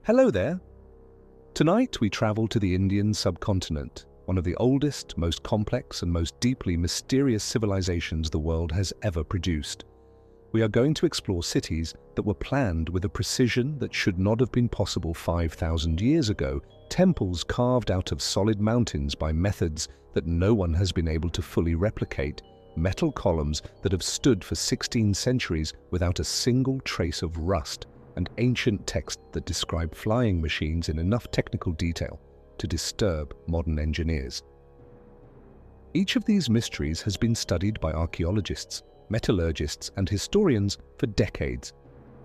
Hello there! Tonight we travel to the Indian subcontinent, one of the oldest, most complex and most deeply mysterious civilizations the world has ever produced. We are going to explore cities that were planned with a precision that should not have been possible 5,000 years ago, temples carved out of solid mountains by methods that no one has been able to fully replicate, metal columns that have stood for 16 centuries without a single trace of rust, and ancient texts that describe flying machines in enough technical detail to disturb modern engineers. Each of these mysteries has been studied by archaeologists, metallurgists, and historians for decades.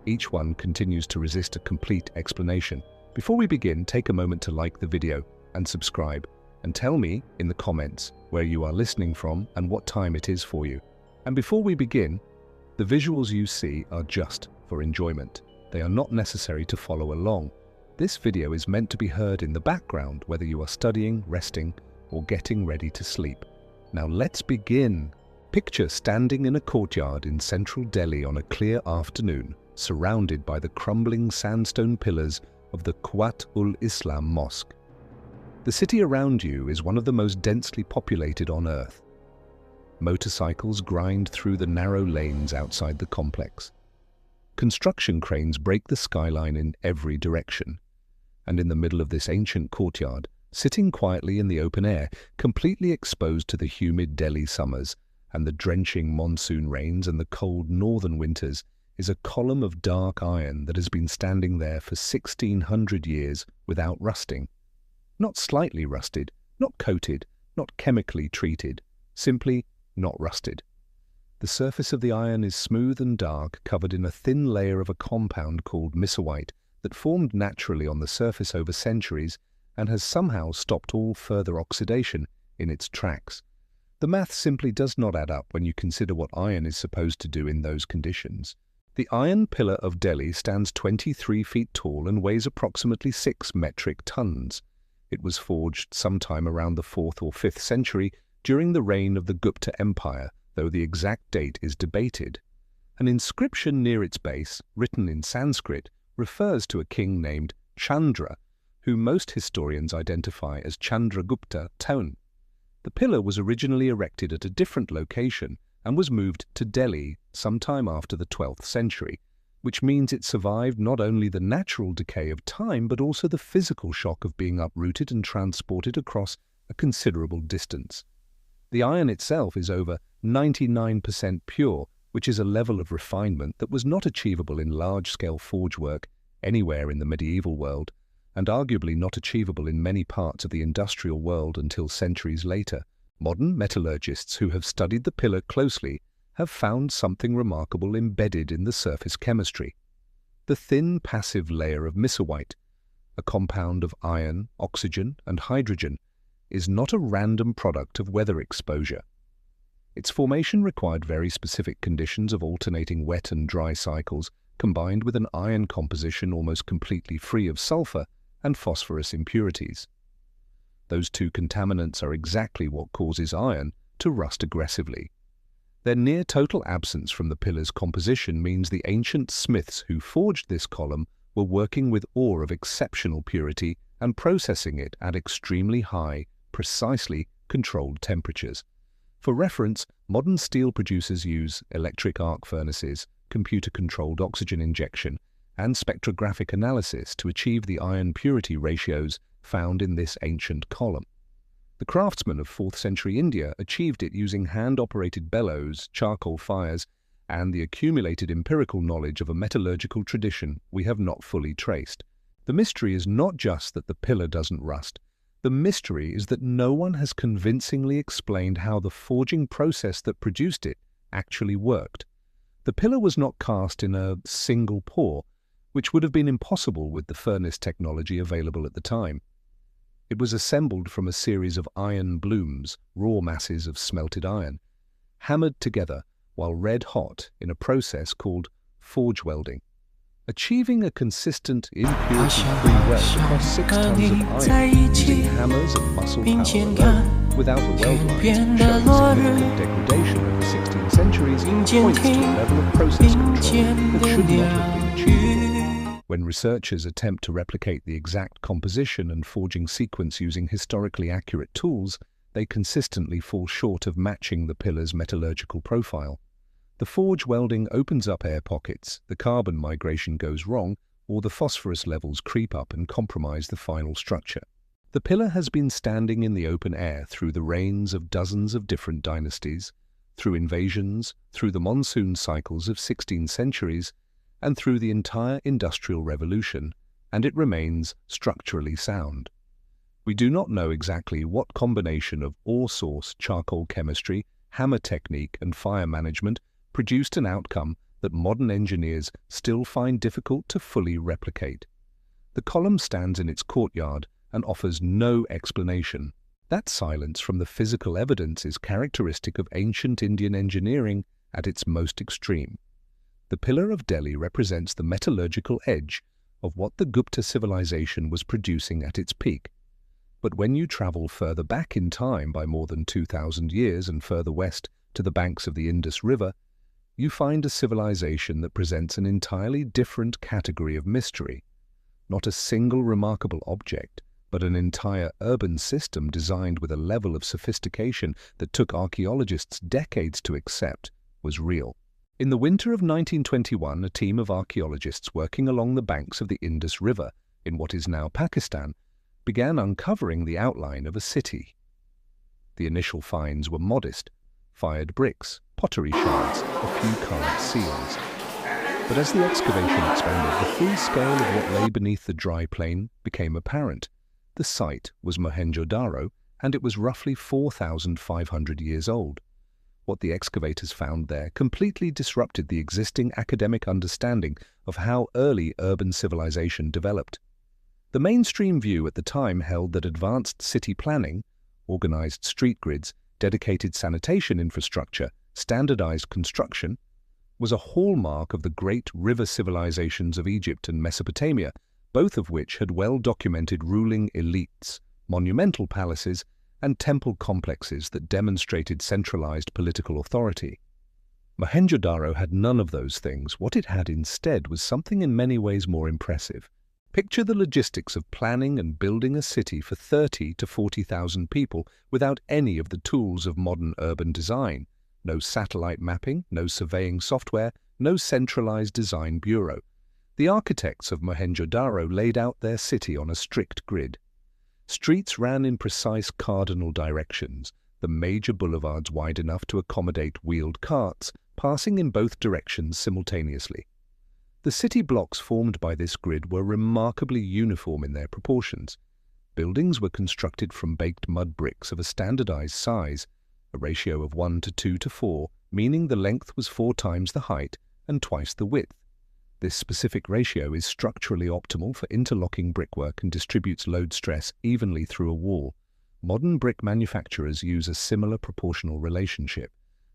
Each one continues to resist a complete explanation. Before we begin, take a moment to like the video and subscribe, and tell me in the comments where you are listening from and what time it is for you. And before we begin, the visuals you see are just for enjoyment. They are not necessary to follow along. This video is meant to be heard in the background, whether you are studying, resting, or getting ready to sleep. Now let's begin. Picture standing in a courtyard in central Delhi on a clear afternoon, surrounded by the crumbling sandstone pillars of the Quwwat-ul-Islam Mosque. The city around you is one of the most densely populated on Earth. Motorcycles grind through the narrow lanes outside the complex. Construction cranes break the skyline in every direction. And in the middle of this ancient courtyard, sitting quietly in the open air, completely exposed to the humid Delhi summers and the drenching monsoon rains and the cold northern winters, is a column of dark iron that has been standing there for 1,600 years without rusting. Not slightly rusted, not coated, not chemically treated, simply not rusted. The surface of the iron is smooth and dark, covered in a thin layer of a compound called mythology that formed naturally on the surface over centuries and has somehow stopped all further oxidation in its tracks. The math simply does not add up when you consider what iron is supposed to do in those conditions. The iron pillar of Delhi stands 23 feet tall and weighs approximately 6 metric tons. It was forged sometime around the 4th or 5th century during the reign of the Gupta Empire, though the exact date is debated. An inscription near its base, written in Sanskrit, refers to a king named Chandra, who most historians identify as Chandragupta Town. The pillar was originally erected at a different location and was moved to Delhi sometime after the 12th century, which means it survived not only the natural decay of time but also the physical shock of being uprooted and transported across a considerable distance. The iron itself is over 99% pure, which is a level of refinement that was not achievable in large-scale forge work anywhere in the medieval world, and arguably not achievable in many parts of the industrial world until centuries later. Modern metallurgists who have studied the pillar closely have found something remarkable embedded in the surface chemistry. The thin passive layer of mythology, a compound of iron, oxygen, and hydrogen, is not a random product of weather exposure. Its formation required very specific conditions of alternating wet and dry cycles, combined with an iron composition almost completely free of sulfur and phosphorus impurities. Those two contaminants are exactly what causes iron to rust aggressively. Their near-total absence from the pillar's composition means the ancient smiths who forged this column were working with ore of exceptional purity and processing it at extremely high, precisely controlled temperatures. For reference, modern steel producers use electric arc furnaces, computer-controlled oxygen injection, and spectrographic analysis to achieve the iron purity ratios found in this ancient column. The craftsmen of 4th century India achieved it using hand-operated bellows, charcoal fires, and the accumulated empirical knowledge of a metallurgical tradition we have not fully traced. The mystery is not just that the pillar doesn't rust. The mystery is that no one has convincingly explained how the forging process that produced it actually worked. The pillar was not cast in a single pour, which would have been impossible with the furnace technology available at the time. It was assembled from a series of iron blooms, raw masses of smelted iron, hammered together while red hot in a process called forge welding. Achieving a consistent, impurity-free weld across 6 tons of iron using hammers and muscle power alone, without the weld lines showing significant degradation over 16 centuries, points to a level of process control that should not have been achievable. When researchers attempt to replicate the exact composition and forging sequence using historically accurate tools, they consistently fall short of matching the pillar's metallurgical profile. The forge welding opens up air pockets, the carbon migration goes wrong, or the phosphorus levels creep up and compromise the final structure. The pillar has been standing in the open air through the reigns of dozens of different dynasties, through invasions, through the monsoon cycles of 16 centuries, and through the entire Industrial Revolution, and it remains structurally sound. We do not know exactly what combination of ore source, charcoal chemistry, hammer technique, and fire management produced an outcome that modern engineers still find difficult to fully replicate. The column stands in its courtyard and offers no explanation. That silence from the physical evidence is characteristic of ancient Indian engineering at its most extreme. The Pillar of Delhi represents the metallurgical edge of what the Gupta civilization was producing at its peak. But when you travel further back in time by more than 2,000 years and further west to the banks of the Indus River, you find a civilization that presents an entirely different category of mystery. Not a single remarkable object, but an entire urban system designed with a level of sophistication that took archaeologists decades to accept, was real. In the winter of 1921, a team of archaeologists working along the banks of the Indus River, in what is now Pakistan, began uncovering the outline of a city. The initial finds were modest: fired bricks, pottery shards, a few carved seals. But as the excavation expanded, the full scale of what lay beneath the dry plain became apparent. The site was Mohenjo-daro, and it was roughly 4,500 years old. What the excavators found there completely disrupted the existing academic understanding of how early urban civilization developed. The mainstream view at the time held that advanced city planning, organized street grids, dedicated sanitation infrastructure, standardized construction, was a hallmark of the great river civilizations of Egypt and Mesopotamia, both of which had well-documented ruling elites, monumental palaces, and temple complexes that demonstrated centralized political authority. Mohenjo-daro had none of those things. What it had instead was something in many ways more impressive. Picture the logistics of planning and building a city for 30 to 40,000 people without any of the tools of modern urban design. No satellite mapping, no surveying software, no centralized design bureau. The architects of Mohenjo-daro laid out their city on a strict grid. Streets ran in precise cardinal directions, the major boulevards wide enough to accommodate wheeled carts, passing in both directions simultaneously. The city blocks formed by this grid were remarkably uniform in their proportions. Buildings were constructed from baked mud bricks of a standardized size, a ratio of 1 to 2 to 4, meaning the length was 4 times the height and twice the width. This specific ratio is structurally optimal for interlocking brickwork and distributes load stress evenly through a wall. Modern brick manufacturers use a similar proportional relationship.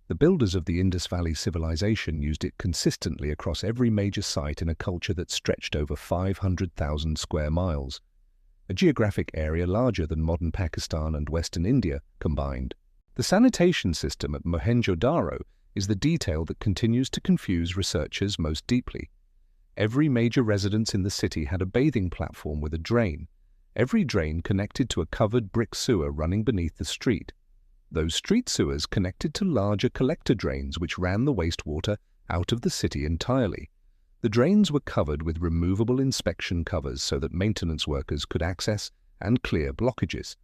The builders of the Indus Valley civilization used it consistently across every major site in a culture that stretched over 500,000 square miles, a geographic area larger than modern Pakistan and Western India combined. The sanitation system at Mohenjo-daro is the detail that continues to confuse researchers most deeply. Every major residence in the city had a bathing platform with a drain. Every drain connected to a covered brick sewer running beneath the street. Those street sewers connected to larger collector drains which ran the wastewater out of the city entirely. The drains were covered with removable inspection covers so that maintenance workers could access and clear blockages.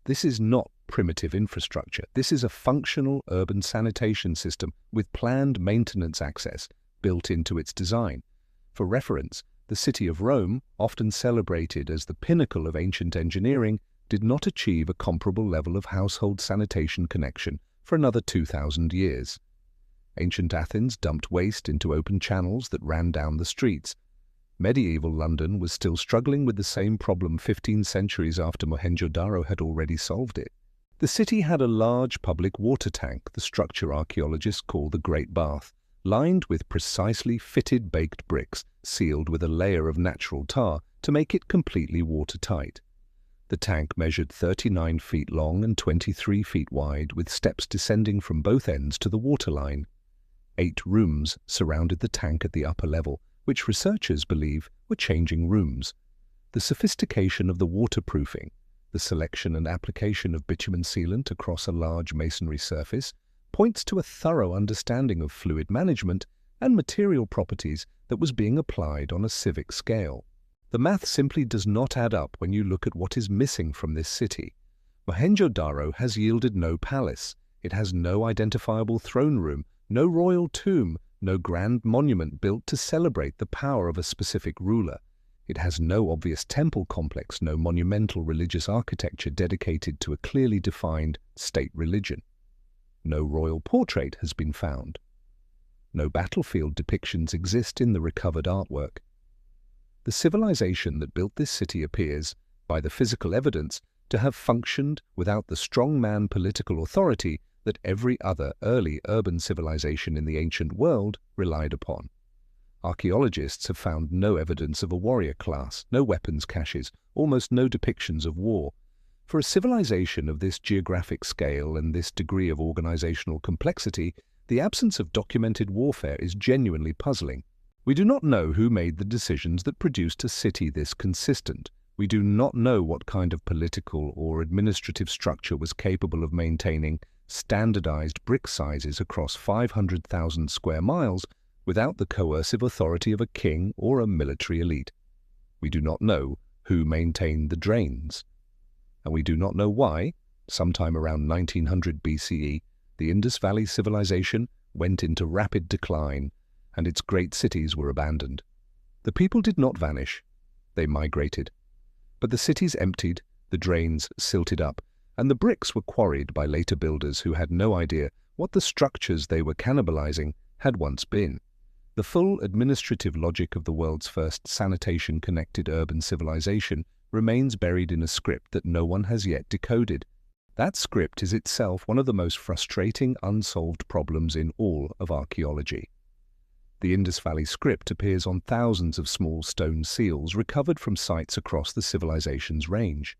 This is not primitive infrastructure. This is a functional urban sanitation system with planned maintenance access built into its design. For reference, the city of Rome, often celebrated as the pinnacle of ancient engineering, did not achieve a comparable level of household sanitation connection for another 2,000 years. Ancient Athens dumped waste into open channels that ran down the streets. Medieval London was still struggling with the same problem 15 centuries after Mohenjo-daro had already solved it. The city had a large public water tank, the structure archaeologists call the Great Bath, lined with precisely fitted baked bricks sealed with a layer of natural tar to make it completely watertight. The tank measured 39 feet long and 23 feet wide, with steps descending from both ends to the waterline. 8 rooms surrounded the tank at the upper level, which researchers believe were changing rooms. The sophistication of the waterproofing, the selection and application of bitumen sealant across a large masonry surface, points to a thorough understanding of fluid management and material properties that was being applied on a civic scale. The math simply does not add up when you look at what is missing from this city. Mohenjo-Daro has yielded no palace. It has no identifiable throne room, no royal tomb, no grand monument built to celebrate the power of a specific ruler. It has no obvious temple complex, no monumental religious architecture dedicated to a clearly defined state religion. No royal portrait has been found. No battlefield depictions exist in the recovered artwork. The civilization that built this city appears, by the physical evidence, to have functioned without the strongman political authority that every other early urban civilization in the ancient world relied upon. Archaeologists have found no evidence of a warrior class, no weapons caches, almost no depictions of war. For a civilization of this geographic scale and this degree of organizational complexity, the absence of documented warfare is genuinely puzzling. We do not know who made the decisions that produced a city this consistent. We do not know what kind of political or administrative structure was capable of maintaining standardized brick sizes across 500,000 square miles without the coercive authority of a king or a military elite. We do not know who maintained the drains. And we do not know why, sometime around 1900 BCE, the Indus Valley civilization went into rapid decline and its great cities were abandoned. The people did not vanish, they migrated. But the cities emptied, the drains silted up, and the bricks were quarried by later builders who had no idea what the structures they were cannibalizing had once been. The full administrative logic of the world's first sanitation-connected urban civilization remains buried in a script that no one has yet decoded. That script is itself one of the most frustrating unsolved problems in all of archaeology. The Indus Valley script appears on thousands of small stone seals recovered from sites across the civilization's range.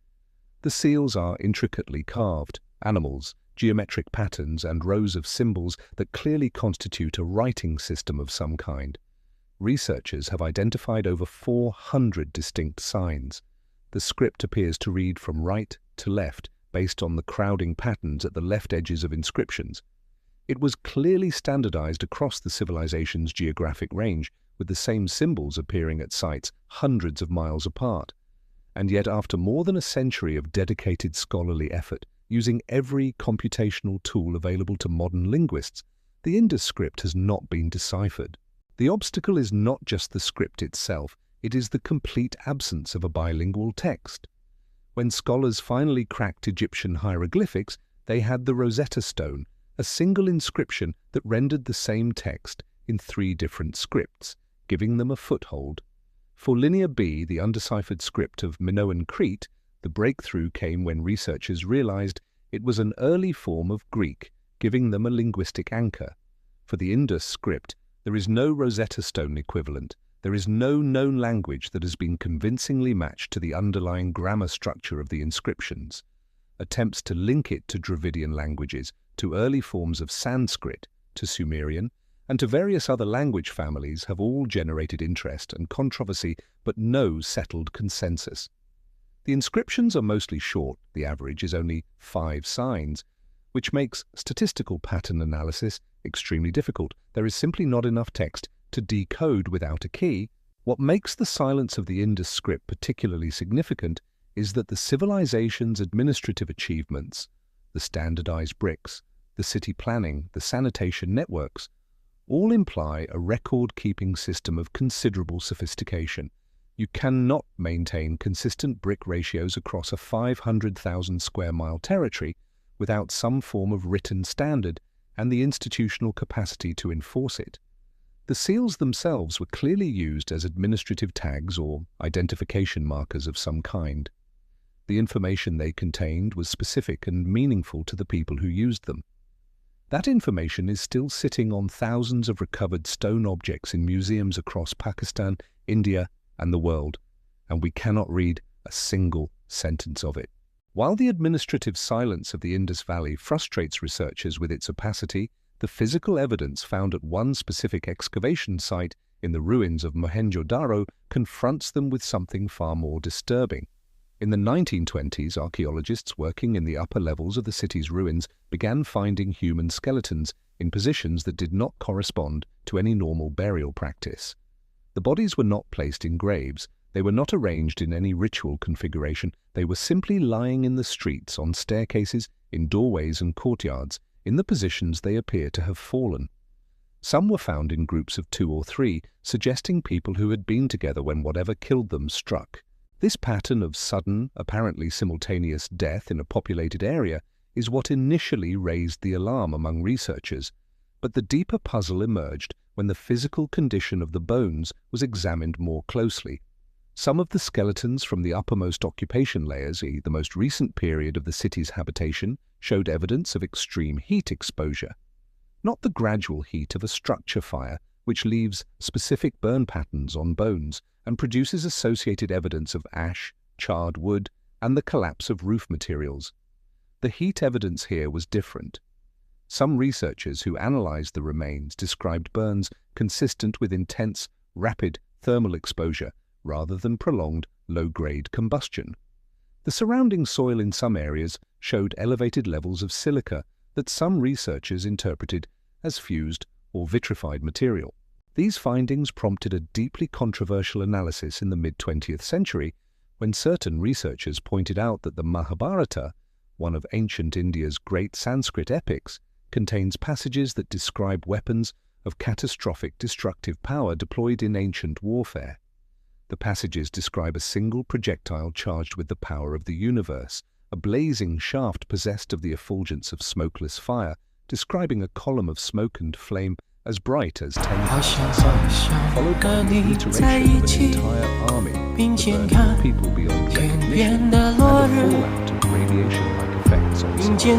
The seals are intricately carved, animals, geometric patterns, and rows of symbols that clearly constitute a writing system of some kind. Researchers have identified over 400 distinct signs. The script appears to read from right to left based on the crowding patterns at the left edges of inscriptions. It was clearly standardized across the civilization's geographic range, with the same symbols appearing at sites hundreds of miles apart. And yet, after more than a century of dedicated scholarly effort, using every computational tool available to modern linguists, the Indus script has not been deciphered. The obstacle is not just the script itself, it is the complete absence of a bilingual text. When scholars finally cracked Egyptian hieroglyphics, they had the Rosetta Stone, a single inscription that rendered the same text in 3 different scripts, giving them a foothold. For Linear B, the undeciphered script of Minoan Crete, the breakthrough came when researchers realized it was an early form of Greek, giving them a linguistic anchor. For the Indus script, there is no Rosetta Stone equivalent. There is no known language that has been convincingly matched to the underlying grammar structure of the inscriptions. Attempts to link it to Dravidian languages, to early forms of Sanskrit, to Sumerian, and to various other language families have all generated interest and controversy, but no settled consensus. The inscriptions are mostly short, the average is only 5 signs, which makes statistical pattern analysis extremely difficult. There is simply not enough text to decode without a key. What makes the silence of the Indus script particularly significant is that the civilization's administrative achievements, the standardized bricks, the city planning, the sanitation networks, all imply a record-keeping system of considerable sophistication. You cannot maintain consistent brick ratios across a 500,000 square mile territory without some form of written standard and the institutional capacity to enforce it. The seals themselves were clearly used as administrative tags or identification markers of some kind. The information they contained was specific and meaningful to the people who used them. That information is still sitting on thousands of recovered stone objects in museums across Pakistan, India, and the world, and we cannot read a single sentence of it. While the administrative silence of the Indus Valley frustrates researchers with its opacity, the physical evidence found at one specific excavation site in the ruins of Mohenjo-Daro confronts them with something far more disturbing. In the 1920s, archaeologists working in the upper levels of the city's ruins began finding human skeletons in positions that did not correspond to any normal burial practice. The bodies were not placed in graves, they were not arranged in any ritual configuration, they were simply lying in the streets, on staircases, in doorways and courtyards, in the positions they appear to have fallen. Some were found in groups of 2 or 3, suggesting people who had been together when whatever killed them struck. This pattern of sudden, apparently simultaneous death in a populated area is what initially raised the alarm among researchers, but the deeper puzzle emerged when the physical condition of the bones was examined more closely. Some of the skeletons from the uppermost occupation layers, the most recent period of the city's habitation, showed evidence of extreme heat exposure. Not the gradual heat of a structure fire, which leaves specific burn patterns on bones and produces associated evidence of ash, charred wood, and the collapse of roof materials. The heat evidence here was different. Some researchers who analyzed the remains described burns consistent with intense, rapid thermal exposure rather than prolonged, low-grade combustion. The surrounding soil in some areas showed elevated levels of silica that some researchers interpreted as fused or vitrified material. These findings prompted a deeply controversial analysis in the mid-20th century when certain researchers pointed out that the Mahabharata, one of ancient India's great Sanskrit epics, contains passages that describe weapons of catastrophic destructive power deployed in ancient warfare. The passages describe a single projectile charged with the power of the universe, a blazing shaft possessed of the effulgence of smokeless fire, describing a column of smoke and flame as bright as 10,000 suns, followed by the obliteration of an entire army, the burning of people beyond recognition, and the fallout of radiation-like effects on souls.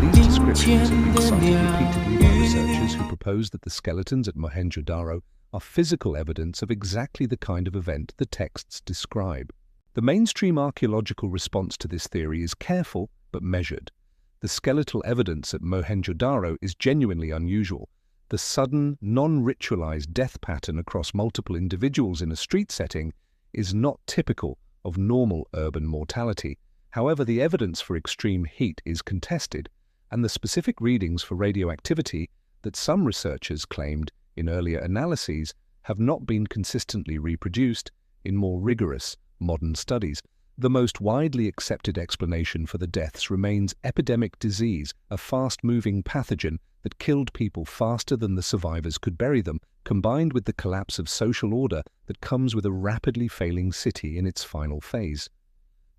These descriptions have been cited repeatedly by researchers who propose that the skeletons at Mohenjo-Daro are physical evidence of exactly the kind of event the texts describe. The mainstream archaeological response to this theory is careful but measured. The skeletal evidence at Mohenjo-Daro is genuinely unusual. The sudden, non-ritualized death pattern across multiple individuals in a street setting is not typical of normal urban mortality. However, the evidence for extreme heat is contested, and the specific readings for radioactivity that some researchers claimed in earlier analyses have not been consistently reproduced in more rigorous modern studies. The most widely accepted explanation for the deaths remains epidemic disease, a fast-moving pathogen that killed people faster than the survivors could bury them, combined with the collapse of social order that comes with a rapidly failing city in its final phase.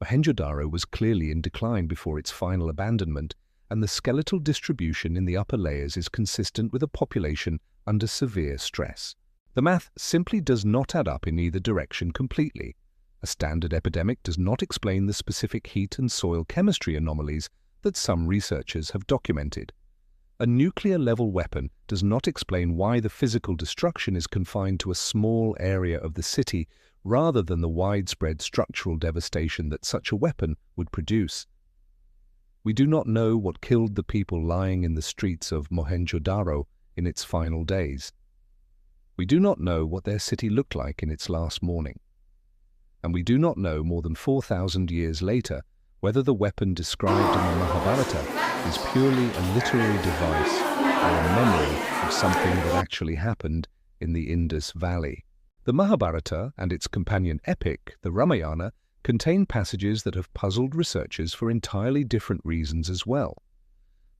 Mohenjo-Daro was clearly in decline before its final abandonment, and the skeletal distribution in the upper layers is consistent with a population under severe stress. The math simply does not add up in either direction completely. A standard epidemic does not explain the specific heat and soil chemistry anomalies that some researchers have documented. A nuclear-level weapon does not explain why the physical destruction is confined to a small area of the city rather than the widespread structural devastation that such a weapon would produce. We do not know what killed the people lying in the streets of Mohenjo-Daro in its final days. We do not know what their city looked like in its last morning. And we do not know more than 4,000 years later whether the weapon described in the Mahabharata is purely a literary device or a memory of something that actually happened in the Indus Valley. The Mahabharata and its companion epic, the Ramayana, contain passages that have puzzled researchers for entirely different reasons as well.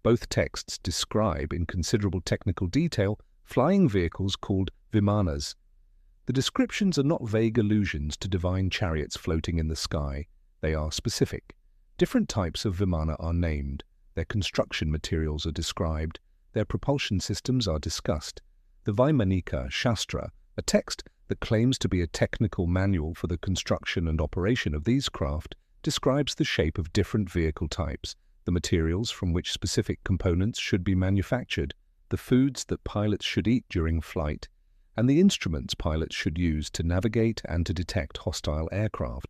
Both texts describe in considerable technical detail flying vehicles called vimanas. The descriptions are not vague allusions to divine chariots floating in the sky. They are specific. Different types of vimana are named. Their construction materials are described. Their propulsion systems are discussed. The Vaimanika Shastra, a text that claims to be a technical manual for the construction and operation of these craft, describes the shape of different vehicle types, the materials from which specific components should be manufactured, the foods that pilots should eat during flight, and the instruments pilots should use to navigate and to detect hostile aircraft.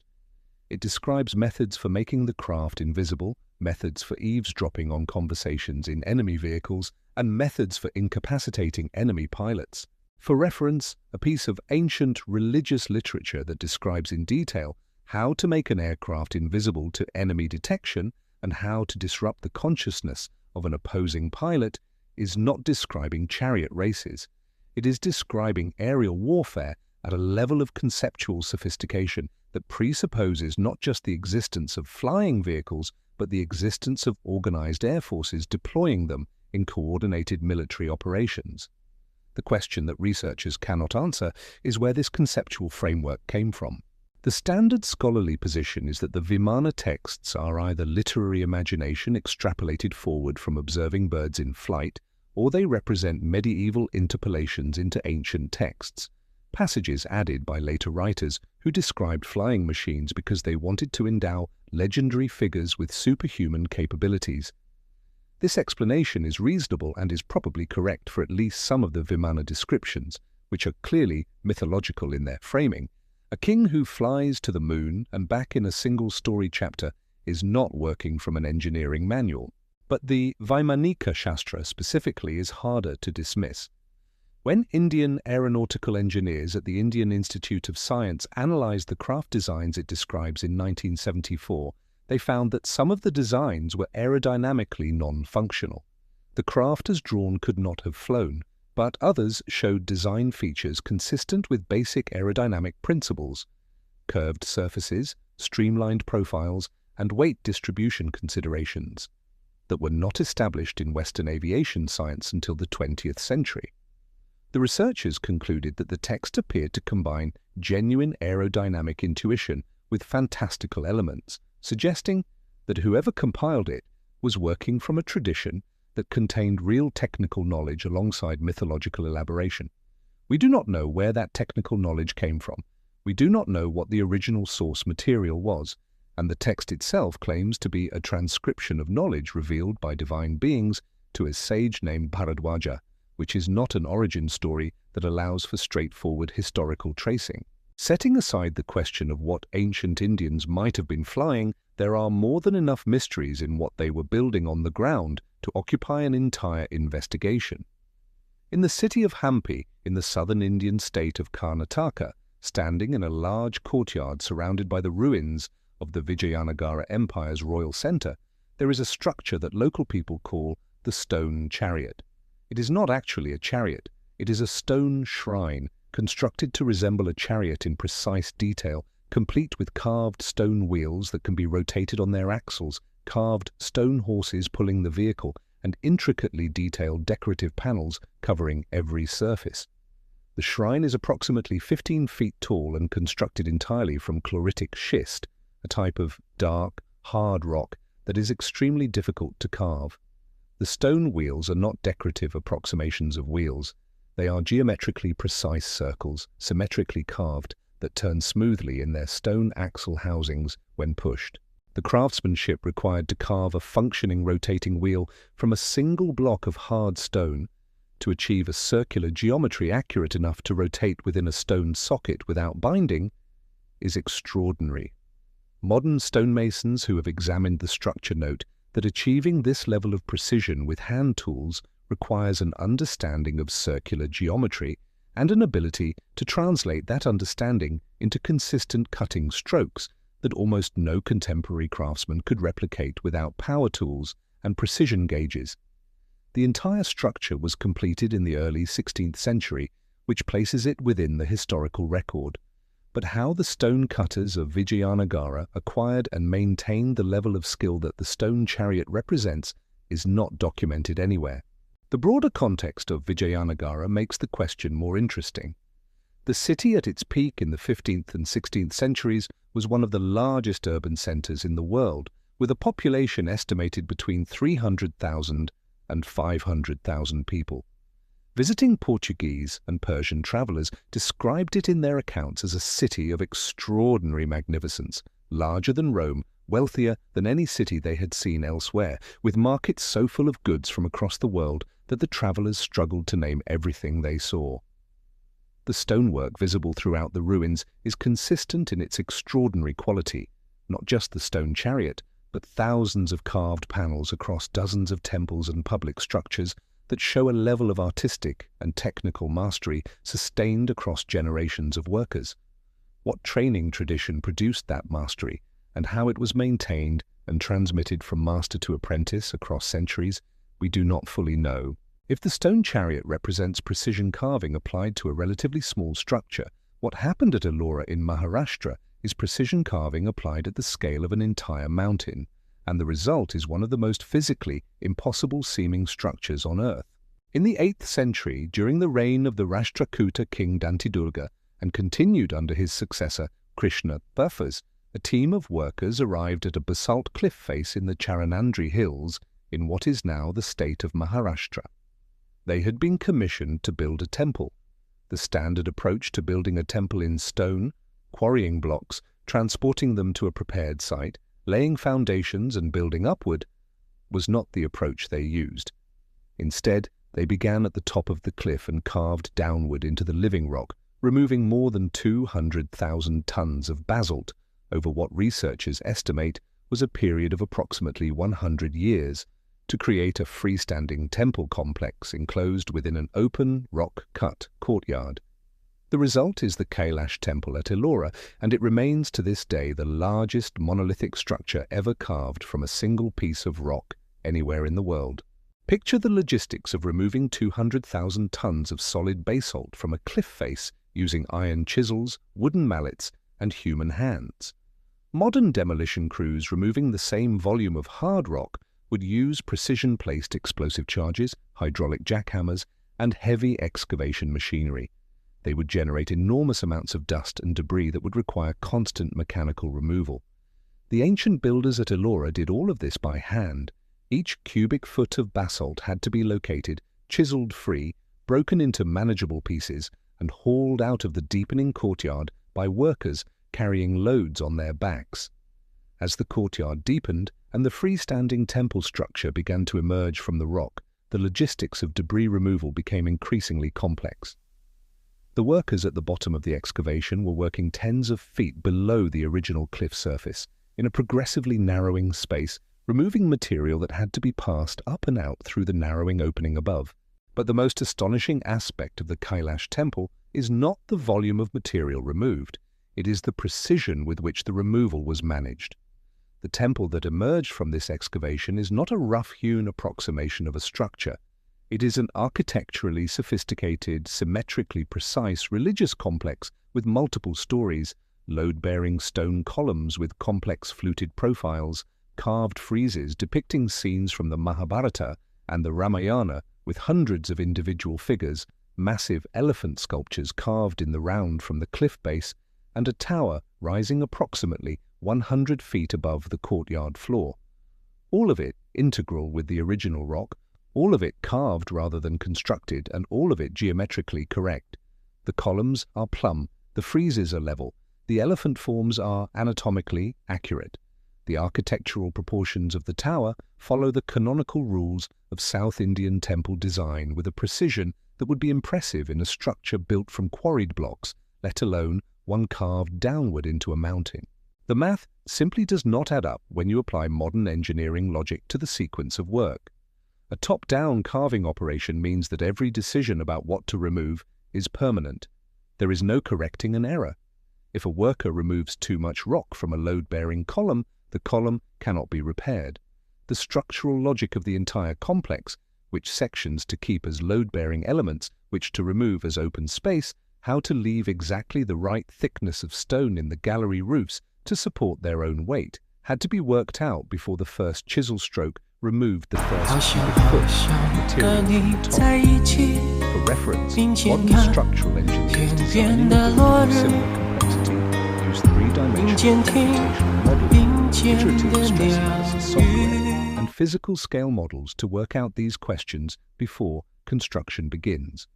It describes methods for making the craft invisible, methods for eavesdropping on conversations in enemy vehicles, and methods for incapacitating enemy pilots. For reference, a piece of ancient religious literature that describes in detail how to make an aircraft invisible to enemy detection and how to disrupt the consciousness of an opposing pilot is not describing chariot races. It is describing aerial warfare at a level of conceptual sophistication that presupposes not just the existence of flying vehicles, but the existence of organized air forces deploying them in coordinated military operations. The question that researchers cannot answer is where this conceptual framework came from. The standard scholarly position is that the Vimana texts are either literary imagination extrapolated forward from observing birds in flight, or they represent medieval interpolations into ancient texts, passages added by later writers who described flying machines because they wanted to endow legendary figures with superhuman capabilities. This explanation is reasonable and is probably correct for at least some of the Vimana descriptions, which are clearly mythological in their framing. A king who flies to the moon and back in a single-story chapter is not working from an engineering manual. But the Vaimanika Shastra specifically is harder to dismiss. When Indian aeronautical engineers at the Indian Institute of Science analyzed the craft designs it describes in 1974, they found that some of the designs were aerodynamically non-functional. The craft as drawn could not have flown, but others showed design features consistent with basic aerodynamic principles: curved surfaces, streamlined profiles, and weight distribution considerations that were not established in Western aviation science until the 20th century. The researchers concluded that the text appeared to combine genuine aerodynamic intuition with fantastical elements, suggesting that whoever compiled it was working from a tradition that contained real technical knowledge alongside mythological elaboration. We do not know where that technical knowledge came from. We do not know what the original source material was, and the text itself claims to be a transcription of knowledge revealed by divine beings to a sage named Bharadwaja, which is not an origin story that allows for straightforward historical tracing. Setting aside the question of what ancient Indians might have been flying, there are more than enough mysteries in what they were building on the ground to occupy an entire investigation. In the city of Hampi, in the southern Indian state of Karnataka, standing in a large courtyard surrounded by the ruins of the Vijayanagara Empire's royal centre, there is a structure that local people call the Stone Chariot. It is not actually a chariot. It is a stone shrine constructed to resemble a chariot in precise detail, complete with carved stone wheels that can be rotated on their axles, carved stone horses pulling the vehicle, and intricately detailed decorative panels covering every surface. The shrine is approximately 15 feet tall and constructed entirely from chloritic schist, a type of dark, hard rock that is extremely difficult to carve. The stone wheels are not decorative approximations of wheels. They are geometrically precise circles, symmetrically carved, that turn smoothly in their stone axle housings when pushed. The craftsmanship required to carve a functioning rotating wheel from a single block of hard stone to achieve a circular geometry accurate enough to rotate within a stone socket without binding is extraordinary. Modern stonemasons who have examined the structure note that achieving this level of precision with hand tools requires an understanding of circular geometry and an ability to translate that understanding into consistent cutting strokes that almost no contemporary craftsman could replicate without power tools and precision gauges. The entire structure was completed in the early 16th century, which places it within the historical record. But how the stone cutters of Vijayanagara acquired and maintained the level of skill that the stone chariot represents is not documented anywhere. The broader context of Vijayanagara makes the question more interesting. The city at its peak in the 15th and 16th centuries was one of the largest urban centers in the world, with a population estimated between 300,000 and 500,000 people. Visiting Portuguese and Persian travelers described it in their accounts as a city of extraordinary magnificence, larger than Rome, wealthier than any city they had seen elsewhere, with markets so full of goods from across the world that the travelers struggled to name everything they saw. The stonework visible throughout the ruins is consistent in its extraordinary quality, not just the stone chariot, but thousands of carved panels across dozens of temples and public structures, that show a level of artistic and technical mastery sustained across generations of workers. What training tradition produced that mastery, and how it was maintained and transmitted from master to apprentice across centuries, we do not fully know. If the stone chariot represents precision carving applied to a relatively small structure, what happened at Ellora in Maharashtra is precision carving applied at the scale of an entire mountain, and the result is one of the most physically impossible-seeming structures on Earth. In the 8th century, during the reign of the Rashtrakuta king Dantidurga, and continued under his successor Krishna Buffers, a team of workers arrived at a basalt cliff face in the Charanandri Hills in what is now the state of Maharashtra. They had been commissioned to build a temple. The standard approach to building a temple in stone, quarrying blocks, transporting them to a prepared site, laying foundations and building upward, was not the approach they used. Instead, they began at the top of the cliff and carved downward into the living rock, removing more than 200,000 tons of basalt over what researchers estimate was a period of approximately 100 years, to create a freestanding temple complex enclosed within an open, rock-cut courtyard. The result is the Kailash temple at Ellora, and it remains to this day the largest monolithic structure ever carved from a single piece of rock anywhere in the world. Picture the logistics of removing 200,000 tons of solid basalt from a cliff face using iron chisels, wooden mallets, and human hands. Modern demolition crews removing the same volume of hard rock would use precision-placed explosive charges, hydraulic jackhammers, and heavy excavation machinery. They would generate enormous amounts of dust and debris that would require constant mechanical removal. The ancient builders at Ellora did all of this by hand. Each cubic foot of basalt had to be located, chiseled free, broken into manageable pieces, and hauled out of the deepening courtyard by workers carrying loads on their backs. As the courtyard deepened and the freestanding temple structure began to emerge from the rock, the logistics of debris removal became increasingly complex. The workers at the bottom of the excavation were working tens of feet below the original cliff surface, in a progressively narrowing space, removing material that had to be passed up and out through the narrowing opening above. But the most astonishing aspect of the Kailash temple is not the volume of material removed. It is the precision with which the removal was managed. The temple that emerged from this excavation is not a rough-hewn approximation of a structure. It is an architecturally sophisticated, symmetrically precise religious complex with multiple stories, load-bearing stone columns with complex fluted profiles, carved friezes depicting scenes from the Mahabharata and the Ramayana with hundreds of individual figures, massive elephant sculptures carved in the round from the cliff base, and a tower rising approximately 100 feet above the courtyard floor. All of it integral with the original rock, all of it carved rather than constructed, and all of it geometrically correct. The columns are plumb, the friezes are level, the elephant forms are anatomically accurate. The architectural proportions of the tower follow the canonical rules of South Indian temple design with a precision that would be impressive in a structure built from quarried blocks, let alone one carved downward into a mountain. The math simply does not add up when you apply modern engineering logic to the sequence of work. A top-down carving operation means that every decision about what to remove is permanent. There is no correcting an error. If a worker removes too much rock from a load-bearing column, the column cannot be repaired. The structural logic of the entire complex, which sections to keep as load-bearing elements, which to remove as open space, how to leave exactly the right thickness of stone in the gallery roofs to support their own weight, had to be worked out before the first chisel stroke removed the first cubic foot of material from the top. For reference, modern structural engineers designing a building of similar complexity use three-dimensional computational modeling, iterative stress analysis software, and physical scale models to work out these questions before construction begins.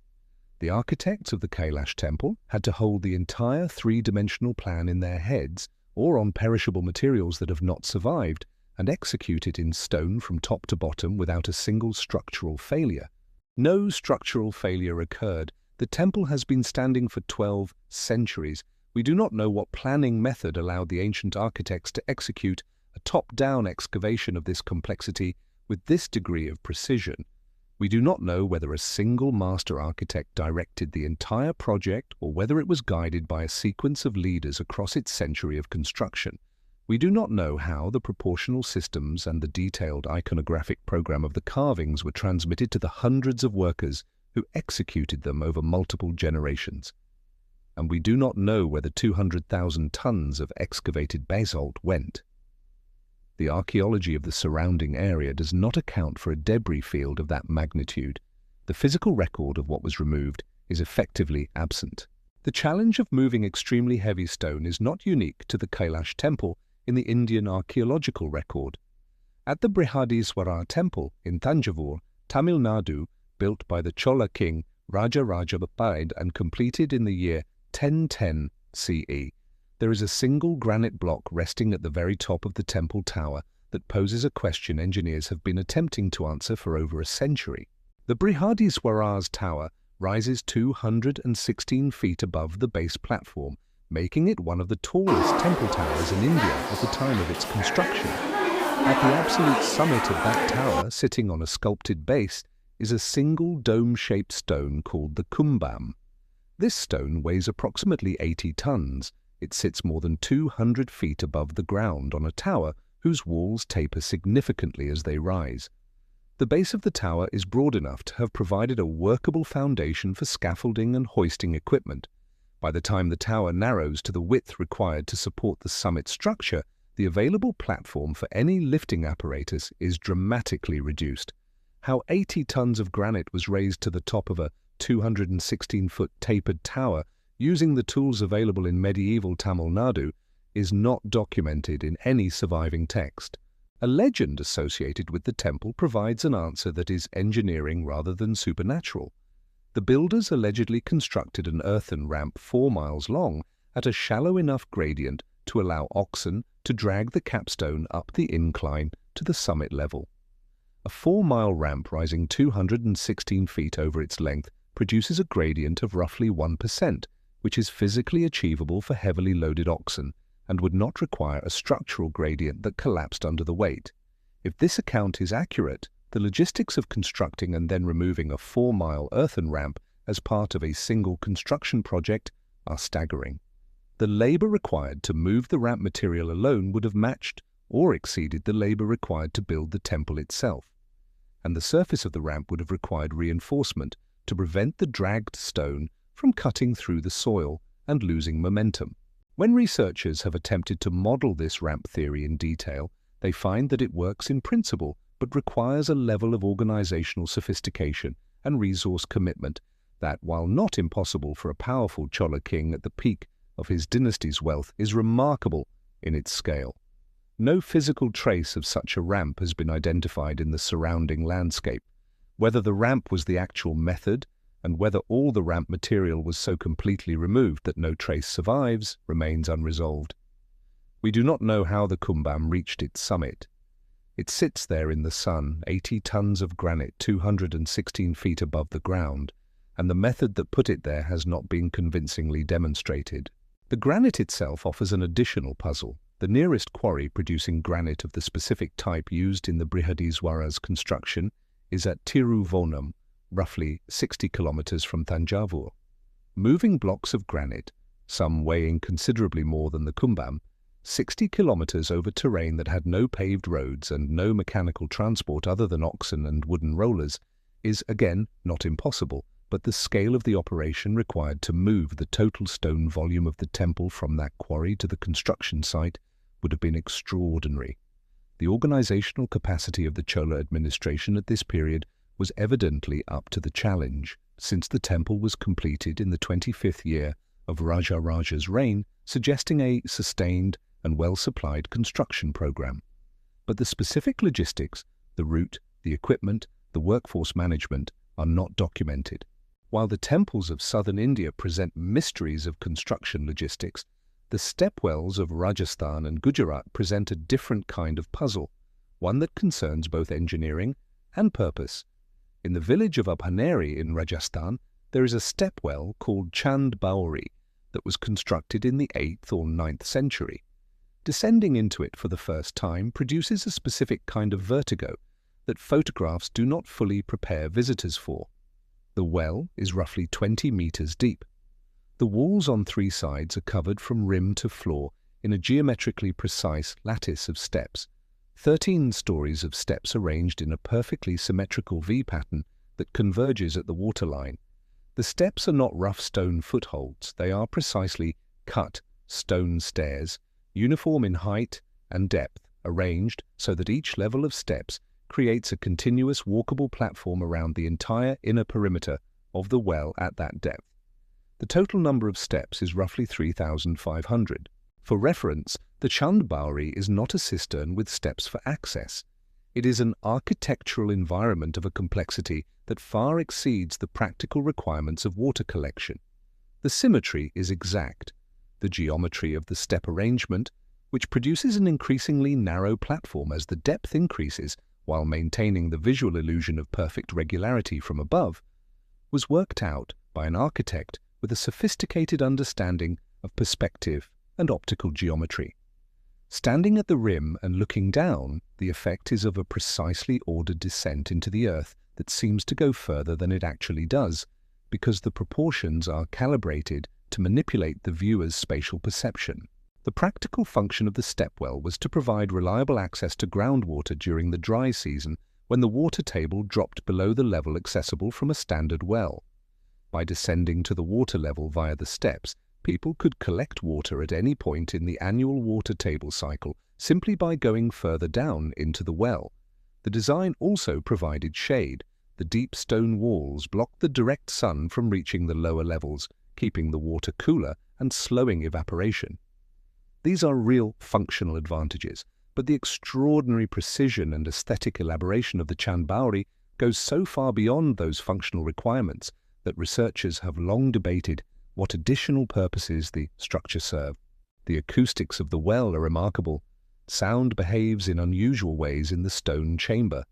The architects of the Kailash temple had to hold the entire three-dimensional plan in their heads or on perishable materials that have not survived, and execute it in stone from top to bottom without a single structural failure. No structural failure occurred. The temple has been standing for 12 centuries. We do not know what planning method allowed the ancient architects to execute a top-down excavation of this complexity with this degree of precision. We do not know whether a single master architect directed the entire project or whether it was guided by a sequence of leaders across its century of construction. We do not know how the proportional systems and the detailed iconographic program of the carvings were transmitted to the hundreds of workers who executed them over multiple generations. And we do not know where the 200,000 tons of excavated basalt went. The archaeology of the surrounding area does not account for a debris field of that magnitude. The physical record of what was removed is effectively absent. The challenge of moving extremely heavy stone is not unique to the Kailash temple in the Indian archaeological record. At the Brihadiswara temple in Thanjavur, Tamil Nadu, built by the Chola king Raja Rajabappa and completed in the year 1010 CE, there is a single granite block resting at the very top of the temple tower that poses a question engineers have been attempting to answer for over a century. The Brihadiswara's tower rises 216 feet above the base platform, making it one of the tallest temple towers in India at the time of its construction. At the absolute summit of that tower, sitting on a sculpted base, is a single dome-shaped stone called the kumbam. This stone weighs approximately 80 tons. It sits more than 200 feet above the ground on a tower whose walls taper significantly as they rise. The base of the tower is broad enough to have provided a workable foundation for scaffolding and hoisting equipment. By the time the tower narrows to the width required to support the summit structure, the available platform for any lifting apparatus is dramatically reduced. How 80 tons of granite was raised to the top of a 216-foot tapered tower using the tools available in medieval Tamil Nadu is not documented in any surviving text. A legend associated with the temple provides an answer that is engineering rather than supernatural. The builders allegedly constructed an earthen ramp 4 miles long at a shallow enough gradient to allow oxen to drag the capstone up the incline to the summit level. A 4-mile ramp rising 216 feet over its length produces a gradient of roughly 1%, which is physically achievable for heavily loaded oxen and would not require a structural gradient that collapsed under the weight. If this account is accurate, the logistics of constructing and then removing a 4-mile earthen ramp as part of a single construction project are staggering. The labor required to move the ramp material alone would have matched or exceeded the labor required to build the temple itself, and the surface of the ramp would have required reinforcement to prevent the dragged stone from cutting through the soil and losing momentum. When researchers have attempted to model this ramp theory in detail, they find that it works in principle but requires a level of organizational sophistication and resource commitment that, while not impossible for a powerful Chola king at the peak of his dynasty's wealth, is remarkable in its scale. No physical trace of such a ramp has been identified in the surrounding landscape. Whether the ramp was the actual method, and whether all the ramp material was so completely removed that no trace survives, remains unresolved. We do not know how the kumbam reached its summit. It sits there in the sun, 80 tons of granite 216 feet above the ground, and the method that put it there has not been convincingly demonstrated. The granite itself offers an additional puzzle. The nearest quarry producing granite of the specific type used in the Brihadiswara's construction is at Tiruvonam, roughly 60 kilometers from Thanjavur. Moving blocks of granite, some weighing considerably more than the kumbam, 60 kilometers over terrain that had no paved roads and no mechanical transport other than oxen and wooden rollers, is again not impossible, but the scale of the operation required to move the total stone volume of the temple from that quarry to the construction site would have been extraordinary. The organizational capacity of the Chola administration at this period was evidently up to the challenge, since the temple was completed in the 25th year of Raja Raja's reign, suggesting a sustained and well-supplied construction program. But the specific logistics, the route, the equipment, the workforce management are not documented. While the temples of southern India present mysteries of construction logistics, the stepwells of Rajasthan and Gujarat present a different kind of puzzle, one that concerns both engineering and purpose. In the village of Abhaneri in Rajasthan, there is a stepwell called Chand Bauri that was constructed in the 8th or 9th century. Descending into it for the first time produces a specific kind of vertigo that photographs do not fully prepare visitors for. The well is roughly 20 meters deep. The walls on three sides are covered from rim to floor in a geometrically precise lattice of steps, 13 stories of steps arranged in a perfectly symmetrical V pattern that converges at the waterline. The steps are not rough stone footholds, they are precisely cut stone stairs, uniform in height and depth, arranged so that each level of steps creates a continuous walkable platform around the entire inner perimeter of the well at that depth. The total number of steps is roughly 3,500. For reference, the Chand Bauri is not a cistern with steps for access. It is an architectural environment of a complexity that far exceeds the practical requirements of water collection. The symmetry is exact. The geometry of the step arrangement, which produces an increasingly narrow platform as the depth increases while maintaining the visual illusion of perfect regularity from above, was worked out by an architect with a sophisticated understanding of perspective and optical geometry. Standing at the rim and looking down, the effect is of a precisely ordered descent into the earth that seems to go further than it actually does, because the proportions are calibrated to manipulate the viewer's spatial perception. The practical function of the stepwell was to provide reliable access to groundwater during the dry season when the water table dropped below the level accessible from a standard well. By descending to the water level via the steps, people could collect water at any point in the annual water table cycle simply by going further down into the well. The design also provided shade. The deep stone walls blocked the direct sun from reaching the lower levels, keeping the water cooler and slowing evaporation. These are real functional advantages, but the extraordinary precision and aesthetic elaboration of the Chand Bauri goes so far beyond those functional requirements that researchers have long debated what additional purposes the structure serve. The acoustics of the well are remarkable. Sound behaves in unusual ways in the stone chamber.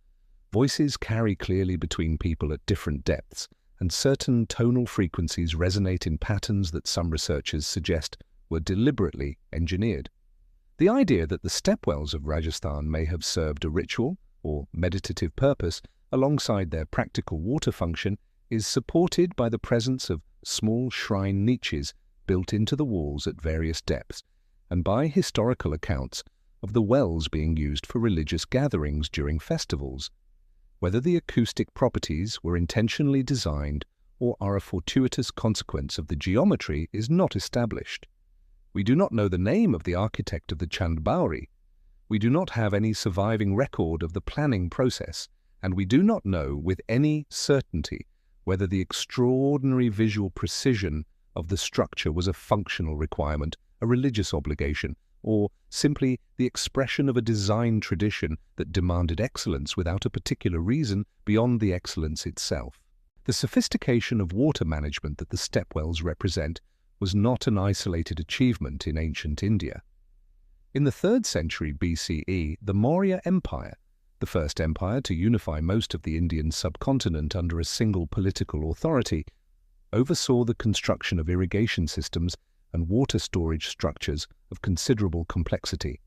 Voices carry clearly between people at different depths, and certain tonal frequencies resonate in patterns that some researchers suggest were deliberately engineered. The idea that the stepwells of Rajasthan may have served a ritual or meditative purpose alongside their practical water function is supported by the presence of small shrine niches built into the walls at various depths, and by historical accounts of the wells being used for religious gatherings during festivals. Whether the acoustic properties were intentionally designed or are a fortuitous consequence of the geometry is not established. We do not know the name of the architect of the Chand Bauri. We do not have any surviving record of the planning process, and we do not know with any certainty whether the extraordinary visual precision of the structure was a functional requirement, a religious obligation, or simply the expression of a design tradition that demanded excellence without a particular reason beyond the excellence itself. The sophistication of water management that the stepwells represent was not an isolated achievement in ancient India. In the 3rd century BCE, the Maurya Empire, the first empire to unify most of the Indian subcontinent under a single political authority, oversaw the construction of irrigation systems and water storage structures of considerable complexity.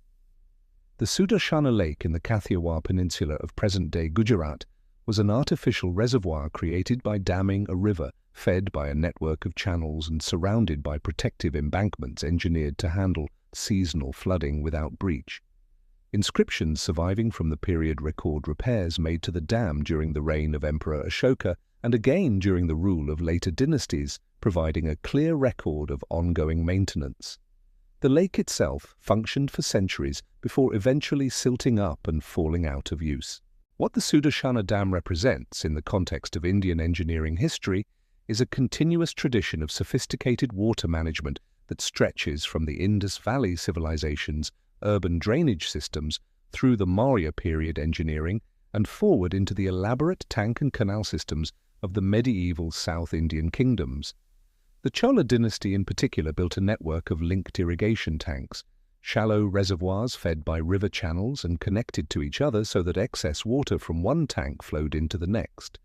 The Sudarshana Lake in the Kathiawar Peninsula of present-day Gujarat was an artificial reservoir created by damming a river fed by a network of channels and surrounded by protective embankments engineered to handle seasonal flooding without breach. Inscriptions surviving from the period record repairs made to the dam during the reign of Emperor Ashoka and again during the rule of later dynasties, providing a clear record of ongoing maintenance. The lake itself functioned for centuries before eventually silting up and falling out of use. What the Sudarshana Dam represents in the context of Indian engineering history is a continuous tradition of sophisticated water management that stretches from the Indus Valley civilization's urban drainage systems through the Maurya period engineering and forward into the elaborate tank and canal systems of the medieval South Indian kingdoms. The Chola dynasty in particular built a network of linked irrigation tanks, shallow reservoirs fed by river channels and connected to each other so that excess water from one tank flowed into the next,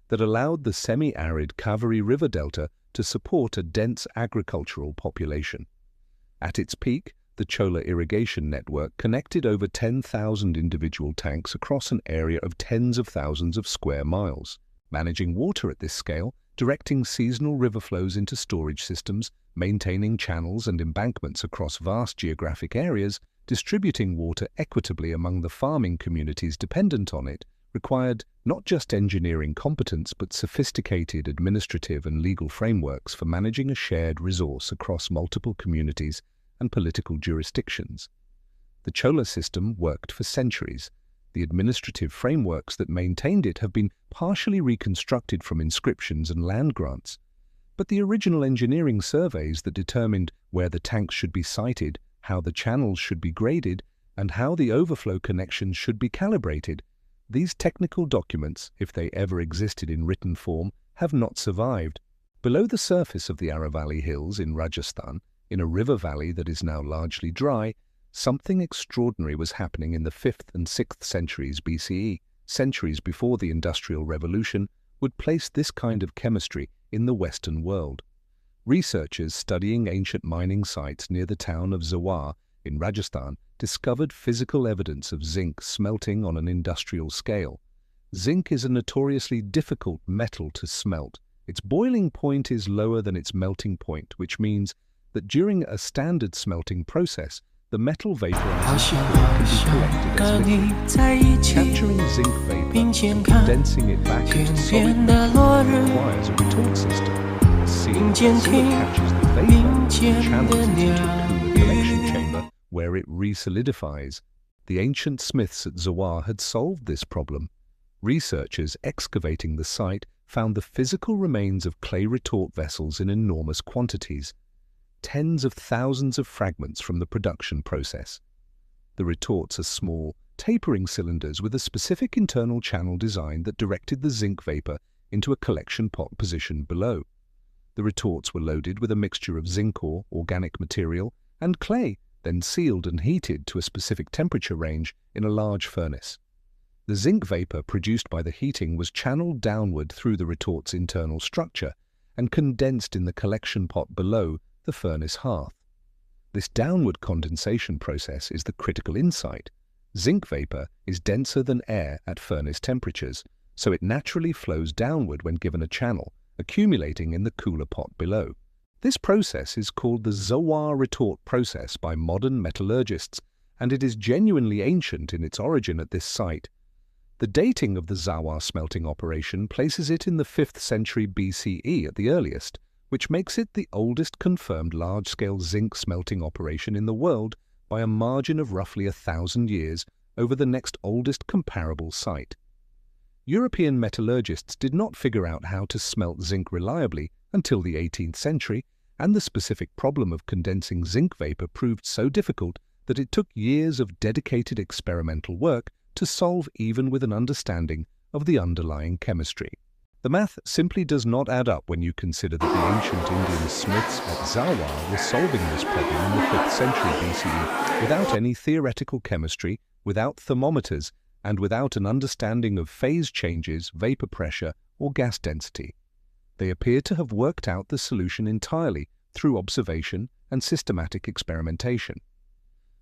that allowed the semi-arid Kaveri River delta to support a dense agricultural population. At its peak, The Chola irrigation network connected over 10,000 individual tanks across an area of tens of thousands of square miles, managing water at this scale, directing seasonal river flows into storage systems, maintaining channels and embankments across vast geographic areas, distributing water equitably among the farming communities dependent on it, required not just engineering competence but sophisticated administrative and legal frameworks for managing a shared resource across multiple communities and political jurisdictions. The Chola system worked for centuries. The administrative frameworks that maintained it have been partially reconstructed from inscriptions and land grants. But the original engineering surveys that determined where the tanks should be sited, how the channels should be graded, and how the overflow connections should be calibrated, these technical documents, if they ever existed in written form, have not survived. Below the surface of the Aravalli Hills in Rajasthan, in a river valley that is now largely dry, something extraordinary was happening in the 5th and 6th centuries BCE, centuries before the Industrial Revolution would place this kind of chemistry in the Western world. Researchers studying ancient mining sites near the town of Zawar in Rajasthan discovered physical evidence of zinc smelting on an industrial scale. Zinc is a notoriously difficult metal to smelt. Its boiling point is lower than its melting point, which means that during a standard smelting process, the metal vaporizes can be collected as liquid. Capturing zinc vapor and condensing it back into solid metal requires a retort system. A sealed cylinder catches the vapor and channels it into a cooler collection chamber where it resolidifies. The ancient smiths at Zawar had solved this problem. Researchers excavating the site found the physical remains of clay retort vessels in enormous quantities. Tens of thousands of fragments from the production process. The retorts are small, tapering cylinders with a specific internal channel design that directed the zinc vapor into a collection pot positioned below. The retorts were loaded with a mixture of zinc ore, organic material, and clay, then sealed and heated to a specific temperature range in a large furnace. The zinc vapor produced by the heating was channeled downward through the retort's internal structure and condensed in the collection pot below the furnace hearth. This downward condensation process is the critical insight. Zinc vapor is denser than air at furnace temperatures, so it naturally flows downward when given a channel, accumulating in the cooler pot below. This process is called the Zawar retort process by modern metallurgists, and it is genuinely ancient in its origin at this site. The dating of the Zawar smelting operation places it in the 5th century BCE at the earliest, which makes it the oldest confirmed large-scale zinc smelting operation in the world by a margin of roughly 1,000 years over the next oldest comparable site. European metallurgists did not figure out how to smelt zinc reliably until the 18th century, and the specific problem of condensing zinc vapor proved so difficult that it took years of dedicated experimental work to solve, even with an understanding of the underlying chemistry. The math simply does not add up when you consider that the ancient Indian smiths at Zawar were solving this problem in the 5th century BCE without any theoretical chemistry, without thermometers, and without an understanding of phase changes, vapor pressure, or gas density. They appear to have worked out the solution entirely through observation and systematic experimentation.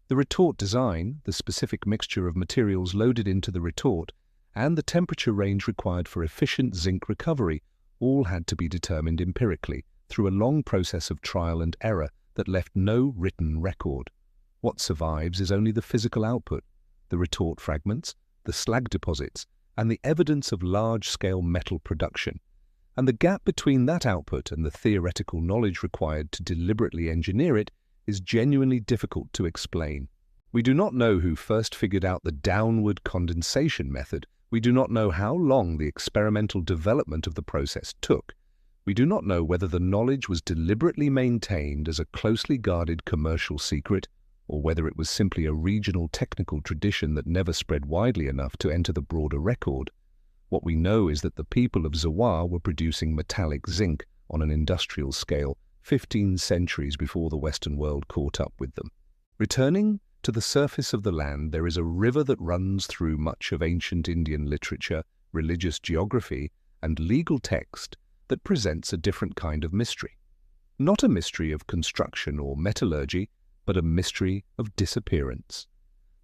The retort design, the specific mixture of materials loaded into the retort, and the temperature range required for efficient zinc recovery all had to be determined empirically through a long process of trial and error that left no written record. What survives is only the physical output, the retort fragments, the slag deposits, and the evidence of large-scale metal production. And the gap between that output and the theoretical knowledge required to deliberately engineer it is genuinely difficult to explain. We do not know who first figured out the downward condensation method. We do not know how long the experimental development of the process took. We do not know whether the knowledge was deliberately maintained as a closely guarded commercial secret, or whether it was simply a regional technical tradition that never spread widely enough to enter the broader record. What we know is that the people of Zawar were producing metallic zinc on an industrial scale 15 centuries before the Western world caught up with them. Returning to the surface of the land, there is a river that runs through much of ancient Indian literature, religious geography, and legal text that presents a different kind of mystery. Not a mystery of construction or metallurgy, but a mystery of disappearance.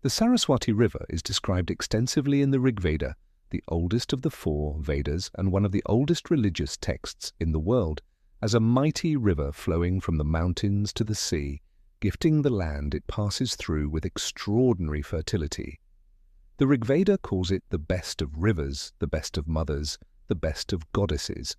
The Saraswati River is described extensively in the Rig Veda, the oldest of the 4 Vedas and one of the oldest religious texts in the world, as a mighty river flowing from the mountains to the sea, gifting the land it passes through with extraordinary fertility. The Rig Veda calls it the best of rivers, the best of mothers, the best of goddesses.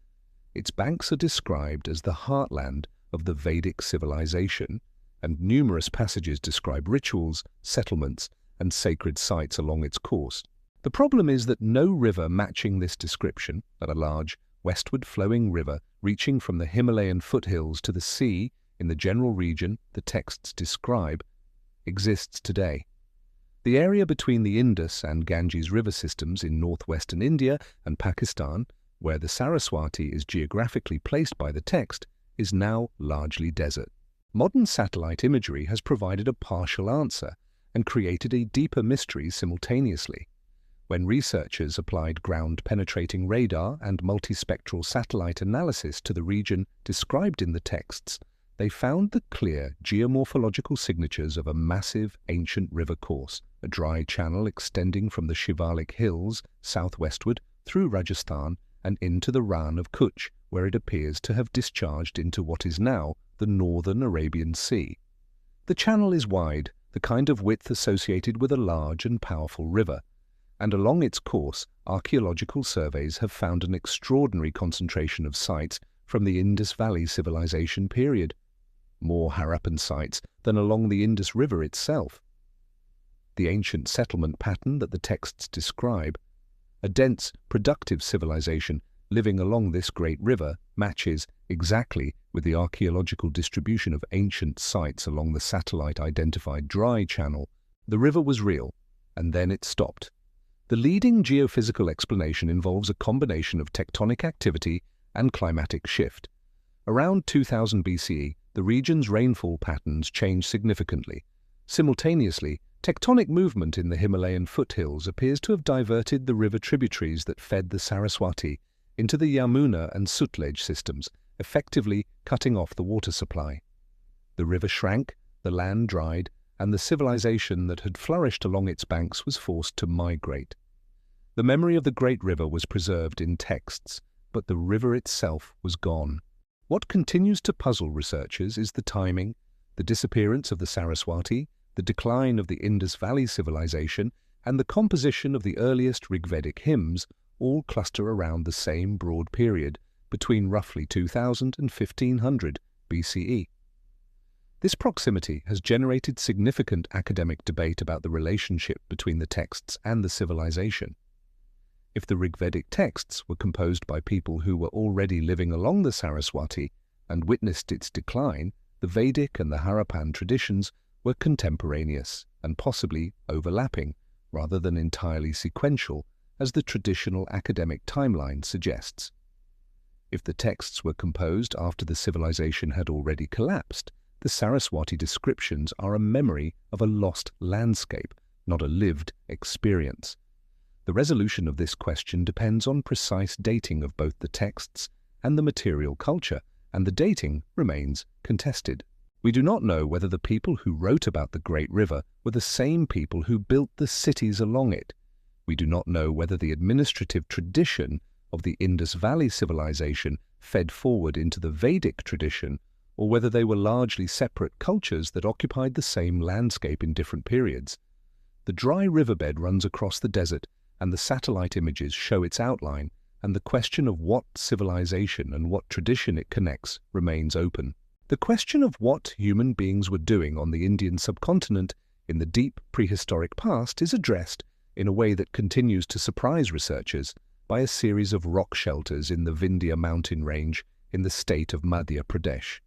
Its banks are described as the heartland of the Vedic civilization, and numerous passages describe rituals, settlements, and sacred sites along its course. The problem is that no river matching this description, a large, westward-flowing river reaching from the Himalayan foothills to the sea in the general region the texts describe, exists today. The area between the Indus and Ganges river systems in northwestern India and Pakistan, where the Saraswati is geographically placed by the text, is now largely desert. Modern satellite imagery has provided a partial answer and created a deeper mystery simultaneously. When researchers applied ground-penetrating radar and multispectral satellite analysis to the region described in the texts, they found the clear geomorphological signatures of a massive ancient river course, a dry channel extending from the Shivalik hills southwestward through Rajasthan and into the Rann of Kutch, where it appears to have discharged into what is now the northern Arabian Sea. The channel is wide, the kind of width associated with a large and powerful river, and along its course, archaeological surveys have found an extraordinary concentration of sites from the Indus Valley Civilization period, more Harappan sites than along the Indus River itself. The ancient settlement pattern that the texts describe, a dense, productive civilization living along this great river, matches exactly with the archaeological distribution of ancient sites along the satellite-identified dry channel. The river was real, and then it stopped. The leading geophysical explanation involves a combination of tectonic activity and climatic shift. Around 2000 BCE, the region's rainfall patterns changed significantly. Simultaneously, tectonic movement in the Himalayan foothills appears to have diverted the river tributaries that fed the Saraswati into the Yamuna and Sutlej systems, effectively cutting off the water supply. The river shrank, the land dried, and the civilization that had flourished along its banks was forced to migrate. The memory of the great river was preserved in texts, but the river itself was gone. What continues to puzzle researchers is the timing, the disappearance of the Saraswati, the decline of the Indus Valley civilization, and the composition of the earliest Rigvedic hymns all cluster around the same broad period, between roughly 2000 and 1500 BCE. This proximity has generated significant academic debate about the relationship between the texts and the civilization. If the Rigvedic texts were composed by people who were already living along the Saraswati and witnessed its decline, the Vedic and the Harappan traditions were contemporaneous and possibly overlapping, rather than entirely sequential, as the traditional academic timeline suggests. If the texts were composed after the civilization had already collapsed, the Saraswati descriptions are a memory of a lost landscape, not a lived experience. The resolution of this question depends on precise dating of both the texts and the material culture, and the dating remains contested. We do not know whether the people who wrote about the Great River were the same people who built the cities along it. We do not know whether the administrative tradition of the Indus Valley civilization fed forward into the Vedic tradition, or whether they were largely separate cultures that occupied the same landscape in different periods. The dry riverbed runs across the desert, and the satellite images show its outline, and the question of what civilization and what tradition it connects remains open. The question of what human beings were doing on the Indian subcontinent in the deep prehistoric past is addressed in a way that continues to surprise researchers by a series of rock shelters in the Vindhya mountain range in the state of Madhya Pradesh.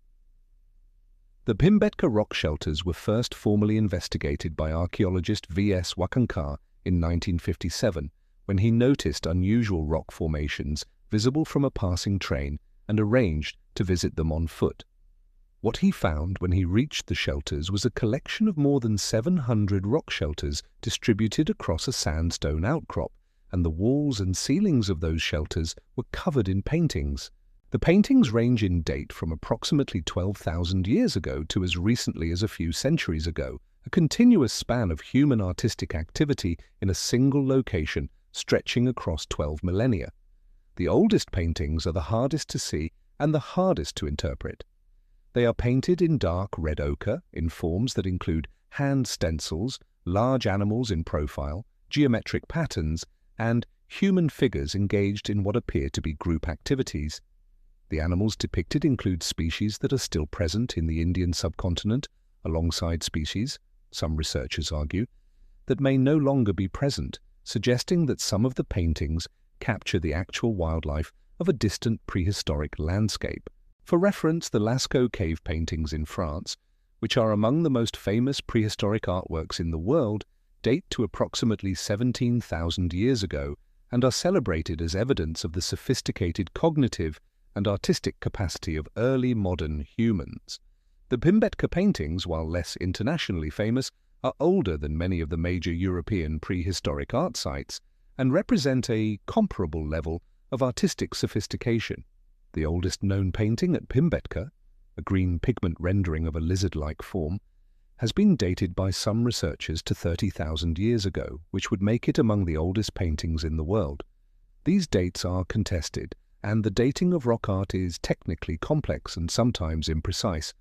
The Bhimbetka rock shelters were first formally investigated by archaeologist V.S. Wakankar in 1957, when he noticed unusual rock formations visible from a passing train and arranged to visit them on foot. What he found when he reached the shelters was a collection of more than 700 rock shelters distributed across a sandstone outcrop, and the walls and ceilings of those shelters were covered in paintings. The paintings range in date from approximately 12,000 years ago to as recently as a few centuries ago, a continuous span of human artistic activity in a single location stretching across 12 millennia. The oldest paintings are the hardest to see and the hardest to interpret. They are painted in dark red ochre in forms that include hand stencils, large animals in profile, geometric patterns, and human figures engaged in what appear to be group activities. The animals depicted include species that are still present in the Indian subcontinent, alongside species, some researchers argue, that may no longer be present, suggesting that some of the paintings capture the actual wildlife of a distant prehistoric landscape. For reference, the Lascaux cave paintings in France, which are among the most famous prehistoric artworks in the world, date to approximately 17,000 years ago and are celebrated as evidence of the sophisticated cognitive and artistic capacity of early modern humans. The Bhimbetka paintings, while less internationally famous, are older than many of the major European prehistoric art sites and represent a comparable level of artistic sophistication. The oldest known painting at Bhimbetka, a green pigment rendering of a lizard-like form, has been dated by some researchers to 30,000 years ago, which would make it among the oldest paintings in the world. These dates are contested, and the dating of rock art is technically complex and sometimes imprecise,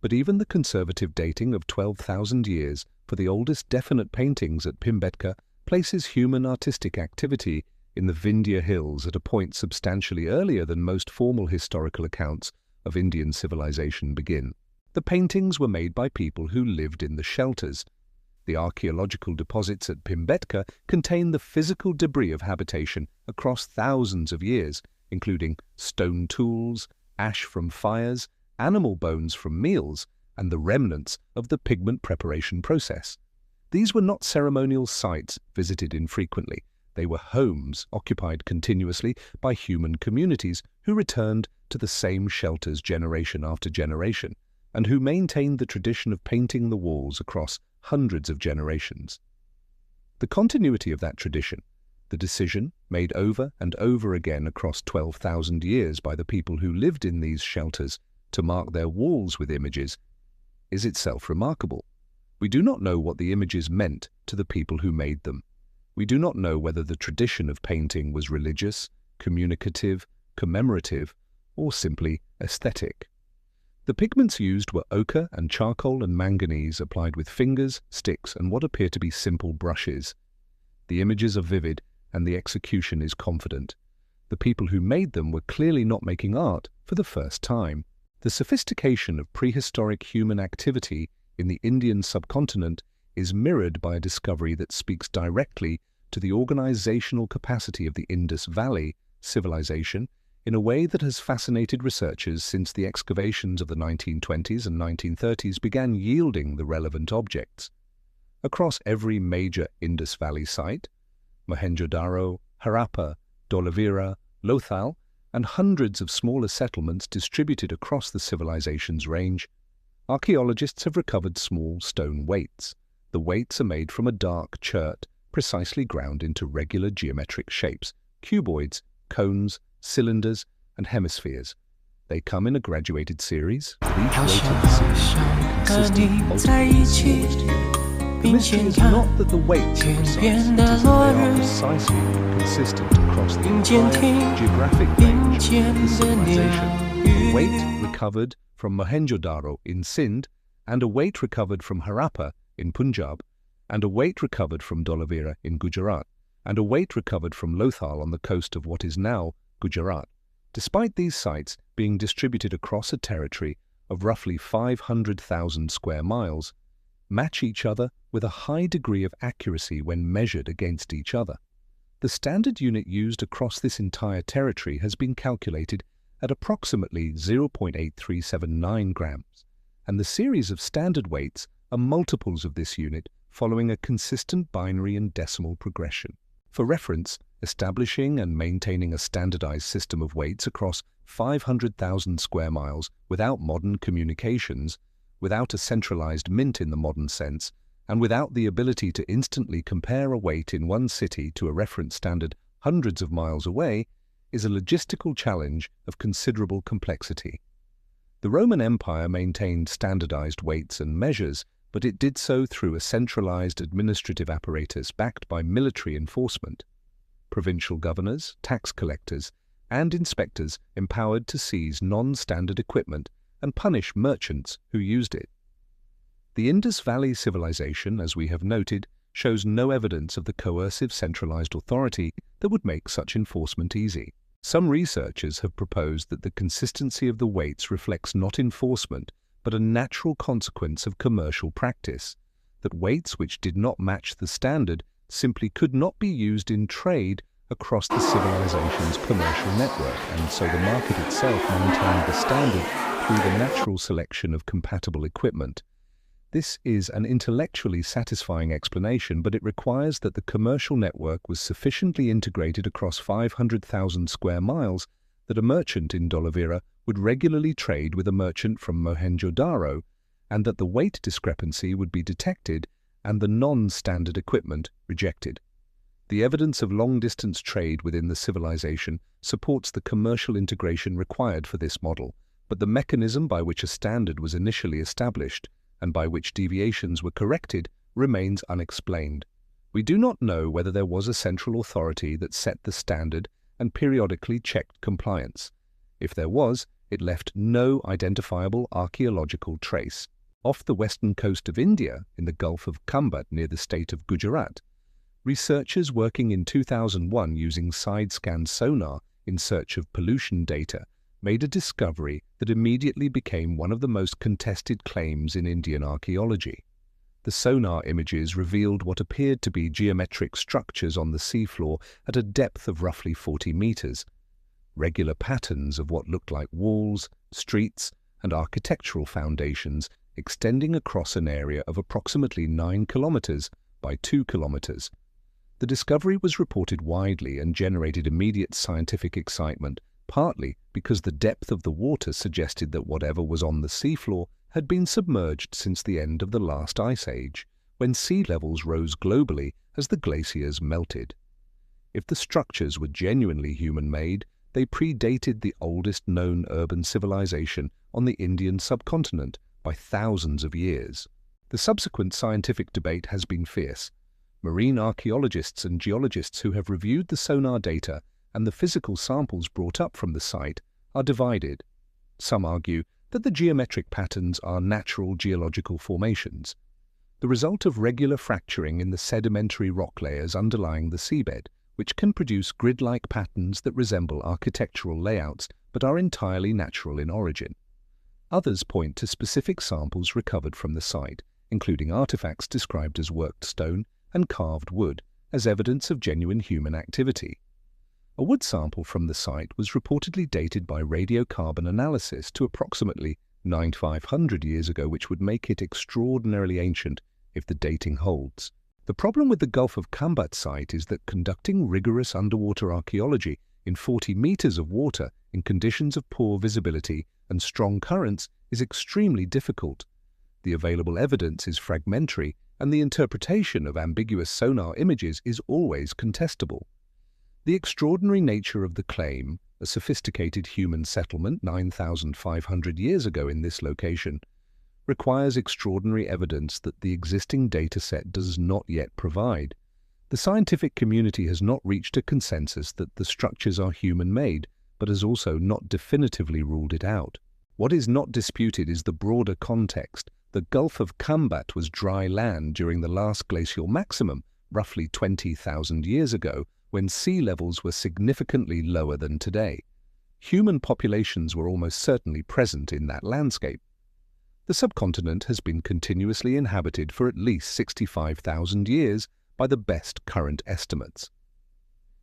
but even the conservative dating of 12,000 years for the oldest definite paintings at Bhimbetka places human artistic activity in the Vindhya Hills at a point substantially earlier than most formal historical accounts of Indian civilization begin. The paintings were made by people who lived in the shelters. The archaeological deposits at Bhimbetka contain the physical debris of habitation across thousands of years, including stone tools, ash from fires, animal bones from meals, and the remnants of the pigment preparation process. These were not ceremonial sites visited infrequently. They were homes occupied continuously by human communities who returned to the same shelters generation after generation, and who maintained the tradition of painting the walls across hundreds of generations. The continuity of that tradition, the decision made over and over again across 12,000 years by the people who lived in these shelters to mark their walls with images, is itself remarkable. We do not know what the images meant to the people who made them. We do not know whether the tradition of painting was religious, communicative, commemorative, or simply aesthetic. The pigments used were ochre and charcoal and manganese applied with fingers, sticks, and what appear to be simple brushes. The images are vivid and the execution is confident. The people who made them were clearly not making art for the first time. The sophistication of prehistoric human activity in the Indian subcontinent is mirrored by a discovery that speaks directly to the organizational capacity of the Indus Valley civilization in a way that has fascinated researchers since the excavations of the 1920s and 1930s began yielding the relevant objects. Across every major Indus Valley site, Mohenjo-daro, Harappa, Dholavira, Lothal, and hundreds of smaller settlements distributed across the civilization's range, archaeologists have recovered small stone weights. The weights are made from a dark chert, precisely ground into regular geometric shapes, cuboids, cones, cylinders, and hemispheres. They come in a graduated series. Each weighted series consists of multiple smaller. The mystery is not that the weights are precise, it is that they are precisely consistent across the entire geographic range of the civilization. A weight recovered from Mohenjo-daro in Sindh, and a weight recovered from Harappa in Punjab, and a weight recovered from Dholavira in Gujarat, and a weight recovered from Lothal on the coast of what is now Gujarat. Despite these sites being distributed across a territory of roughly 500,000 square miles, match each other with a high degree of accuracy when measured against each other. The standard unit used across this entire territory has been calculated at approximately 0.8379 grams, and the series of standard weights are multiples of this unit following a consistent binary and decimal progression. For reference, establishing and maintaining a standardized system of weights across 500,000 square miles without modern communications, without a centralized mint in the modern sense, and without the ability to instantly compare a weight in one city to a reference standard hundreds of miles away, is a logistical challenge of considerable complexity. The Roman Empire maintained standardized weights and measures, but it did so through a centralized administrative apparatus backed by military enforcement. Provincial governors, tax collectors, and inspectors empowered to seize non-standard equipment and punish merchants who used it. The Indus Valley civilization, as we have noted, shows no evidence of the coercive centralized authority that would make such enforcement easy. Some researchers have proposed that the consistency of the weights reflects not enforcement, but a natural consequence of commercial practice, that weights which did not match the standard simply could not be used in trade across the civilization's commercial network, and so the market itself maintained the standard through the natural selection of compatible equipment. This is an intellectually satisfying explanation, but it requires that the commercial network was sufficiently integrated across 500,000 square miles that a merchant in Dolavira would regularly trade with a merchant from Mohenjo-Daro, and that the weight discrepancy would be detected and the non-standard equipment rejected. The evidence of long-distance trade within the civilization supports the commercial integration required for this model, but the mechanism by which a standard was initially established and by which deviations were corrected remains unexplained. We do not know whether there was a central authority that set the standard and periodically checked compliance. If there was, it left no identifiable archaeological trace. Off the western coast of India, in the Gulf of Kambat near the state of Gujarat, researchers working in 2001 using side-scan sonar in search of pollution data made a discovery that immediately became one of the most contested claims in Indian archaeology. The sonar images revealed what appeared to be geometric structures on the seafloor at a depth of roughly 40 meters, regular patterns of what looked like walls, streets, and architectural foundations extending across an area of approximately 9 kilometers by 2 kilometers. The discovery was reported widely and generated immediate scientific excitement, partly because the depth of the water suggested that whatever was on the seafloor had been submerged since the end of the last ice age, when sea levels rose globally as the glaciers melted. If the structures were genuinely human-made, they predated the oldest known urban civilization on the Indian subcontinent by thousands of years. The subsequent scientific debate has been fierce. Marine archaeologists and geologists who have reviewed the sonar data and the physical samples brought up from the site are divided. Some argue that the geometric patterns are natural geological formations, the result of regular fracturing in the sedimentary rock layers underlying the seabed, which can produce grid-like patterns that resemble architectural layouts but are entirely natural in origin. Others point to specific samples recovered from the site, including artifacts described as worked stone and carved wood, as evidence of genuine human activity. A wood sample from the site was reportedly dated by radiocarbon analysis to approximately 9,500 years ago, which would make it extraordinarily ancient if the dating holds. The problem with the Gulf of Kambat site is that conducting rigorous underwater archaeology in 40 meters of water in conditions of poor visibility and strong currents is extremely difficult. The available evidence is fragmentary, and the interpretation of ambiguous sonar images is always contestable. The extraordinary nature of the claim, a sophisticated human settlement 9,500 years ago in this location, requires extraordinary evidence that the existing dataset does not yet provide. The scientific community has not reached a consensus that the structures are human-made, but has also not definitively ruled it out. What is not disputed is the broader context. The Gulf of Kambat was dry land during the last glacial maximum, roughly 20,000 years ago, when sea levels were significantly lower than today. Human populations were almost certainly present in that landscape. The subcontinent has been continuously inhabited for at least 65,000 years by the best current estimates.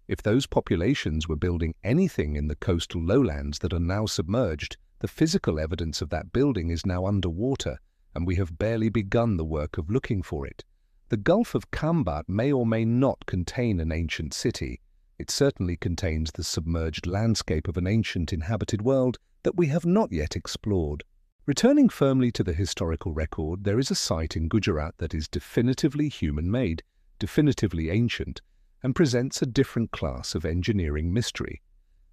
If those populations were building anything in the coastal lowlands that are now submerged, the physical evidence of that building is now underwater, and we have barely begun the work of looking for it. The Gulf of Kambat may or may not contain an ancient city. It certainly contains the submerged landscape of an ancient inhabited world that we have not yet explored. Returning firmly to the historical record, there is a site in Gujarat that is definitively human-made, definitively ancient, and presents a different class of engineering mystery.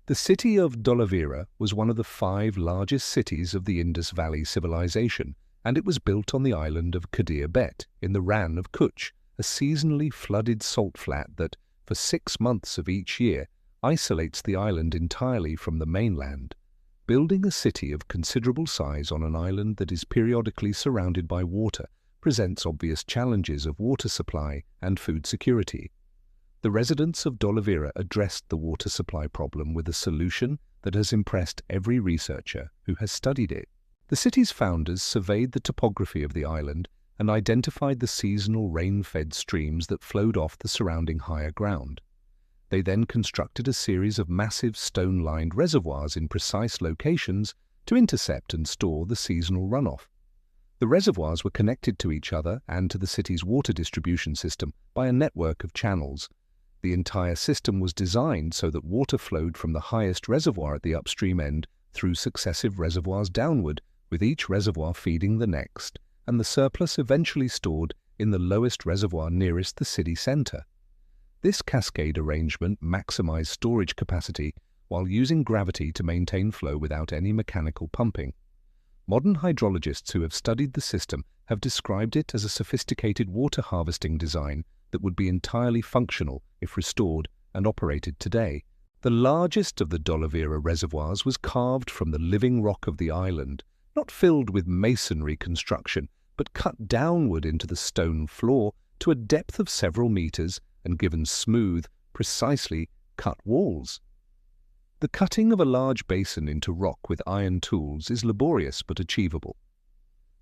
The The city of Dholavira was one of the 5 largest cities of the Indus Valley civilization, and it was built on the island of Captivate in the Rann of Kutch, a seasonally flooded salt flat that, for 6 months of each year, isolates the island entirely from the mainland. Building a city of considerable size on an island that is periodically surrounded by water presents obvious challenges of water supply and food security. The residents of Dholavira addressed the water supply problem with a solution that has impressed every researcher who has studied it. The city's founders surveyed the topography of the island and identified the seasonal rain-fed streams that flowed off the surrounding higher ground. They then constructed a series of massive stone-lined reservoirs in precise locations to intercept and store the seasonal runoff. The reservoirs were connected to each other and to the city's water distribution system by a network of channels. The entire system was designed so that water flowed from the highest reservoir at the upstream end through successive reservoirs downward, with each reservoir feeding the next, and the surplus eventually stored in the lowest reservoir nearest the city center. This cascade arrangement maximized storage capacity while using gravity to maintain flow without any mechanical pumping. Modern hydrologists who have studied the system have described it as a sophisticated water harvesting design that would be entirely functional if restored and operated today. The largest of the Dholavira reservoirs was carved from the living rock of the island, not filled with masonry construction, but cut downward into the stone floor to a depth of several meters and given smooth, precisely cut walls. The cutting of a large basin into rock with iron tools is laborious but achievable.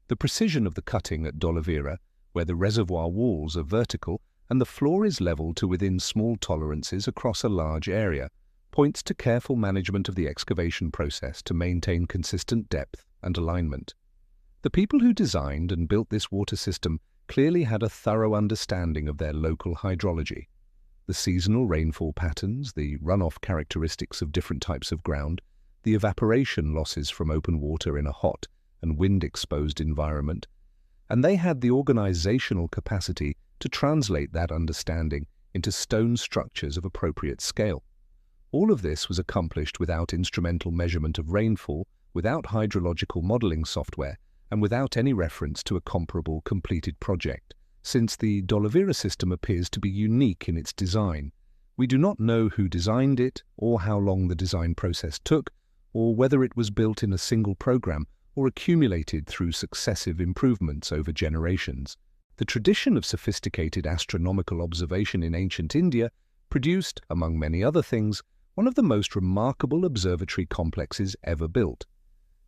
The precision of the cutting at Dholavira, where the reservoir walls are vertical and the floor is level to within small tolerances across a large area, points to careful management of the excavation process to maintain consistent depth and alignment. The people who designed and built this water system clearly had a thorough understanding of their local hydrology. The seasonal rainfall patterns, the runoff characteristics of different types of ground, the evaporation losses from open water in a hot and wind-exposed environment, and they had the organizational capacity to translate that understanding into stone structures of appropriate scale. All of this was accomplished without instrumental measurement of rainfall, without hydrological modeling software, and without any reference to a comparable completed project. Since the Dholavira system appears to be unique in its design, we do not know who designed it, or how long the design process took, or whether it was built in a single program or accumulated through successive improvements over generations. The tradition of sophisticated astronomical observation in ancient India produced, among many other things, one of the most remarkable observatory complexes ever built.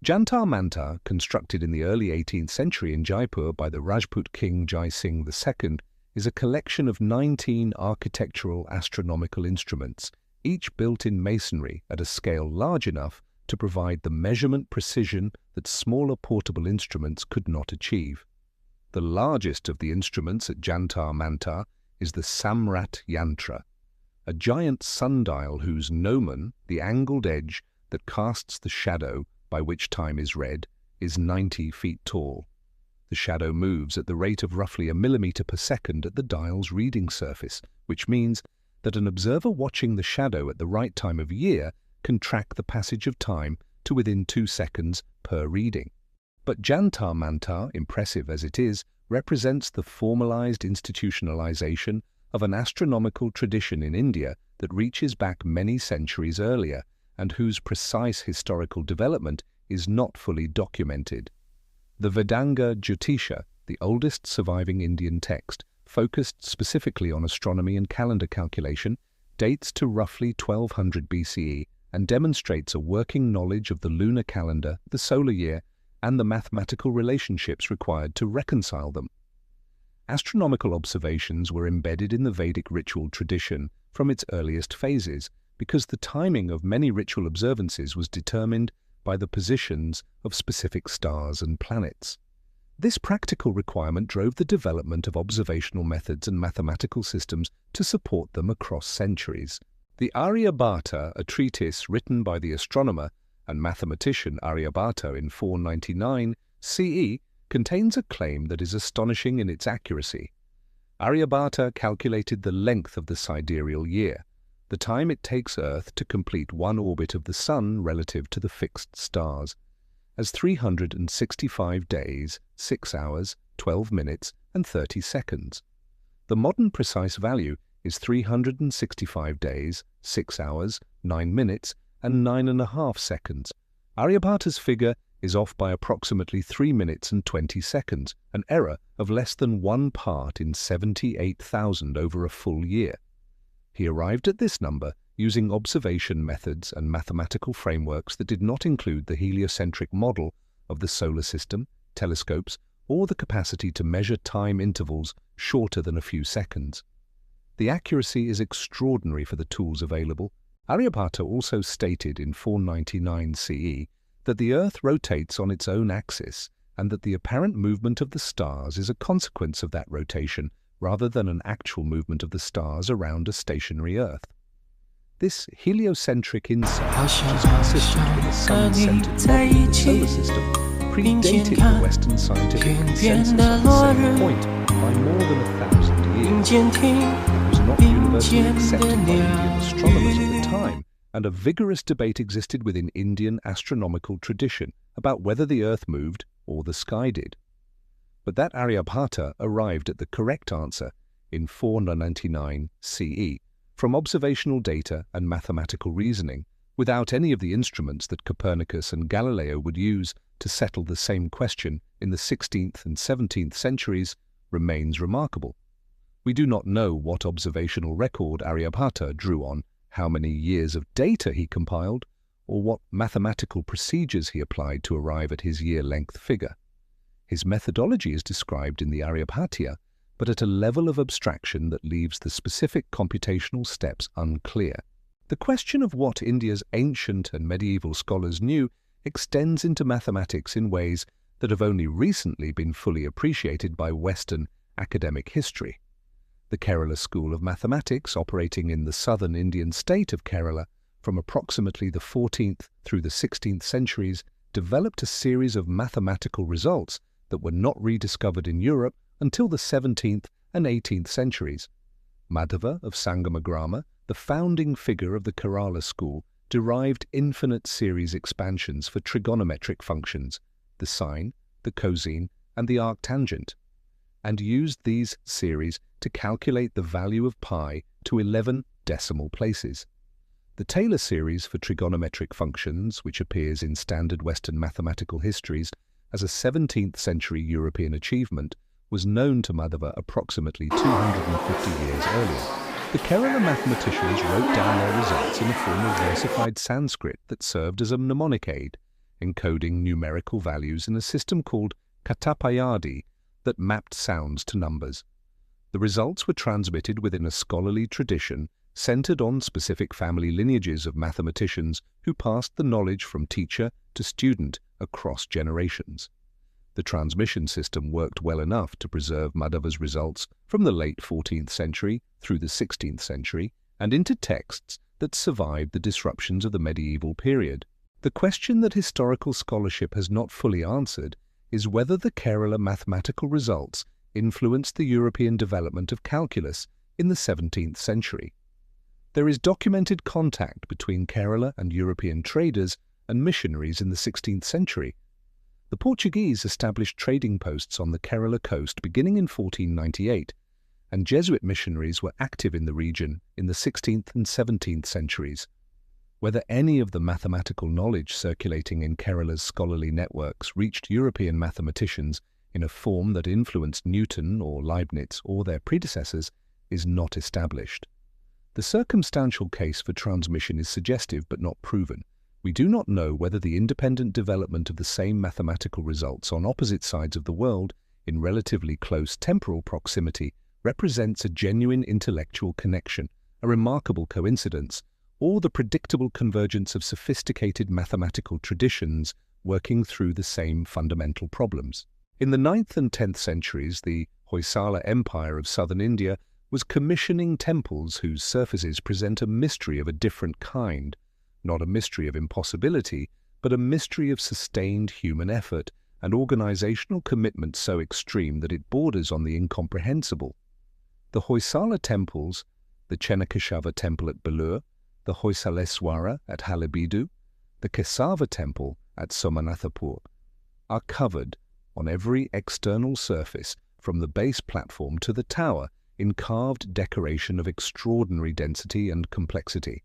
Jantar Mantar, constructed in the early 18th century in Jaipur by the Rajput king Jai Singh II, is a collection of 19 architectural astronomical instruments, each built in masonry at a scale large enough to provide the measurement precision that smaller portable instruments could not achieve. The largest of the instruments at Jantar Mantar is the Samrat Yantra, a giant sundial whose gnomon, the angled edge that casts the shadow by which time is read, is 90 feet tall. The shadow moves at the rate of roughly a millimeter per second at the dial's reading surface, which means that an observer watching the shadow at the right time of year can track the passage of time to within 2 seconds per reading. But Jantar Mantar, impressive as it is, represents the formalized institutionalization of an astronomical tradition in India that reaches back many centuries earlier, and whose precise historical development is not fully documented. The Vedanga Jyotisha, the oldest surviving Indian text, focused specifically on astronomy and calendar calculation, dates to roughly 1200 BCE and demonstrates a working knowledge of the lunar calendar, the solar year, and the mathematical relationships required to reconcile them. Astronomical observations were embedded in the Vedic ritual tradition from its earliest phases, because the timing of many ritual observances was determined by the positions of specific stars and planets. This practical requirement drove the development of observational methods and mathematical systems to support them across centuries. The Aryabhata, a treatise written by the astronomer and mathematician Aryabhata in 499 CE, contains a claim that is astonishing in its accuracy. Aryabhata calculated the length of the sidereal year, the time it takes Earth to complete one orbit of the Sun relative to the fixed stars, as 365 days, 6 hours, 12 minutes, and 30 seconds. The modern precise value is 365 days, 6 hours, 9 minutes, and 9.5 seconds. Aryabhata's figure is off by approximately 3 minutes and 20 seconds, an error of less than 1 part in 78,000 over a full year. He arrived at this number using observation methods and mathematical frameworks that did not include the heliocentric model of the solar system, telescopes, or the capacity to measure time intervals shorter than a few seconds. The accuracy is extraordinary for the tools available. Aryabhata also stated in 499 CE that the Earth rotates on its own axis and that the apparent movement of the stars is a consequence of that rotation rather than an actual movement of the stars around a stationary Earth. This heliocentric insight, which is consistent with the sun-centered model of the solar system, predated the Western scientific consensus on the same point by more than 1,000 years. It was not universally accepted by Indian astronomers at the time, and a vigorous debate existed within Indian astronomical tradition about whether the Earth moved or the sky did. But that Aryabhata arrived at the correct answer in 499 CE from observational data and mathematical reasoning, without any of the instruments that Copernicus and Galileo would use to settle the same question in the 16th and 17th centuries, remains remarkable. We do not know what observational record Aryabhata drew on, how many years of data he compiled, or what mathematical procedures he applied to arrive at his year-length figure. His methodology is described in the Aryabhatiya, but at a level of abstraction that leaves the specific computational steps unclear. The question of what India's ancient and medieval scholars knew extends into mathematics in ways that have only recently been fully appreciated by Western academic history. The Kerala School of Mathematics, operating in the southern Indian state of Kerala from approximately the 14th through the 16th centuries, developed a series of mathematical results that were not rediscovered in Europe until the 17th and 18th centuries. Madhava of Sangamagrama, the founding figure of the Kerala school, derived infinite series expansions for trigonometric functions, the sine, the cosine, and the arctangent, and used these series to calculate the value of pi to 11 decimal places. The Taylor series for trigonometric functions, which appears in standard Western mathematical histories as a 17th century European achievement, was known to Madhava approximately 250 years earlier. The Kerala mathematicians wrote down their results in a form of versified Sanskrit that served as a mnemonic aid, encoding numerical values in a system called Katapayadi that mapped sounds to numbers. The results were transmitted within a scholarly tradition centered on specific family lineages of mathematicians who passed the knowledge from teacher to student across generations. The transmission system worked well enough to preserve Madhava's results from the late 14th century through the 16th century and into texts that survived the disruptions of the medieval period. The question that historical scholarship has not fully answered is whether the Kerala mathematical results influenced the European development of calculus in the 17th century. There is documented contact between Kerala and European traders and missionaries in the 16th century. The Portuguese established trading posts on the Kerala coast beginning in 1498, and Jesuit missionaries were active in the region in the 16th and 17th centuries. Whether any of the mathematical knowledge circulating in Kerala's scholarly networks reached European mathematicians in a form that influenced Newton or Leibniz or their predecessors is not established. The circumstantial case for transmission is suggestive but not proven. We do not know whether the independent development of the same mathematical results on opposite sides of the world in relatively close temporal proximity represents a genuine intellectual connection, a remarkable coincidence, or the predictable convergence of sophisticated mathematical traditions working through the same fundamental problems. In the 9th and 10th centuries, the Hoysala Empire of southern India was commissioning temples whose surfaces present a mystery of a different kind, not a mystery of impossibility, but a mystery of sustained human effort and organizational commitment so extreme that it borders on the incomprehensible. The Hoysala temples, the Chenakeshava Temple at Belur, the Hoysaleswara at Halebidu, the Kesava Temple at Somanathapur, are covered on every external surface from the base platform to the tower in carved decoration of extraordinary density and complexity.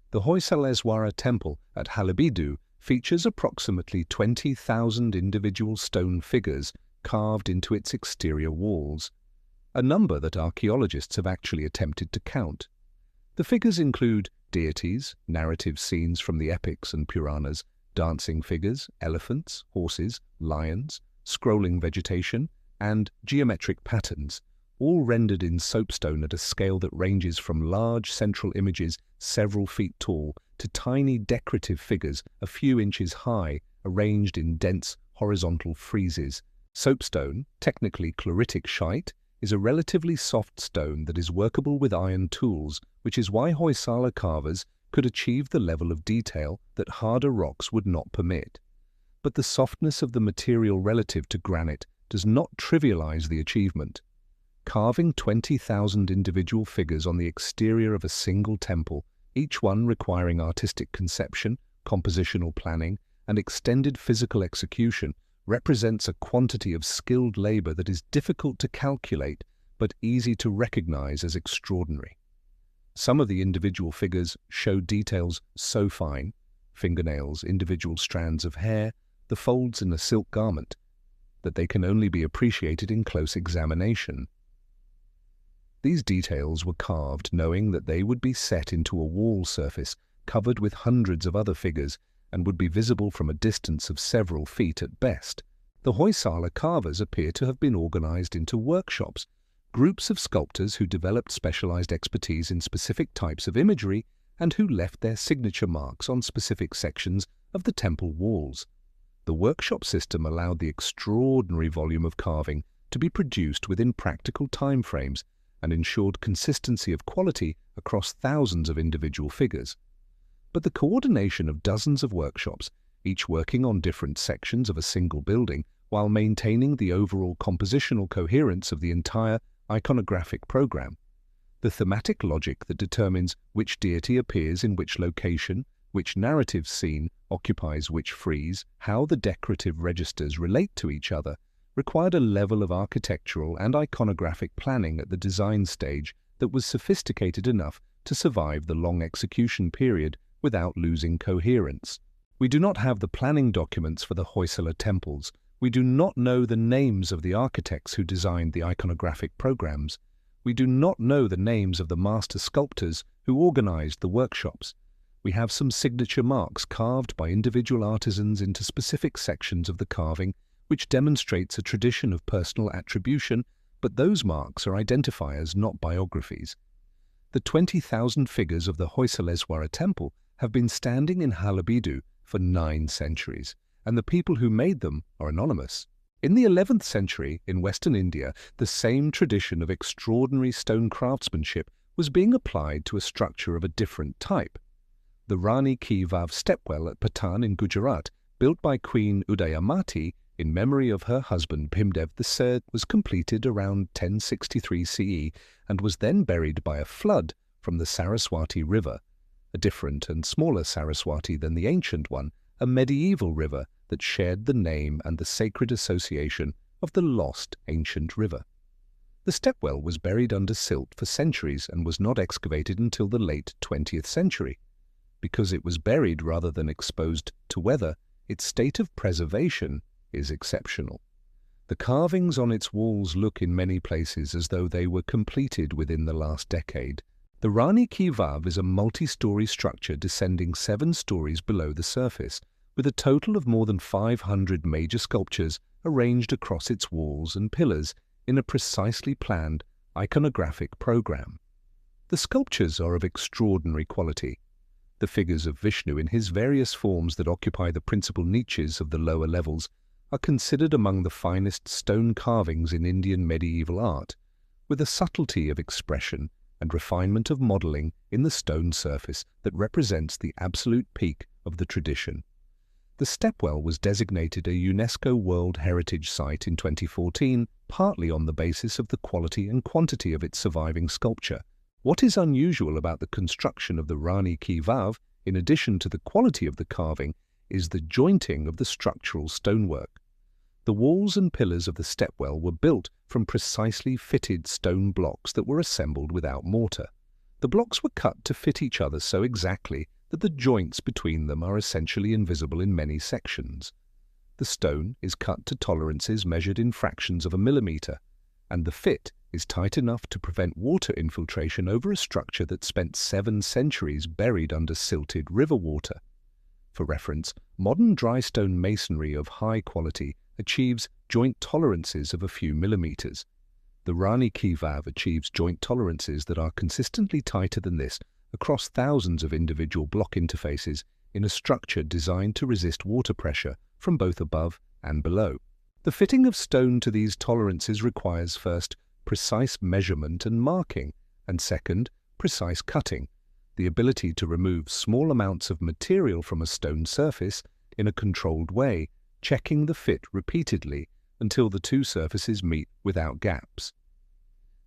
The Hoysaleswara Temple at Halebidu features approximately 20,000 individual stone figures carved into its exterior walls, a number that archaeologists have actually attempted to count. The figures include deities, narrative scenes from the epics and Puranas, dancing figures, elephants, horses, lions, scrolling vegetation, and geometric patterns, all rendered in soapstone at a scale that ranges from large central images several feet tall to tiny decorative figures a few inches high, arranged in dense horizontal friezes. Soapstone, technically chloritic schist, is a relatively soft stone that is workable with iron tools, which is why Hoysala carvers could achieve the level of detail that harder rocks would not permit. But the softness of the material relative to granite does not trivialize the achievement. Carving 20,000 individual figures on the exterior of a single temple, each one requiring artistic conception, compositional planning, and extended physical execution, represents a quantity of skilled labor that is difficult to calculate but easy to recognize as extraordinary. Some of the individual figures show details so fine, fingernails, individual strands of hair, the folds in a silk garment, that they can only be appreciated in close examination. These details were carved knowing that they would be set into a wall surface covered with hundreds of other figures and would be visible from a distance of several feet at best. The Hoysala carvers appear to have been organized into workshops, groups of sculptors who developed specialized expertise in specific types of imagery and who left their signature marks on specific sections of the temple walls. The workshop system allowed the extraordinary volume of carving to be produced within practical time frames and ensured consistency of quality across thousands of individual figures. But the coordination of dozens of workshops, each working on different sections of a single building, while maintaining the overall compositional coherence of the entire iconographic program, the thematic logic that determines which deity appears in which location, which narrative scene occupies which frieze, how the decorative registers relate to each other, required a level of architectural and iconographic planning at the design stage that was sophisticated enough to survive the long execution period without losing coherence. We do not have the planning documents for the Hoysala temples. We do not know the names of the architects who designed the iconographic programs. We do not know the names of the master sculptors who organized the workshops. We have some signature marks carved by individual artisans into specific sections of the carving, which demonstrates a tradition of personal attribution, but those marks are identifiers, not biographies. The 20,000 figures of the Hoysaleswara temple have been standing in Halebidu for 9 centuries, and the people who made them are anonymous. In the 11th century, in Western India, the same tradition of extraordinary stone craftsmanship was being applied to a structure of a different type. The Rani Ki Vav stepwell at Patan in Gujarat, built by Queen Udayamati in memory of her husband Bhimdev III, was completed around 1063 CE and was then buried by a flood from the Saraswati River, a different and smaller Saraswati than the ancient one, a medieval river that shared the name and the sacred association of the lost ancient river. The stepwell was buried under silt for centuries and was not excavated until the late 20th century. Because it was buried rather than exposed to weather, its state of preservation is exceptional. The carvings on its walls look in many places as though they were completed within the last decade. The Rani Ki Vav is a multi-story structure descending 7 stories below the surface, with a total of more than 500 major sculptures arranged across its walls and pillars in a precisely planned iconographic program. The sculptures are of extraordinary quality. The figures of Vishnu in his various forms that occupy the principal niches of the lower levels are considered among the finest stone carvings in Indian medieval art, with a subtlety of expression and refinement of modeling in the stone surface that represents the absolute peak of the tradition. The stepwell was designated a UNESCO World Heritage Site in 2014, partly on the basis of the quality and quantity of its surviving sculpture, What is unusual about the construction of the Rani Ki Vav, in addition to the quality of the carving, is the jointing of the structural stonework. The walls and pillars of the stepwell were built from precisely fitted stone blocks that were assembled without mortar. The blocks were cut to fit each other so exactly that the joints between them are essentially invisible in many sections. The stone is cut to tolerances measured in fractions of a millimeter, and the fit is tight enough to prevent water infiltration over a structure that spent 7 centuries buried under silted river water. For reference, modern dry stone masonry of high quality achieves joint tolerances of a few millimeters. The Rani Ki Vav achieves joint tolerances that are consistently tighter than this across thousands of individual block interfaces in a structure designed to resist water pressure from both above and below. The fitting of stone to these tolerances requires first, precise measurement and marking, and second, precise cutting, the ability to remove small amounts of material from a stone surface in a controlled way, checking the fit repeatedly until the two surfaces meet without gaps.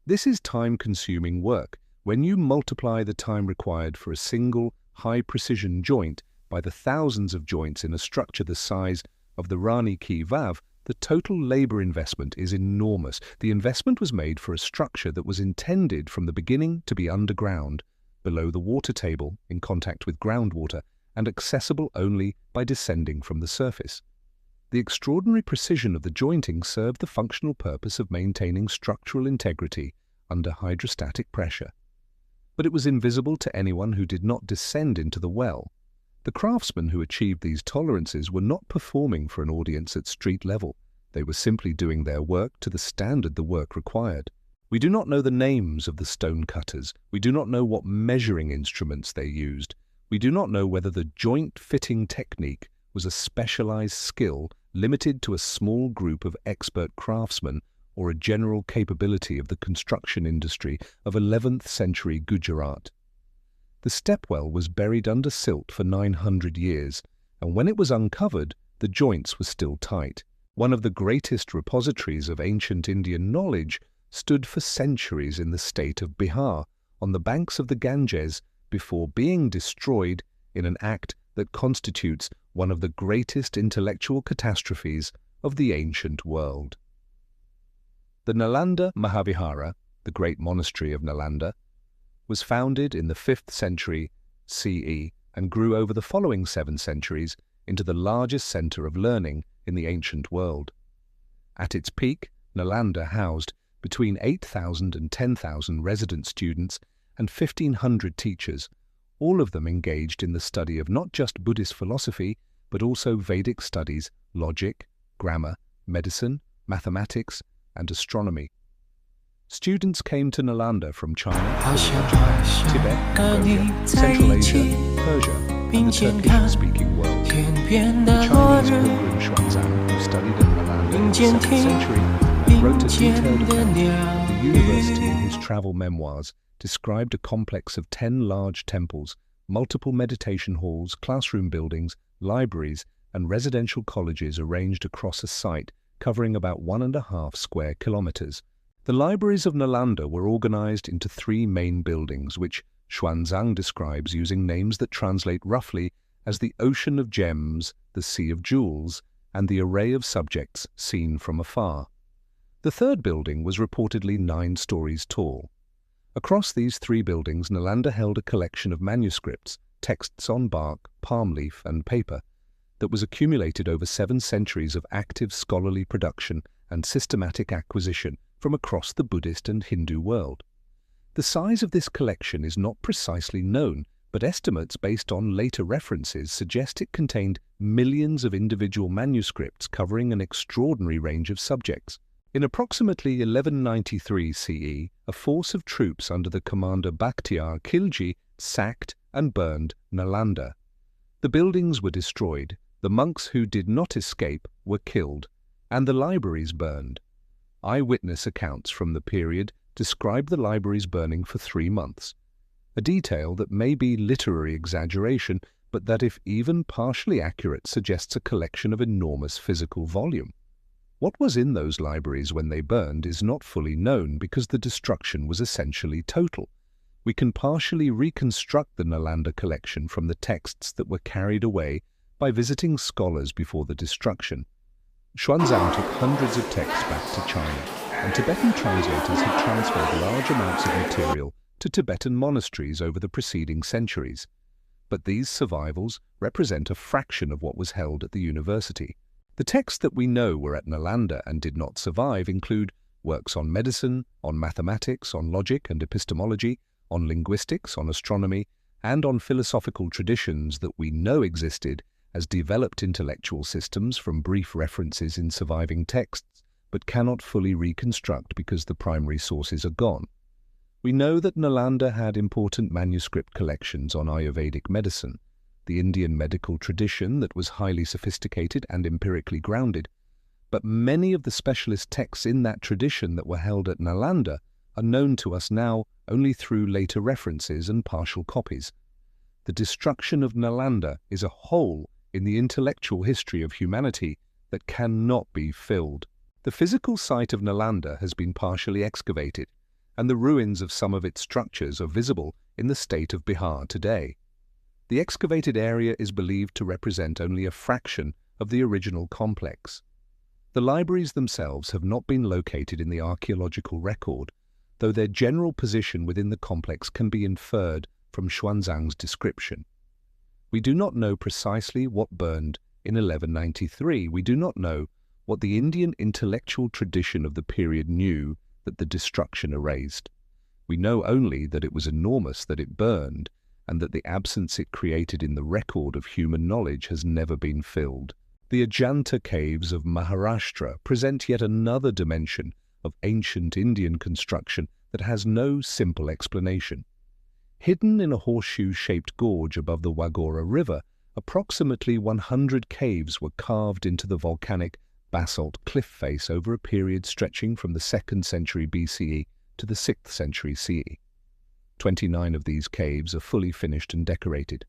This is time-consuming work. When you multiply the time required for a single, high-precision joint by the thousands of joints in a structure the size of the Rani Ki Vav, the total labor investment is enormous. The investment was made for a structure that was intended from the beginning to be underground, below the water table in contact with groundwater, and accessible only by descending from the surface. The extraordinary precision of the jointing served the functional purpose of maintaining structural integrity under hydrostatic pressure. But it was invisible to anyone who did not descend into the well. The craftsmen who achieved these tolerances were not performing for an audience at street level. They were simply doing their work to the standard the work required. We do not know the names of the stone cutters. We do not know what measuring instruments they used. We do not know whether the joint fitting technique was a specialized skill limited to a small group of expert craftsmen or a general capability of the construction industry of 11th century Gujarat. The stepwell was buried under silt for 900 years, and when it was uncovered, the joints were still tight. One of the greatest repositories of ancient Indian knowledge stood for centuries in the state of Bihar, on the banks of the Ganges, before being destroyed in an act that constitutes one of the greatest intellectual catastrophes of the ancient world. The Nalanda Mahavihara, the great monastery of Nalanda, was founded in the 5th century CE and grew over the following 7 centuries into the largest center of learning in the ancient world. At its peak, Nalanda housed between 8,000 and 10,000 resident students and 1,500 teachers, all of them engaged in the study of not just Buddhist philosophy, but also Vedic studies, logic, grammar, medicine, mathematics, and astronomy. Students came to Nalanda from China, Tibet, Mongolia, Central Asia, Persia, and the Turkish-speaking world. The Chinese pilgrim Xuanzang, who studied at Nalanda in the 2nd century, wrote a detailed account of the university in his travel memoirs, described a complex of 10 large temples, multiple meditation halls, classroom buildings, libraries, and residential colleges arranged across a site covering about 1.5 square kilometers. The libraries of Nalanda were organized into 3 main buildings, which Xuanzang describes using names that translate roughly as the ocean of gems, the sea of jewels, and the array of subjects seen from afar. The 3rd building was reportedly 9 stories tall. Across these 3 buildings, Nalanda held a collection of manuscripts, texts on bark, palm leaf, and paper, that was accumulated over 7 centuries of active scholarly production and systematic acquisition from across the Buddhist and Hindu world. The size of this collection is not precisely known, but estimates based on later references suggest it contained millions of individual manuscripts covering an extraordinary range of subjects. In approximately 1193 CE, a force of troops under the commander Bakhtiar Khilji sacked and burned Nalanda. The buildings were destroyed, the monks who did not escape were killed, and the libraries burned. Eyewitness accounts from the period describe the libraries burning for 3 months, a detail that may be literary exaggeration, but that if even partially accurate suggests a collection of enormous physical volume. What was in those libraries when they burned is not fully known because the destruction was essentially total. We can partially reconstruct the Nalanda collection from the texts that were carried away by visiting scholars before the destruction. Xuanzang took hundreds of texts back to China, and Tibetan translators had transferred large amounts of material to Tibetan monasteries over the preceding centuries. But these survivals represent a fraction of what was held at the university. The texts that we know were at Nalanda and did not survive include works on medicine, on mathematics, on logic and epistemology, on linguistics, on astronomy, and on philosophical traditions that we know existed as developed intellectual systems from brief references in surviving texts, but cannot fully reconstruct because the primary sources are gone. We know that Nalanda had important manuscript collections on Ayurvedic medicine, the Indian medical tradition that was highly sophisticated and empirically grounded, but many of the specialist texts in that tradition that were held at Nalanda are known to us now only through later references and partial copies. The destruction of Nalanda is a hole in the intellectual history of humanity that cannot be filled. The physical site of Nalanda has been partially excavated, and the ruins of some of its structures are visible in the state of Bihar today. The excavated area is believed to represent only a fraction of the original complex. The libraries themselves have not been located in the archaeological record, though their general position within the complex can be inferred from Xuanzang's description. We do not know precisely what burned in 1193. We do not know what the Indian intellectual tradition of the period knew that the destruction erased. We know only that it was enormous, that it burned, and that the absence it created in the record of human knowledge has never been filled. The Ajanta caves of Maharashtra present yet another dimension of ancient Indian construction that has no simple explanation. Hidden in a horseshoe-shaped gorge above the Wagora River, approximately 100 caves were carved into the volcanic basalt cliff face over a period stretching from the 2nd century BCE to the 6th century CE. 29 of these caves are fully finished and decorated.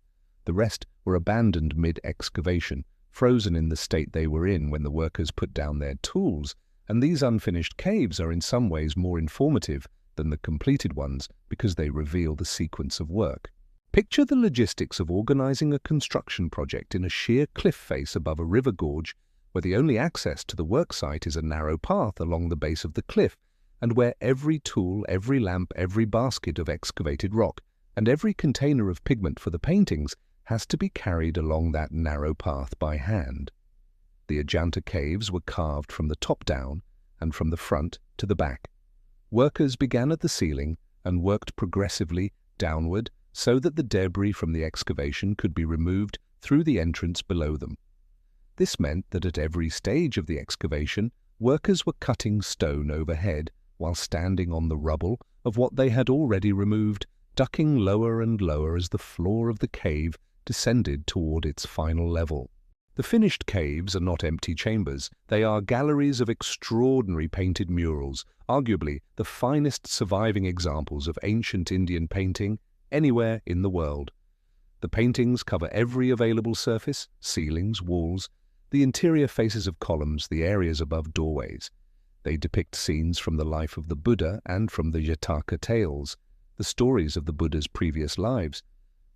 The rest were abandoned mid-excavation, frozen in the state they were in when the workers put down their tools, and these unfinished caves are in some ways more informative than the completed ones because they reveal the sequence of work. Picture the logistics of organizing a construction project in a sheer cliff face above a river gorge where the only access to the work site is a narrow path along the base of the cliff, and where every tool, every lamp, every basket of excavated rock, and every container of pigment for the paintings has to be carried along that narrow path by hand. The Ajanta caves were carved from the top down and from the front to the back. Workers began at the ceiling and worked progressively downward so that the debris from the excavation could be removed through the entrance below them. This meant that at every stage of the excavation, workers were cutting stone overhead while standing on the rubble of what they had already removed, ducking lower and lower as the floor of the cave descended toward its final level. The finished caves are not empty chambers. They are galleries of extraordinary painted murals, arguably the finest surviving examples of ancient Indian painting anywhere in the world. The paintings cover every available surface, ceilings, walls, the interior faces of columns, the areas above doorways. They depict scenes from the life of the Buddha and from the Jataka tales, the stories of the Buddha's previous lives,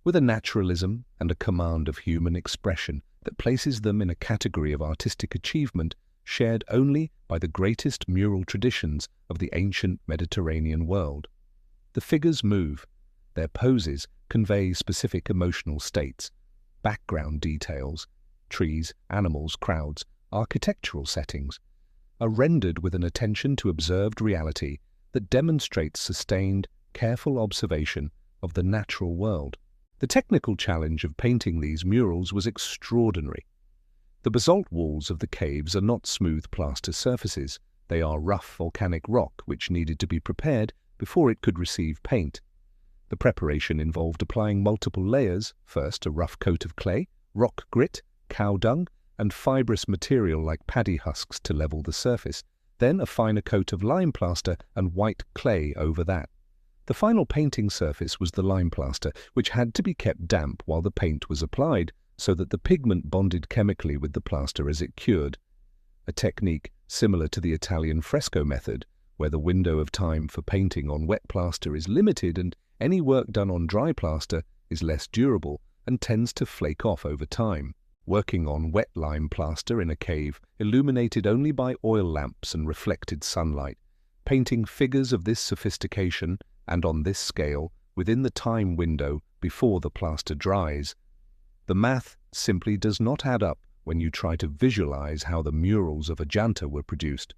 with a naturalism and a command of human expression that places them in a category of artistic achievement shared only by the greatest mural traditions of the ancient Mediterranean world. The figures move. Their poses convey specific emotional states, background details, trees, animals, crowds, architectural settings, are rendered with an attention to observed reality that demonstrates sustained, careful observation of the natural world. The technical challenge of painting these murals was extraordinary. The basalt walls of the caves are not smooth plaster surfaces. They are rough volcanic rock which needed to be prepared before it could receive paint. The preparation involved applying multiple layers, first a rough coat of clay, rock grit, cow dung, and fibrous material like paddy husks to level the surface, then a finer coat of lime plaster and white clay over that. The final painting surface was the lime plaster, which had to be kept damp while the paint was applied, so that the pigment bonded chemically with the plaster as it cured. A technique similar to the Italian fresco method, where the window of time for painting on wet plaster is limited and Any work done on dry plaster is less durable and tends to flake off over time. Working on wet lime plaster in a cave, illuminated only by oil lamps and reflected sunlight, painting figures of this sophistication and on this scale within the time window before the plaster dries, the math simply does not add up when you try to visualize how the murals of Ajanta were produced.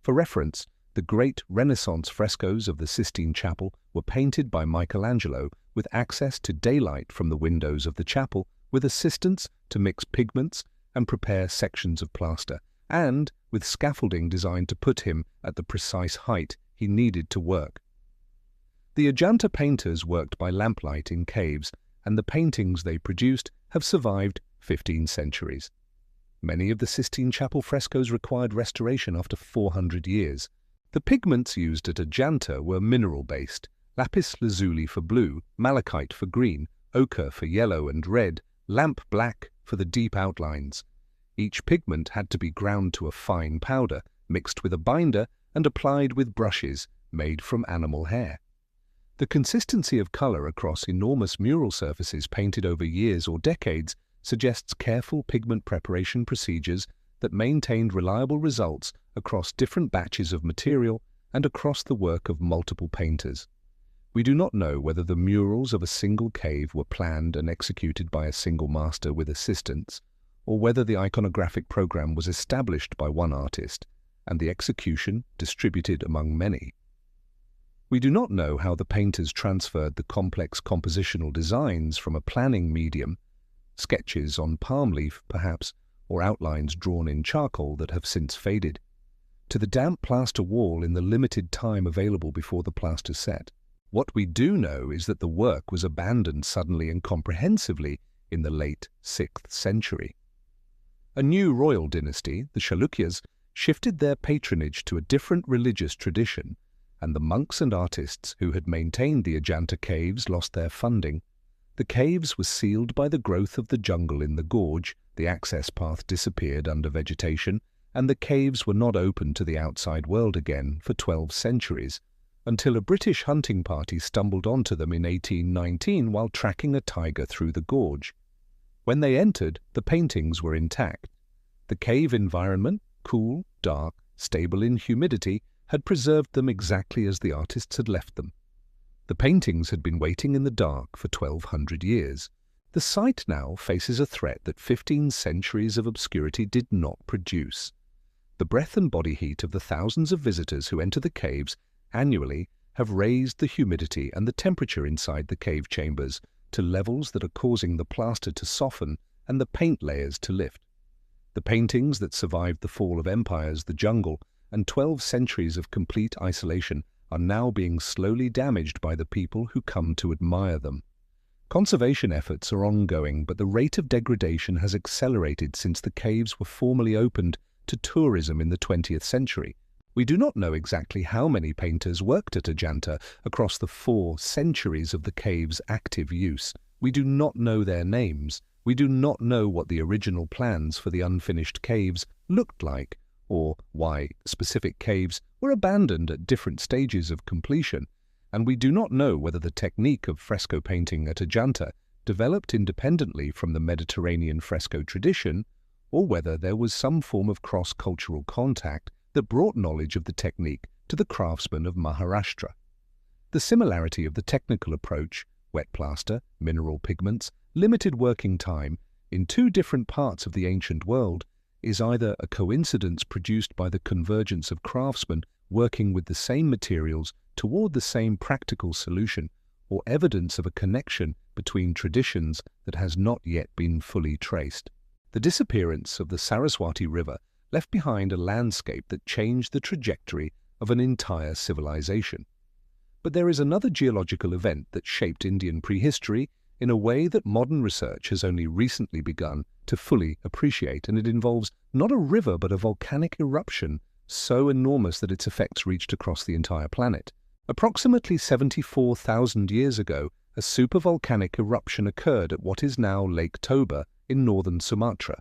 For reference, the great Renaissance frescoes of the Sistine Chapel were painted by Michelangelo with access to daylight from the windows of the chapel, with assistance to mix pigments and prepare sections of plaster, and with scaffolding designed to put him at the precise height he needed to work. The Ajanta painters worked by lamplight in caves, and the paintings they produced have survived 15 centuries. Many of the Sistine Chapel frescoes required restoration after 400 years. The pigments used at Ajanta were mineral-based: lapis lazuli for blue, malachite for green, ochre for yellow and red, lamp black for the deep outlines. Each pigment had to be ground to a fine powder, mixed with a binder, and applied with brushes made from animal hair. The consistency of color across enormous mural surfaces painted over years or decades suggests careful pigment preparation procedures that maintained reliable results across different batches of material and across the work of multiple painters. We do not know whether the murals of a single cave were planned and executed by a single master with assistants, or whether the iconographic program was established by one artist and the execution distributed among many. We do not know how the painters transferred the complex compositional designs from a planning medium, sketches on palm leaf perhaps, or outlines drawn in charcoal that have since faded, to the damp plaster wall in the limited time available before the plaster set. What we do know is that the work was abandoned suddenly and comprehensively in the late 6th century. A new royal dynasty, the Chalukyas, shifted their patronage to a different religious tradition, and the monks and artists who had maintained the Ajanta caves lost their funding. The caves were sealed by the growth of the jungle in the gorge, the access path disappeared under vegetation, and the caves were not open to the outside world again for 12 centuries, until a British hunting party stumbled onto them in 1819 while tracking a tiger through the gorge. When they entered, the paintings were intact. The cave environment, cool, dark, stable in humidity, had preserved them exactly as the artists had left them. The paintings had been waiting in the dark for 1,200 years. The site now faces a threat that 15 centuries of obscurity did not produce. The breath and body heat of the thousands of visitors who enter the caves annually have raised the humidity and the temperature inside the cave chambers to levels that are causing the plaster to soften and the paint layers to lift. The paintings that survived the fall of empires, the jungle, and 12 centuries of complete isolation are now being slowly damaged by the people who come to admire them. Conservation efforts are ongoing, but the rate of degradation has accelerated since the caves were formally opened to tourism in the 20th century. We do not know exactly how many painters worked at Ajanta across the 4 centuries of the cave's active use. We do not know their names. We do not know what the original plans for the unfinished caves looked like, or why specific caves were abandoned at different stages of completion, and we do not know whether the technique of fresco painting at Ajanta developed independently from the Mediterranean fresco tradition, or whether there was some form of cross-cultural contact that brought knowledge of the technique to the craftsmen of Maharashtra. The similarity of the technical approach, wet plaster, mineral pigments, limited working time, in 2 different parts of the ancient world, is either a coincidence produced by the convergence of craftsmen working with the same materials toward the same practical solution, or evidence of a connection between traditions that has not yet been fully traced. The disappearance of the Saraswati River left behind a landscape that changed the trajectory of an entire civilization. But there is another geological event that shaped Indian prehistory in a way that modern research has only recently begun to fully appreciate, and it involves not a river but a volcanic eruption so enormous that its effects reached across the entire planet. Approximately 74,000 years ago, a supervolcanic eruption occurred at what is now Lake Toba in northern Sumatra.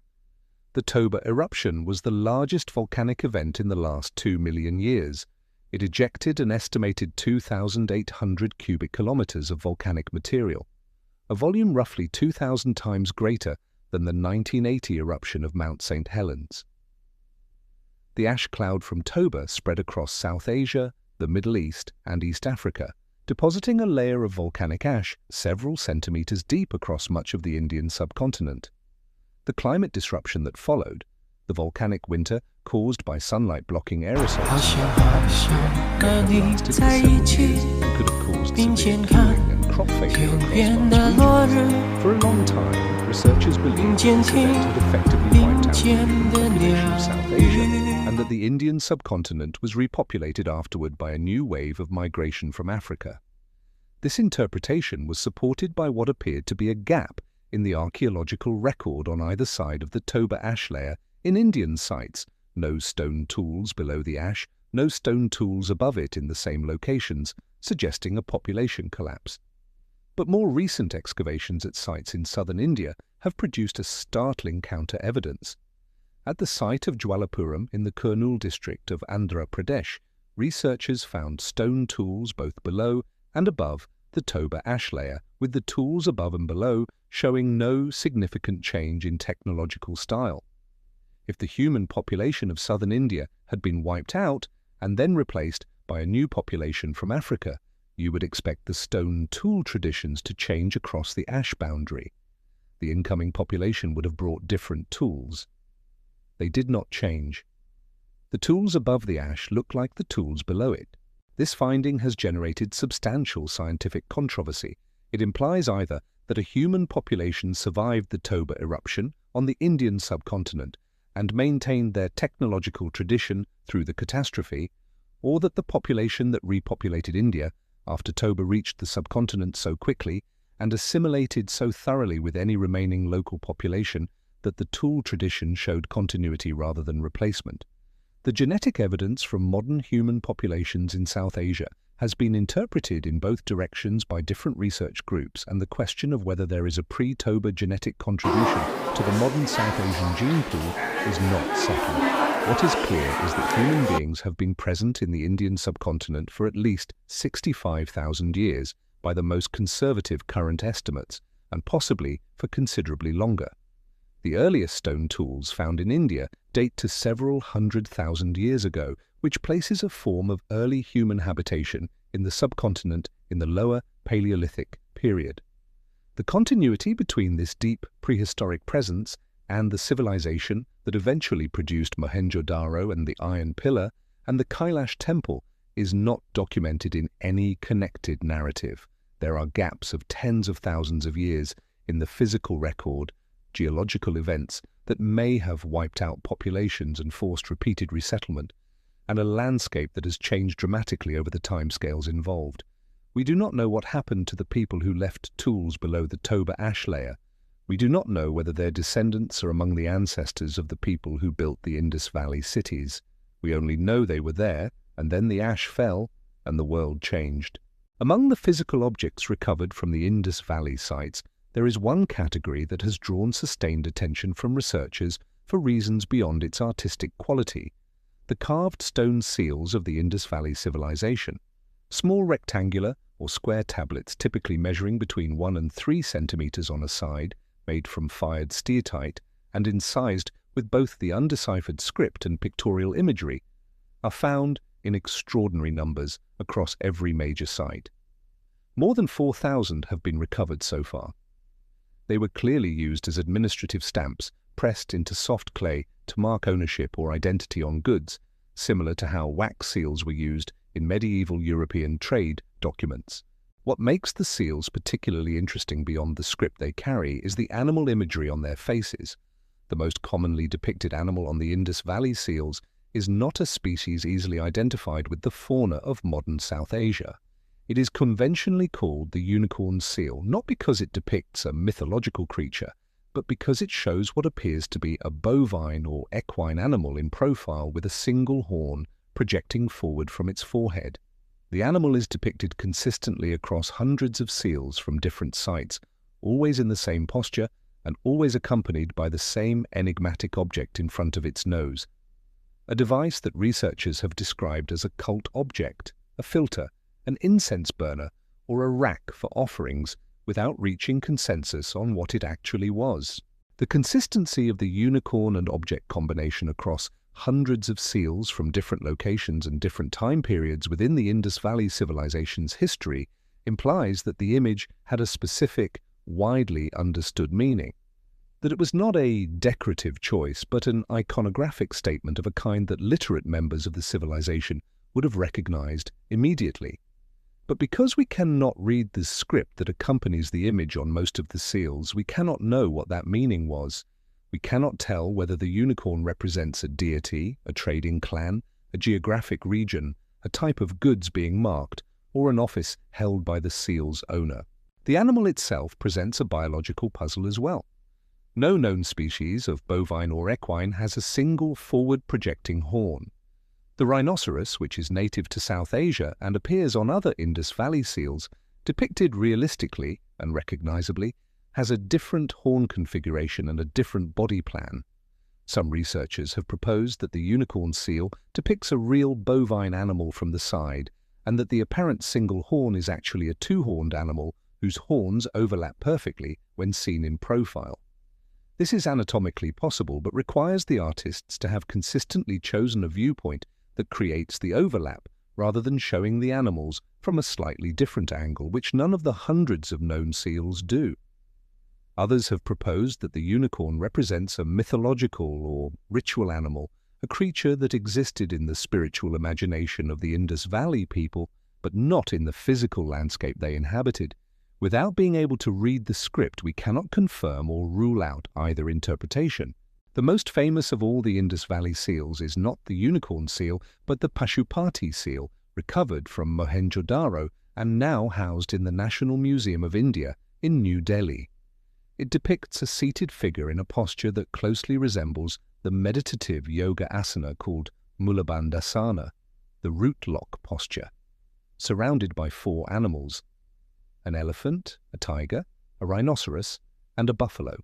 The Toba eruption was the largest volcanic event in the last 2 million years, It ejected an estimated 2,800 cubic kilometers of volcanic material, a volume roughly 2,000 times greater than the 1980 eruption of Mount St. Helens. The ash cloud from Toba spread across South Asia, the Middle East, and East Africa, depositing a layer of volcanic ash several centimeters deep across much of the Indian subcontinent. The climate disruption that followed, the volcanic winter caused by sunlight-blocking aerosols, could have caused severe cooling and crop failure across most regions. For a long time, researchers believed that this event had effectively wiped out the human population of South Asia, and that the Indian subcontinent was repopulated afterward by a new wave of migration from Africa. This interpretation was supported by what appeared to be a gap in the archaeological record on either side of the Toba ash layer in Indian sites: no stone tools below the ash, no stone tools above it in the same locations, suggesting a population collapse. But more recent excavations at sites in southern India have produced a startling counter-evidence. At the site of Jwalapuram in the Kurnool district of Andhra Pradesh, researchers found stone tools both below and above the Toba ash layer, with the tools above and below showing no significant change in technological style. If the human population of southern India had been wiped out and then replaced by a new population from Africa, you would expect the stone tool traditions to change across the ash boundary. The incoming population would have brought different tools. They did not change. The tools above the ash look like the tools below it. This finding has generated substantial scientific controversy. It implies either that a human population survived the Toba eruption on the Indian subcontinent and maintained their technological tradition through the catastrophe, or that the population that repopulated India after Toba reached the subcontinent so quickly and assimilated so thoroughly with any remaining local population that the tool tradition showed continuity rather than replacement. The genetic evidence from modern human populations in South Asia has been interpreted in both directions by different research groups, and the question of whether there is a pre-Toba genetic contribution to the modern South Asian gene pool is not settled. What is clear is that human beings have been present in the Indian subcontinent for at least 65,000 years by the most conservative current estimates, and possibly for considerably longer. The earliest stone tools found in India date to several 100,000 years ago, which places a form of early human habitation in the subcontinent in the lower Paleolithic period. The continuity between this deep prehistoric presence and the civilization that eventually produced Mohenjo-Daro and the Iron Pillar and the Kailash Temple is not documented in any connected narrative. There are gaps of tens of thousands of years in the physical record, geological events that may have wiped out populations and forced repeated resettlement, and a landscape that has changed dramatically over the timescales involved. We do not know what happened to the people who left tools below the Toba ash layer. We do not know whether their descendants are among the ancestors of the people who built the Indus Valley cities. We only know they were there, and then the ash fell, and the world changed. Among the physical objects recovered from the Indus Valley sites, there is one category that has drawn sustained attention from researchers for reasons beyond its artistic quality: the carved stone seals of the Indus Valley civilization. Small rectangular or square tablets, typically measuring between 1 and 3 centimeters on a side, made from fired steatite and incised with both the undeciphered script and pictorial imagery, are found in extraordinary numbers across every major site. More than 4,000 have been recovered so far. They were clearly used as administrative stamps pressed into soft clay to mark ownership or identity on goods, similar to how wax seals were used in medieval European trade documents. What makes the seals particularly interesting beyond the script they carry is the animal imagery on their faces. The most commonly depicted animal on the Indus Valley seals is not a species easily identified with the fauna of modern South Asia. It is conventionally called the unicorn seal, not because it depicts a mythological creature, but because it shows what appears to be a bovine or equine animal in profile with a single horn projecting forward from its forehead. The animal is depicted consistently across hundreds of seals from different sites, always in the same posture and always accompanied by the same enigmatic object in front of its nose. a device that researchers have described as a cult object, a filter, an incense burner, or a rack for offerings without reaching consensus on what it actually was. The consistency of the unicorn and object combination across hundreds of seals from different locations and different time periods within the Indus Valley civilization's history implies that the image had a specific, widely understood meaning, that it was not a decorative choice but an iconographic statement of a kind that literate members of the civilization would have recognized immediately. But because we cannot read the script that accompanies the image on most of the seals, we cannot know what that meaning was. We cannot tell whether the unicorn represents a deity, a trading clan, a geographic region, a type of goods being marked, or an office held by the seal's owner. The animal itself presents a biological puzzle as well. No known species of bovine or equine has a single forward-projecting horn. The rhinoceros, which is native to South Asia and appears on other Indus Valley seals, depicted realistically and recognizably, has a different horn configuration and a different body plan. Some researchers have proposed that the unicorn seal depicts a real bovine animal from the side, and that the apparent single horn is actually a two-horned animal whose horns overlap perfectly when seen in profile. This is anatomically possible, but requires the artists to have consistently chosen a viewpoint that creates the overlap, rather than showing the animals from a slightly different angle, which none of the hundreds of known seals do. Others have proposed that the unicorn represents a mythological or ritual animal, a creature that existed in the spiritual imagination of the Indus Valley people, but not in the physical landscape they inhabited. Without being able to read the script, we cannot confirm or rule out either interpretation. The most famous of all the Indus Valley seals is not the unicorn seal, but the Pashupati seal, recovered from Mohenjo-daro and now housed in the National Museum of India in New Delhi. It depicts a seated figure in a posture that closely resembles the meditative yoga asana called Mulabandhasana, the root lock posture, surrounded by four animals: an elephant, a tiger, a rhinoceros, and a buffalo.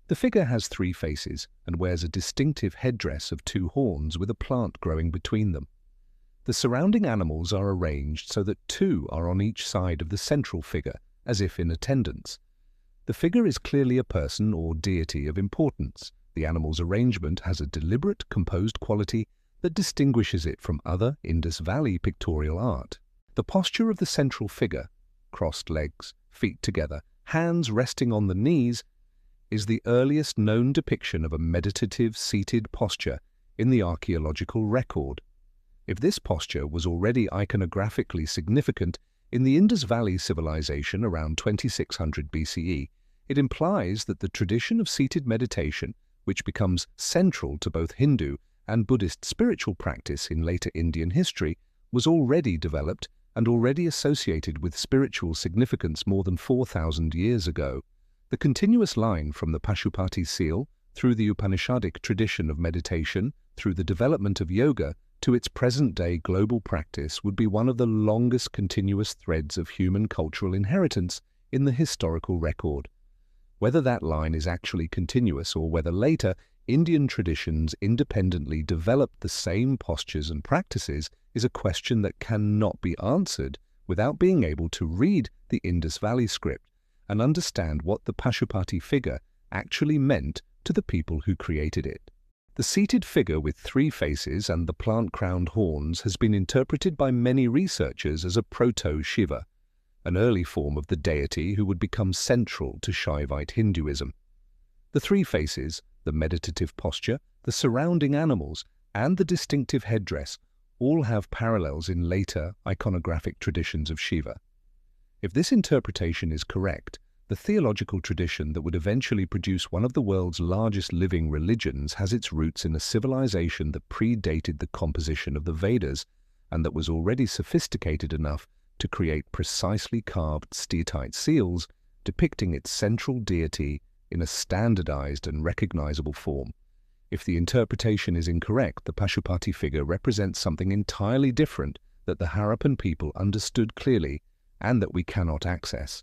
The figure has three faces and wears a distinctive headdress of two horns with a plant growing between them. The surrounding animals are arranged so that two are on each side of the central figure, as if in attendance. The figure is clearly a person or deity of importance. The animal's arrangement has a deliberate, composed quality that distinguishes it from other Indus Valley pictorial art. The posture of the central figure, crossed legs, feet together, hands resting on the knees, is the earliest known depiction of a meditative seated posture in the archaeological record. If this posture was already iconographically significant in the Indus Valley civilization around 2600 BCE, it implies that the tradition of seated meditation, which becomes central to both Hindu and Buddhist spiritual practice in later Indian history, was already developed and already associated with spiritual significance more than 4,000 years ago. The continuous line from the Pashupati seal, through the Upanishadic tradition of meditation, through the development of yoga, to its present-day global practice would be one of the longest continuous threads of human cultural inheritance in the historical record. Whether that line is actually continuous or whether later Indian traditions independently developed the same postures and practices is a question that cannot be answered without being able to read the Indus Valley script and understand what the Pashupati figure actually meant to the people who created it. The seated figure with three faces and the plant-crowned horns has been interpreted by many researchers as a proto-Shiva, an early form of the deity who would become central to Shaivite Hinduism. The three faces, the meditative posture, the surrounding animals, and the distinctive headdress all have parallels in later iconographic traditions of Shiva. If this interpretation is correct, the theological tradition that would eventually produce one of the world's largest living religions has its roots in a civilization that predated the composition of the Vedas and that was already sophisticated enough to create precisely carved steatite seals depicting its central deity in a standardized and recognizable form. If the interpretation is incorrect, the Pashupati figure represents something entirely different that the Harappan people understood clearly and that we cannot access.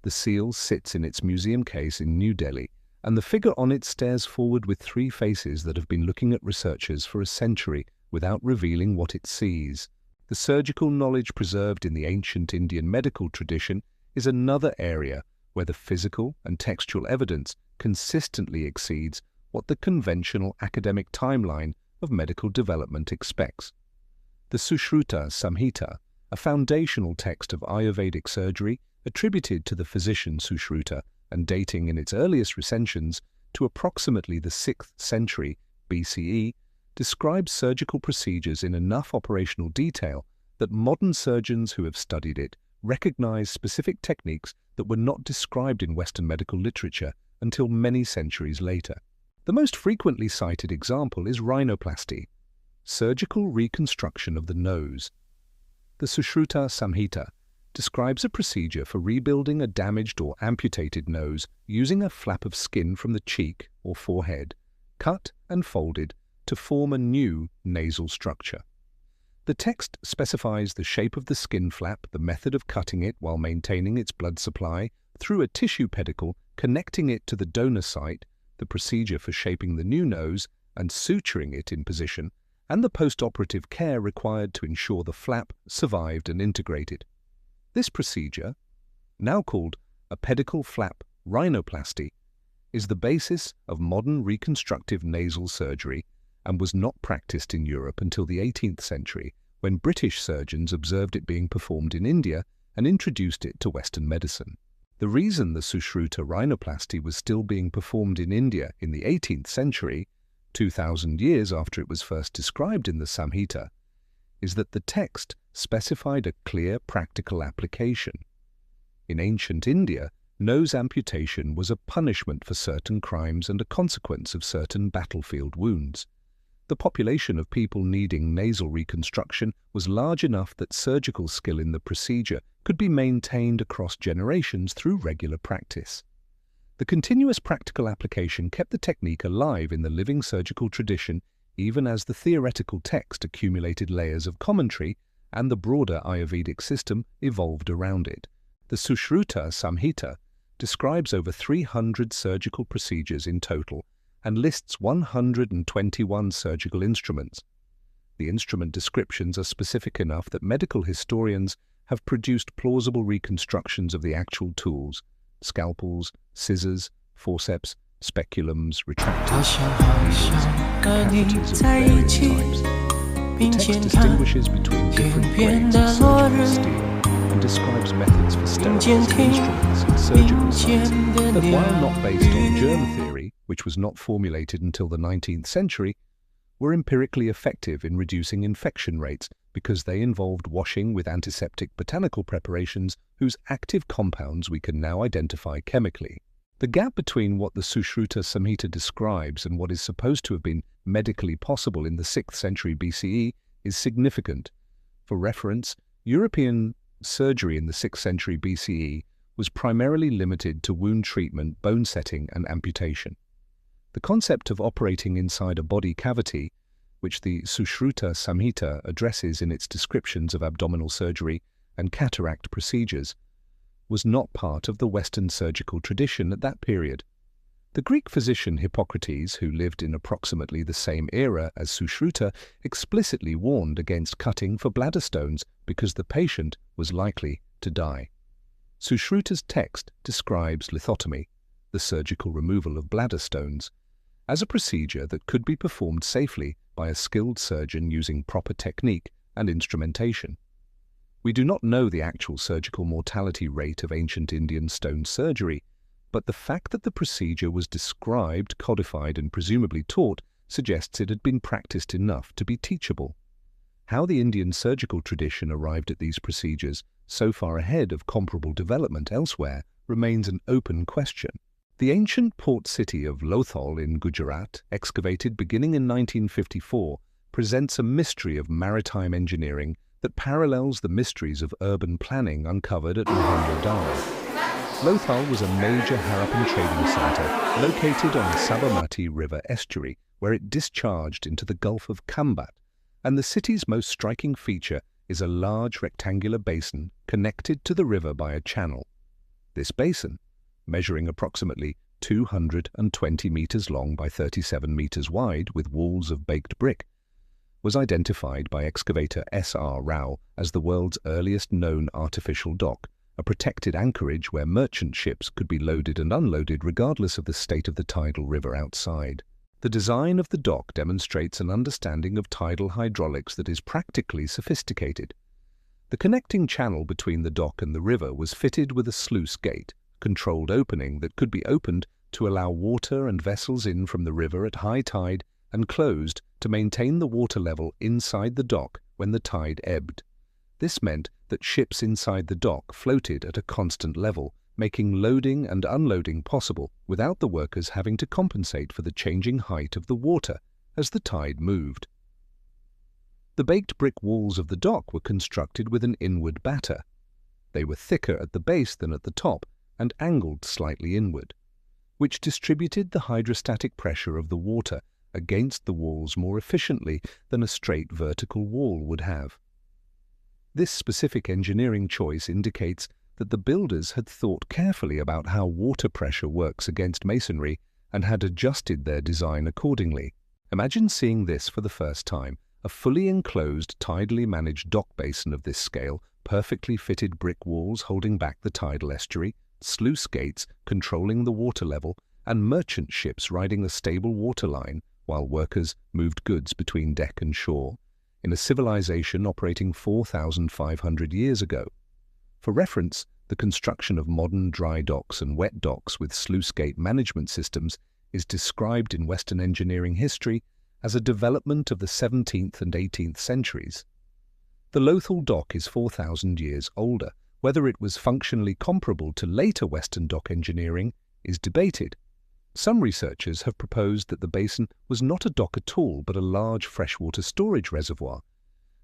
The seal sits in its museum case in New Delhi, and the figure on it stares forward with three faces that have been looking at researchers for a century without revealing what it sees. The surgical knowledge preserved in the ancient Indian medical tradition is another area where the physical and textual evidence consistently exceeds what the conventional academic timeline of medical development expects. The Sushruta Samhita, a foundational text of Ayurvedic surgery attributed to the physician Sushruta and dating in its earliest recensions to approximately the 6th century BCE, describes surgical procedures in enough operational detail that modern surgeons who have studied it recognize specific techniques that were not described in Western medical literature until many centuries later. The most frequently cited example is rhinoplasty, surgical reconstruction of the nose. The Sushruta Samhita describes a procedure for rebuilding a damaged or amputated nose using a flap of skin from the cheek or forehead, cut and folded to form a new nasal structure. The text specifies the shape of the skin flap, the method of cutting it while maintaining its blood supply through a tissue pedicle connecting it to the donor site, the procedure for shaping the new nose and suturing it in position, and the post-operative care required to ensure the flap survived and integrated. This procedure, now called a pedicle flap rhinoplasty, is the basis of modern reconstructive nasal surgery and was not practiced in Europe until the 18th century, when British surgeons observed it being performed in India and introduced it to Western medicine. The reason the Sushruta rhinoplasty was still being performed in India in the 18th century, 2,000 years after it was first described in the Samhita, is that the text specified a clear practical application. In ancient India, nose amputation was a punishment for certain crimes and a consequence of certain battlefield wounds. The population of people needing nasal reconstruction was large enough that surgical skill in the procedure could be maintained across generations through regular practice. The continuous practical application kept the technique alive in the living surgical tradition even as the theoretical text accumulated layers of commentary and the broader Ayurvedic system evolved around it. The Sushruta Samhita describes over 300 surgical procedures in total and lists 121 surgical instruments. The instrument descriptions are specific enough that medical historians have produced plausible reconstructions of the actual tools: scalpels, scissors, forceps, speculums, retractors, catheters of various types. The text distinguishes between different grades of surgical steel and describes methods for sterilizing instruments in surgical sites that, while not based on germ theory, which was not formulated until the 19th century, were empirically effective in reducing infection rates because they involved washing with antiseptic botanical preparations whose active compounds we can now identify chemically. The gap between what the Sushruta Samhita describes and what is supposed to have been medically possible in the 6th century BCE is significant. For reference, European surgery in the 6th century BCE was primarily limited to wound treatment, bone setting, and amputation. The concept of operating inside a body cavity, which the Sushruta Samhita addresses in its descriptions of abdominal surgery and cataract procedures, was not part of the Western surgical tradition at that period. The Greek physician Hippocrates, who lived in approximately the same era as Sushruta, explicitly warned against cutting for bladder stones because the patient was likely to die. Sushruta's text describes lithotomy, the surgical removal of bladder stones, as a procedure that could be performed safely by a skilled surgeon using proper technique and instrumentation. We do not know the actual surgical mortality rate of ancient Indian stone surgery, but the fact that the procedure was described, codified, and presumably taught suggests it had been practiced enough to be teachable. How the Indian surgical tradition arrived at these procedures so far ahead of comparable development elsewhere remains an open question. The ancient port city of Lothal in Gujarat, excavated beginning in 1954, presents a mystery of maritime engineering that parallels the mysteries of urban planning uncovered at Mohenjo-daro. Lothal was a major Harappan trading centre located on the Sabarmati River estuary, where it discharged into the Gulf of Kambat, and the city's most striking feature is a large rectangular basin connected to the river by a channel. This basin, measuring approximately 220 meters long by 37 meters wide with walls of baked brick, was identified by excavator S.R. Rao as the world's earliest known artificial dock, a protected anchorage where merchant ships could be loaded and unloaded regardless of the state of the tidal river outside. The design of the dock demonstrates an understanding of tidal hydraulics that is practically sophisticated. The connecting channel between the dock and the river was fitted with a sluice gate, controlled opening that could be opened to allow water and vessels in from the river at high tide and closed to maintain the water level inside the dock when the tide ebbed. This meant that ships inside the dock floated at a constant level, making loading and unloading possible without the workers having to compensate for the changing height of the water as the tide moved. The baked brick walls of the dock were constructed with an inward batter. They were thicker at the base than at the top and angled slightly inward, which distributed the hydrostatic pressure of the water against the walls more efficiently than a straight vertical wall would have. This specific engineering choice indicates that the builders had thought carefully about how water pressure works against masonry and had adjusted their design accordingly. Imagine seeing this for the first time, a fully enclosed, tidally managed dock basin of this scale, perfectly fitted brick walls holding back the tidal estuary, sluice gates controlling the water level, and merchant ships riding a stable waterline while workers moved goods between deck and shore, in a civilization operating 4,500 years ago. For reference, the construction of modern dry docks and wet docks with sluice gate management systems is described in Western engineering history as a development of the 17th and 18th centuries. The Lothal dock is 4,000 years older. Whether it was functionally comparable to later Western dock engineering is debated. Some researchers have proposed that the basin was not a dock at all but a large freshwater storage reservoir.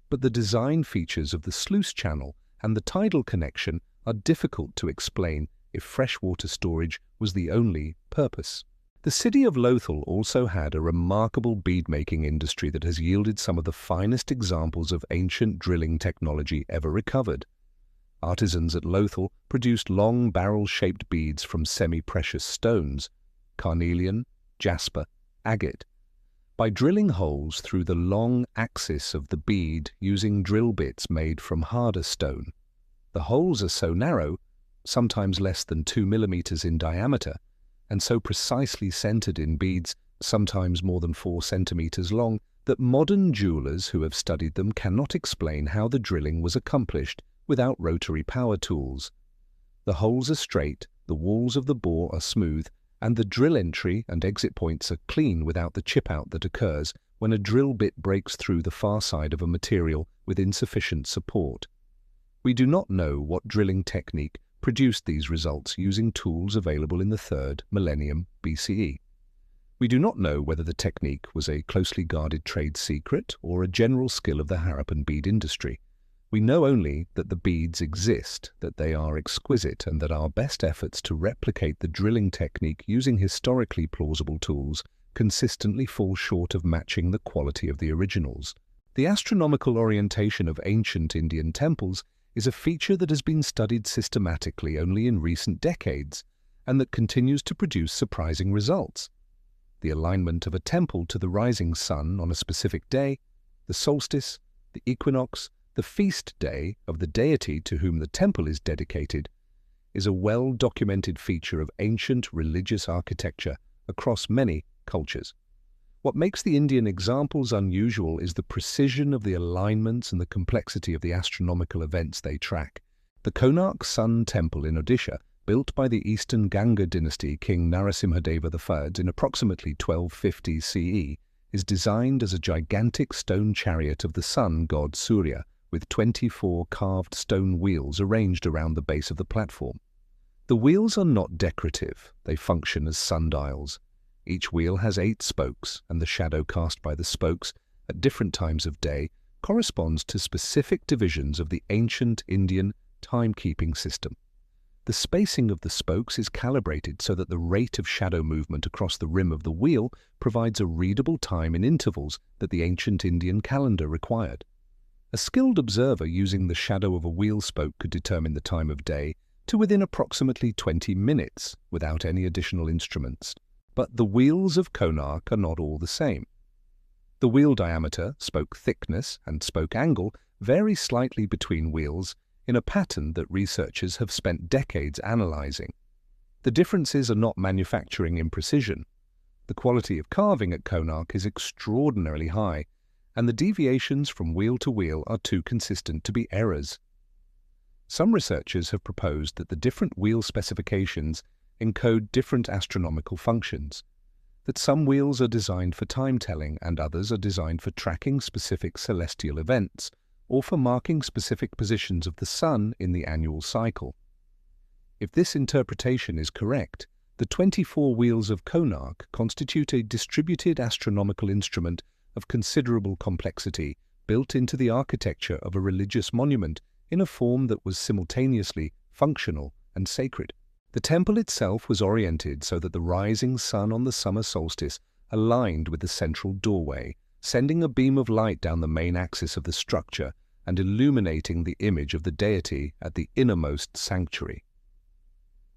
But the design features of the sluice channel and the tidal connection are difficult to explain if freshwater storage was the only purpose. The city of Lothal also had a remarkable bead-making industry that has yielded some of the finest examples of ancient drilling technology ever recovered. Artisans at Lothal produced long barrel-shaped beads from semi-precious stones, carnelian, jasper, agate. By drilling holes through the long axis of the bead using drill bits made from harder stone. The holes are so narrow, sometimes less than 2 millimeters in diameter, and so precisely centered in beads, sometimes more than 4 centimeters long, that modern jewelers who have studied them cannot explain how the drilling was accomplished without rotary power tools. The holes are straight, the walls of the bore are smooth, and the drill entry and exit points are clean without the chip-out that occurs when a drill bit breaks through the far side of a material with insufficient support. We do not know what drilling technique produced these results using tools available in the 3rd millennium BCE. We do not know whether the technique was a closely guarded trade secret or a general skill of the Harappan bead industry. We know only that the beads exist, that they are exquisite, and that our best efforts to replicate the drilling technique using historically plausible tools consistently fall short of matching the quality of the originals. The astronomical orientation of ancient Indian temples is a feature that has been studied systematically only in recent decades, and that continues to produce surprising results. The alignment of a temple to the rising sun on a specific day, the solstice, the equinox, the feast day of the deity to whom the temple is dedicated, is a well-documented feature of ancient religious architecture across many cultures. What makes the Indian examples unusual is the precision of the alignments and the complexity of the astronomical events they track. The Konark Sun Temple in Odisha, built by the Eastern Ganga dynasty King Narasimhadeva III in approximately 1250 CE, is designed as a gigantic stone chariot of the sun god Surya, with 24 carved stone wheels arranged around the base of the platform. The wheels are not decorative, they function as sundials. Each wheel has 8 spokes, and the shadow cast by the spokes at different times of day corresponds to specific divisions of the ancient Indian timekeeping system. The spacing of the spokes is calibrated so that the rate of shadow movement across the rim of the wheel provides a readable time in intervals that the ancient Indian calendar required. A skilled observer using the shadow of a wheel spoke could determine the time of day to within approximately 20 minutes without any additional instruments. But the wheels of Konark are not all the same. The wheel diameter, spoke thickness, and spoke angle vary slightly between wheels in a pattern that researchers have spent decades analyzing. The differences are not manufacturing imprecision. The quality of carving at Konark is extraordinarily high, and the deviations from wheel to wheel are too consistent to be errors. Some researchers have proposed that the different wheel specifications encode different astronomical functions, that some wheels are designed for time-telling and others are designed for tracking specific celestial events or for marking specific positions of the Sun in the annual cycle. If this interpretation is correct, the 24 wheels of Konark constitute a distributed astronomical instrument of considerable complexity built into the architecture of a religious monument in a form that was simultaneously functional and sacred. The temple itself was oriented so that the rising sun on the summer solstice aligned with the central doorway, sending a beam of light down the main axis of the structure and illuminating the image of the deity at the innermost sanctuary.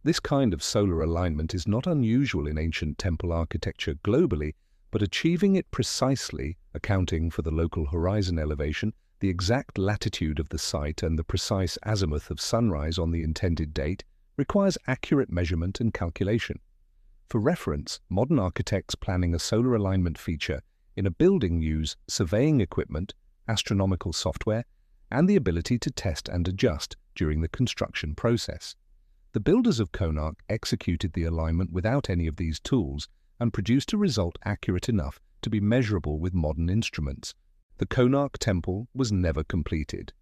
This kind of solar alignment is not unusual in ancient temple architecture globally, but achieving it precisely, accounting for the local horizon elevation, the exact latitude of the site and the precise azimuth of sunrise on the intended date, requires accurate measurement and calculation. For reference, modern architects planning a solar alignment feature in a building use surveying equipment, astronomical software, and the ability to test and adjust during the construction process. The builders of Konark executed the alignment without any of these tools and produced a result accurate enough to be measurable with modern instruments. The Konark temple was never completed.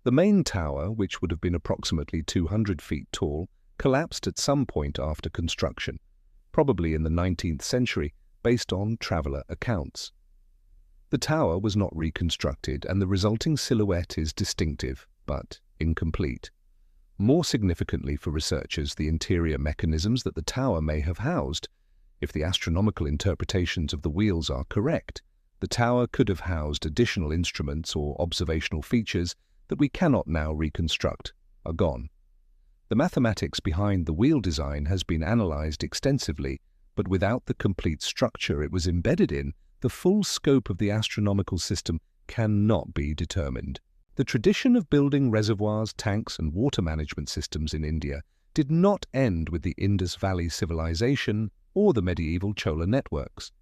The main tower, which would have been approximately 200 feet tall, collapsed at some point after construction, probably in the 19th century, based on traveler accounts. The tower was not reconstructed, and the resulting silhouette is distinctive, but incomplete. More significantly for researchers, the interior mechanisms that the tower may have housed. If the astronomical interpretations of the wheels are correct, the tower could have housed additional instruments or observational features that we cannot now reconstruct, are gone. The mathematics behind the wheel design has been analyzed extensively, but without the complete structure it was embedded in, the full scope of the astronomical system cannot be determined. The tradition of building reservoirs, tanks, and water management systems in India did not end with the Indus Valley civilization or the medieval Chola networks.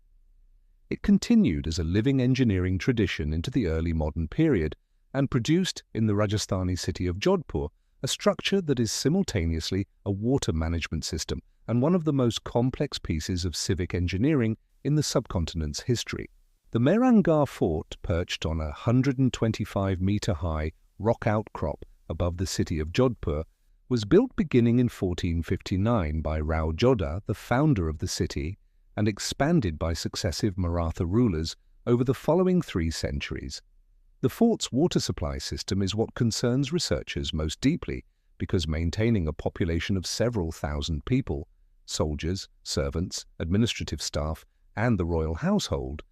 It continued as a living engineering tradition into the early modern period and produced, in the Rajasthani city of Jodhpur, a structure that is simultaneously a water management system and one of the most complex pieces of civic engineering in the subcontinent's history. The Mehrangarh fort, perched on a 125-meter-high rock outcrop above the city of Jodhpur, was built beginning in 1459 by Rao Jodha, the founder of the city, and expanded by successive Maratha rulers over the following 3 centuries. The fort's water supply system is what concerns researchers most deeply because maintaining a population of several thousand people, soldiers, servants, administrative staff, and the royal household,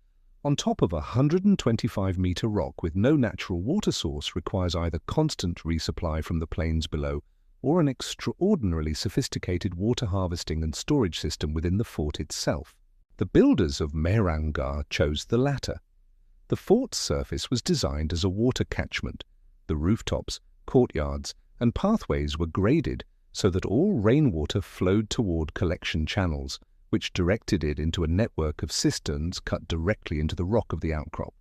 on top of a 125-meter rock with no natural water source requires either constant resupply from the plains below or an extraordinarily sophisticated water harvesting and storage system within the fort itself. The builders of Mehrangarh chose the latter. The fort's surface was designed as a water catchment. The rooftops, courtyards, and pathways were graded so that all rainwater flowed toward collection channels, which directed it into a network of cisterns cut directly into the rock of the outcrop.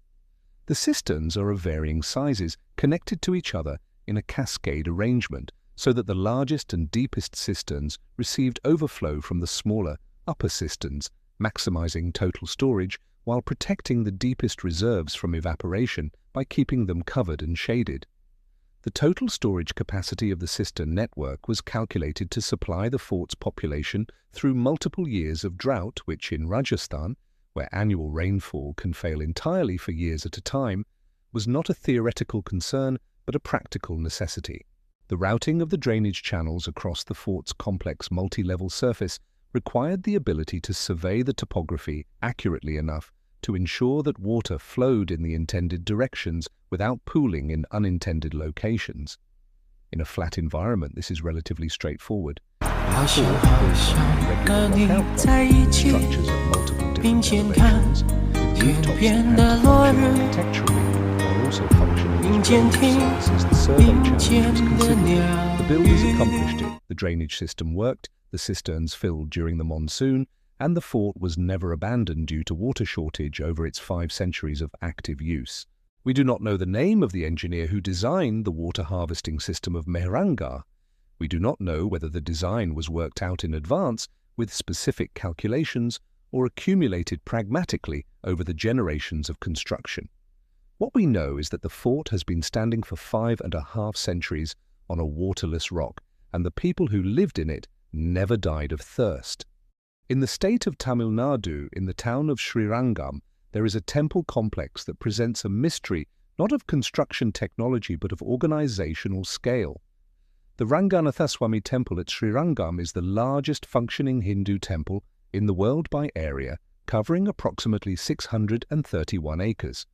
The cisterns are of varying sizes, connected to each other in a cascade arrangement, so that the largest and deepest cisterns received overflow from the smaller, upper cisterns, maximizing total storage while protecting the deepest reserves from evaporation by keeping them covered and shaded. The total storage capacity of the cistern network was calculated to supply the fort's population through multiple years of drought, which in Rajasthan, where annual rainfall can fail entirely for years at a time, was not a theoretical concern but a practical necessity. The routing of the drainage channels across the fort's complex multi-level surface required the ability to survey the topography accurately enough to ensure that water flowed in the intended directions without pooling in unintended locations. In a flat environment, this is relatively straightforward. In a fort built on irregular lockout blocks, structures of multiple different elevations, with rooftops that function architecturally, while also functioning as drainage services, the survey challenge was considered. The builders accomplished it. The drainage system worked, the cisterns filled during the monsoon, and the fort was never abandoned due to water shortage over its 5 centuries of active use. We do not know the name of the engineer who designed the water harvesting system of Mehrangarh. We do not know whether the design was worked out in advance with specific calculations or accumulated pragmatically over the generations of construction. What we know is that the fort has been standing for 5.5 centuries on a waterless rock, and the people who lived in it never died of thirst. In the state of Tamil Nadu, in the town of Srirangam, there is a temple complex that presents a mystery not of construction technology but of organizational scale. The Ranganathaswamy temple at Srirangam is the largest functioning Hindu temple in the world by area, covering approximately 631 acres,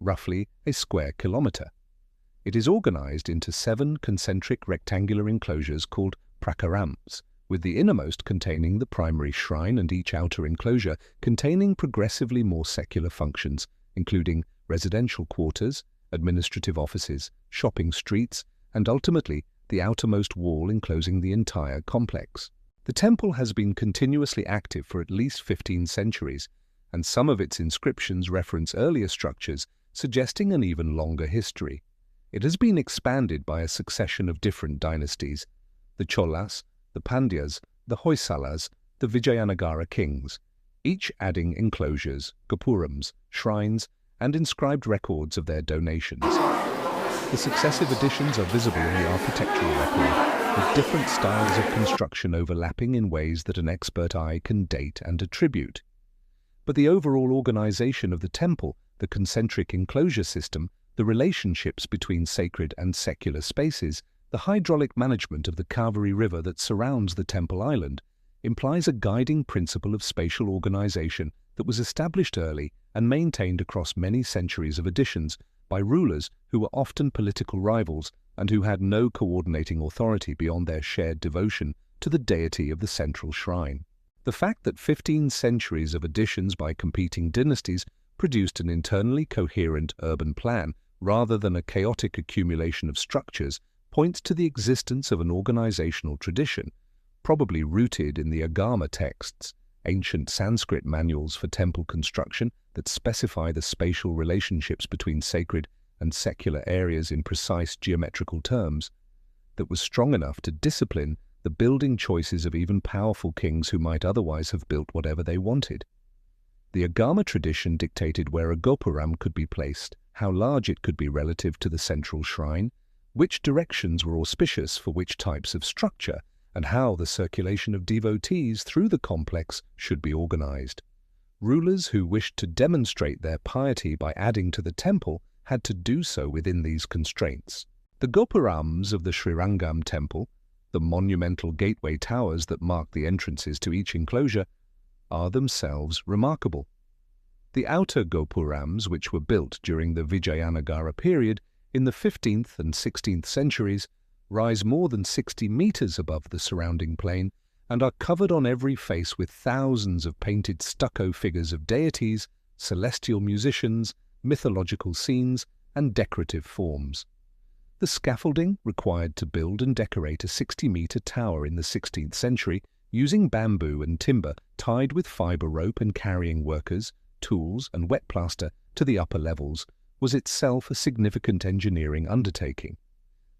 roughly a square kilometer. It is organized into 7 concentric rectangular enclosures called prakarams, with the innermost containing the primary shrine and each outer enclosure containing progressively more secular functions, including residential quarters, administrative offices, shopping streets, and ultimately the outermost wall enclosing the entire complex. The temple has been continuously active for at least 15 centuries, and some of its inscriptions reference earlier structures, suggesting an even longer history. It has been expanded by a succession of different dynasties: the Cholas, the Pandyas, the Hoysalas, the Vijayanagara kings, each adding enclosures, gopurams, shrines, and inscribed records of their donations. The successive additions are visible in the architectural record, with different styles of construction overlapping in ways that an expert eye can date and attribute. But the overall organization of the temple, the concentric enclosure system, the relationships between sacred and secular spaces, the hydraulic management of the Kaveri River that surrounds the temple island, implies a guiding principle of spatial organization that was established early and maintained across many centuries of additions by rulers who were often political rivals and who had no coordinating authority beyond their shared devotion to the deity of the central shrine. The fact that 15 centuries of additions by competing dynasties produced an internally coherent urban plan rather than a chaotic accumulation of structures points to the existence of an organizational tradition, probably rooted in the Agama texts, ancient Sanskrit manuals for temple construction that specify the spatial relationships between sacred and secular areas in precise geometrical terms, that was strong enough to discipline the building choices of even powerful kings who might otherwise have built whatever they wanted. The Agama tradition dictated where a gopuram could be placed, how large it could be relative to the central shrine, which directions were auspicious for which types of structure, and how the circulation of devotees through the complex should be organized. Rulers who wished to demonstrate their piety by adding to the temple had to do so within these constraints. The gopurams of the Srirangam temple, the monumental gateway towers that mark the entrances to each enclosure, are themselves remarkable. The outer gopurams, which were built during the Vijayanagara period in the 15th and 16th centuries, rise more than 60 meters above the surrounding plain and are covered on every face with thousands of painted stucco figures of deities, celestial musicians, mythological scenes, and decorative forms. The scaffolding required to build and decorate a 60-meter tower in the 16th century using bamboo and timber tied with fiber rope and carrying workers, tools, and wet plaster to the upper levels was itself a significant engineering undertaking.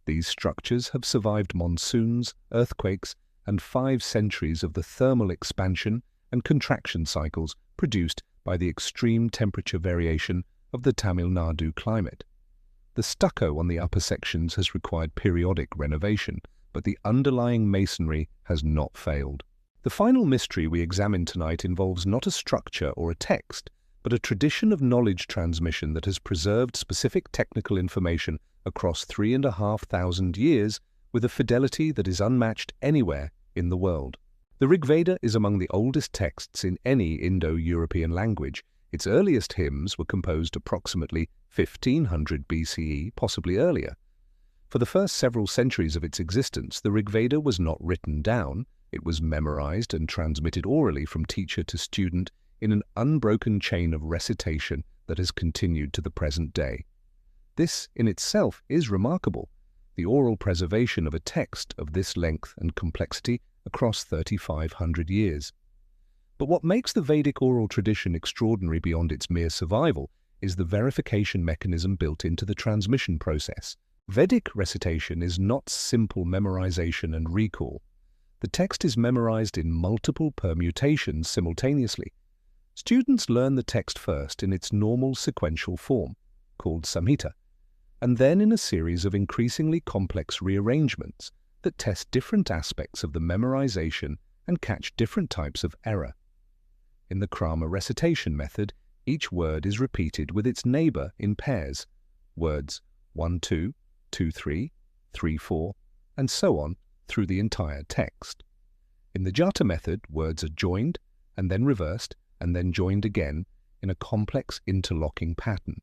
These structures have survived monsoons, earthquakes, and 5 centuries of the thermal expansion and contraction cycles produced by the extreme temperature variation of the Tamil Nadu climate. The stucco on the upper sections has required periodic renovation, but the underlying masonry has not failed. The final mystery we examine tonight involves not a structure or a text, but a tradition of knowledge transmission that has preserved specific technical information across 3,500 years with a fidelity that is unmatched anywhere in the world. The Rig Veda is among the oldest texts in any Indo-European language. Its earliest hymns were composed approximately 1500 BCE, possibly earlier. For the first several centuries of its existence, the Rigveda was not written down. It was memorized and transmitted orally from teacher to student in an unbroken chain of recitation that has continued to the present day. This in itself is remarkable, the oral preservation of a text of this length and complexity across 3,500 years. But what makes the Vedic oral tradition extraordinary beyond its mere survival is the verification mechanism built into the transmission process. Vedic recitation is not simple memorization and recall. The text is memorized in multiple permutations simultaneously. Students learn the text first in its normal sequential form, called samhita, and then in a series of increasingly complex rearrangements that test different aspects of the memorization and catch different types of error. In the Krama recitation method, each word is repeated with its neighbor in pairs, words 1, 2, 2, 3, 3, 4, and so on through the entire text. In the Jata method, words are joined and then reversed and then joined again in a complex interlocking pattern.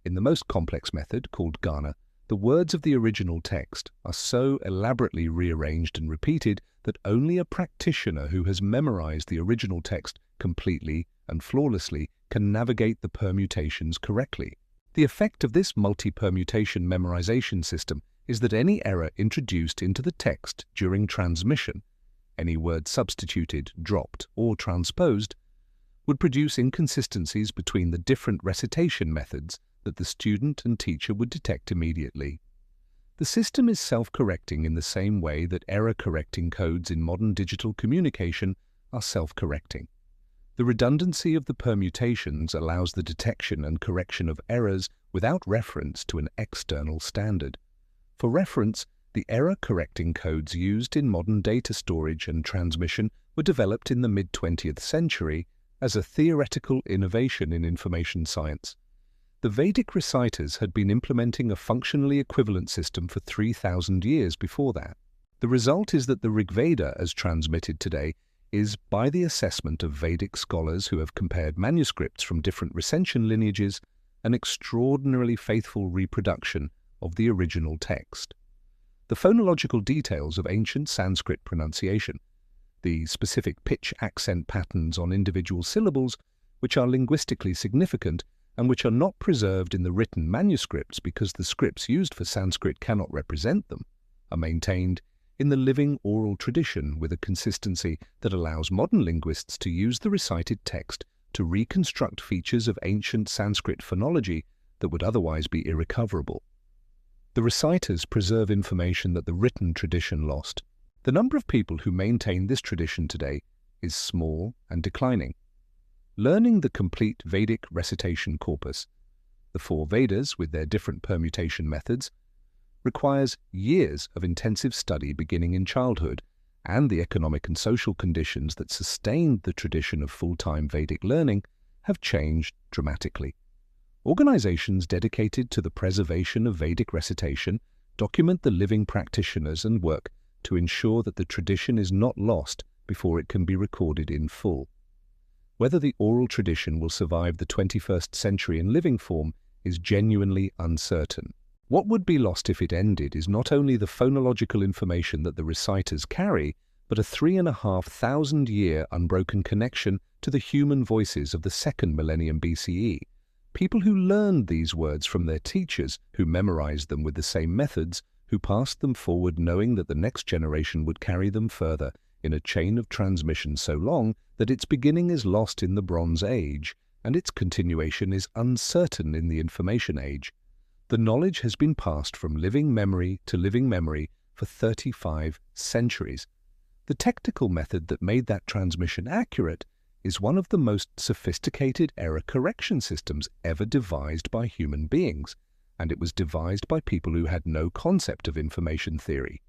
In the most complex method, called Gana, the words of the original text are so elaborately rearranged and repeated that only a practitioner who has memorized the original text completely and flawlessly can navigate the permutations correctly. The effect of this multi-permutation memorization system is that any error introduced into the text during transmission, any word substituted, dropped, or transposed, would produce inconsistencies between the different recitation methods that the student and teacher would detect immediately. The system is self-correcting in the same way that error-correcting codes in modern digital communication are self-correcting. The redundancy of the permutations allows the detection and correction of errors without reference to an external standard. For reference, the error-correcting codes used in modern data storage and transmission were developed in the mid-20th century as a theoretical innovation in information science. The Vedic reciters had been implementing a functionally equivalent system for 3,000 years before that. The result is that the Rigveda, as transmitted today, is, by the assessment of Vedic scholars who have compared manuscripts from different recension lineages, an extraordinarily faithful reproduction of the original text. The phonological details of ancient Sanskrit pronunciation, the specific pitch accent patterns on individual syllables, which are linguistically significant and which are not preserved in the written manuscripts because the scripts used for Sanskrit cannot represent them, are maintained in the living oral tradition with a consistency that allows modern linguists to use the recited text to reconstruct features of ancient Sanskrit phonology that would otherwise be irrecoverable. The reciters preserve information that the written tradition lost. The number of people who maintain this tradition today is small and declining. Learning the complete Vedic recitation corpus, the four Vedas with their different permutation methods, requires years of intensive study beginning in childhood, and the economic and social conditions that sustained the tradition of full-time Vedic learning have changed dramatically. Organizations dedicated to the preservation of Vedic recitation document the living practitioners and work to ensure that the tradition is not lost before it can be recorded in full. Whether the oral tradition will survive the 21st century in living form is genuinely uncertain. What would be lost if it ended is not only the phonological information that the reciters carry, but a 3,500-year unbroken connection to the human voices of the second millennium BCE. People who learned these words from their teachers, who memorized them with the same methods, who passed them forward knowing that the next generation would carry them further in a chain of transmission so long that its beginning is lost in the Bronze Age and its continuation is uncertain in the Information Age. The knowledge has been passed from living memory to living memory for 35 centuries. The technical method that made that transmission accurate is one of the most sophisticated error correction systems ever devised by human beings, and it was devised by people who had no concept of information theory.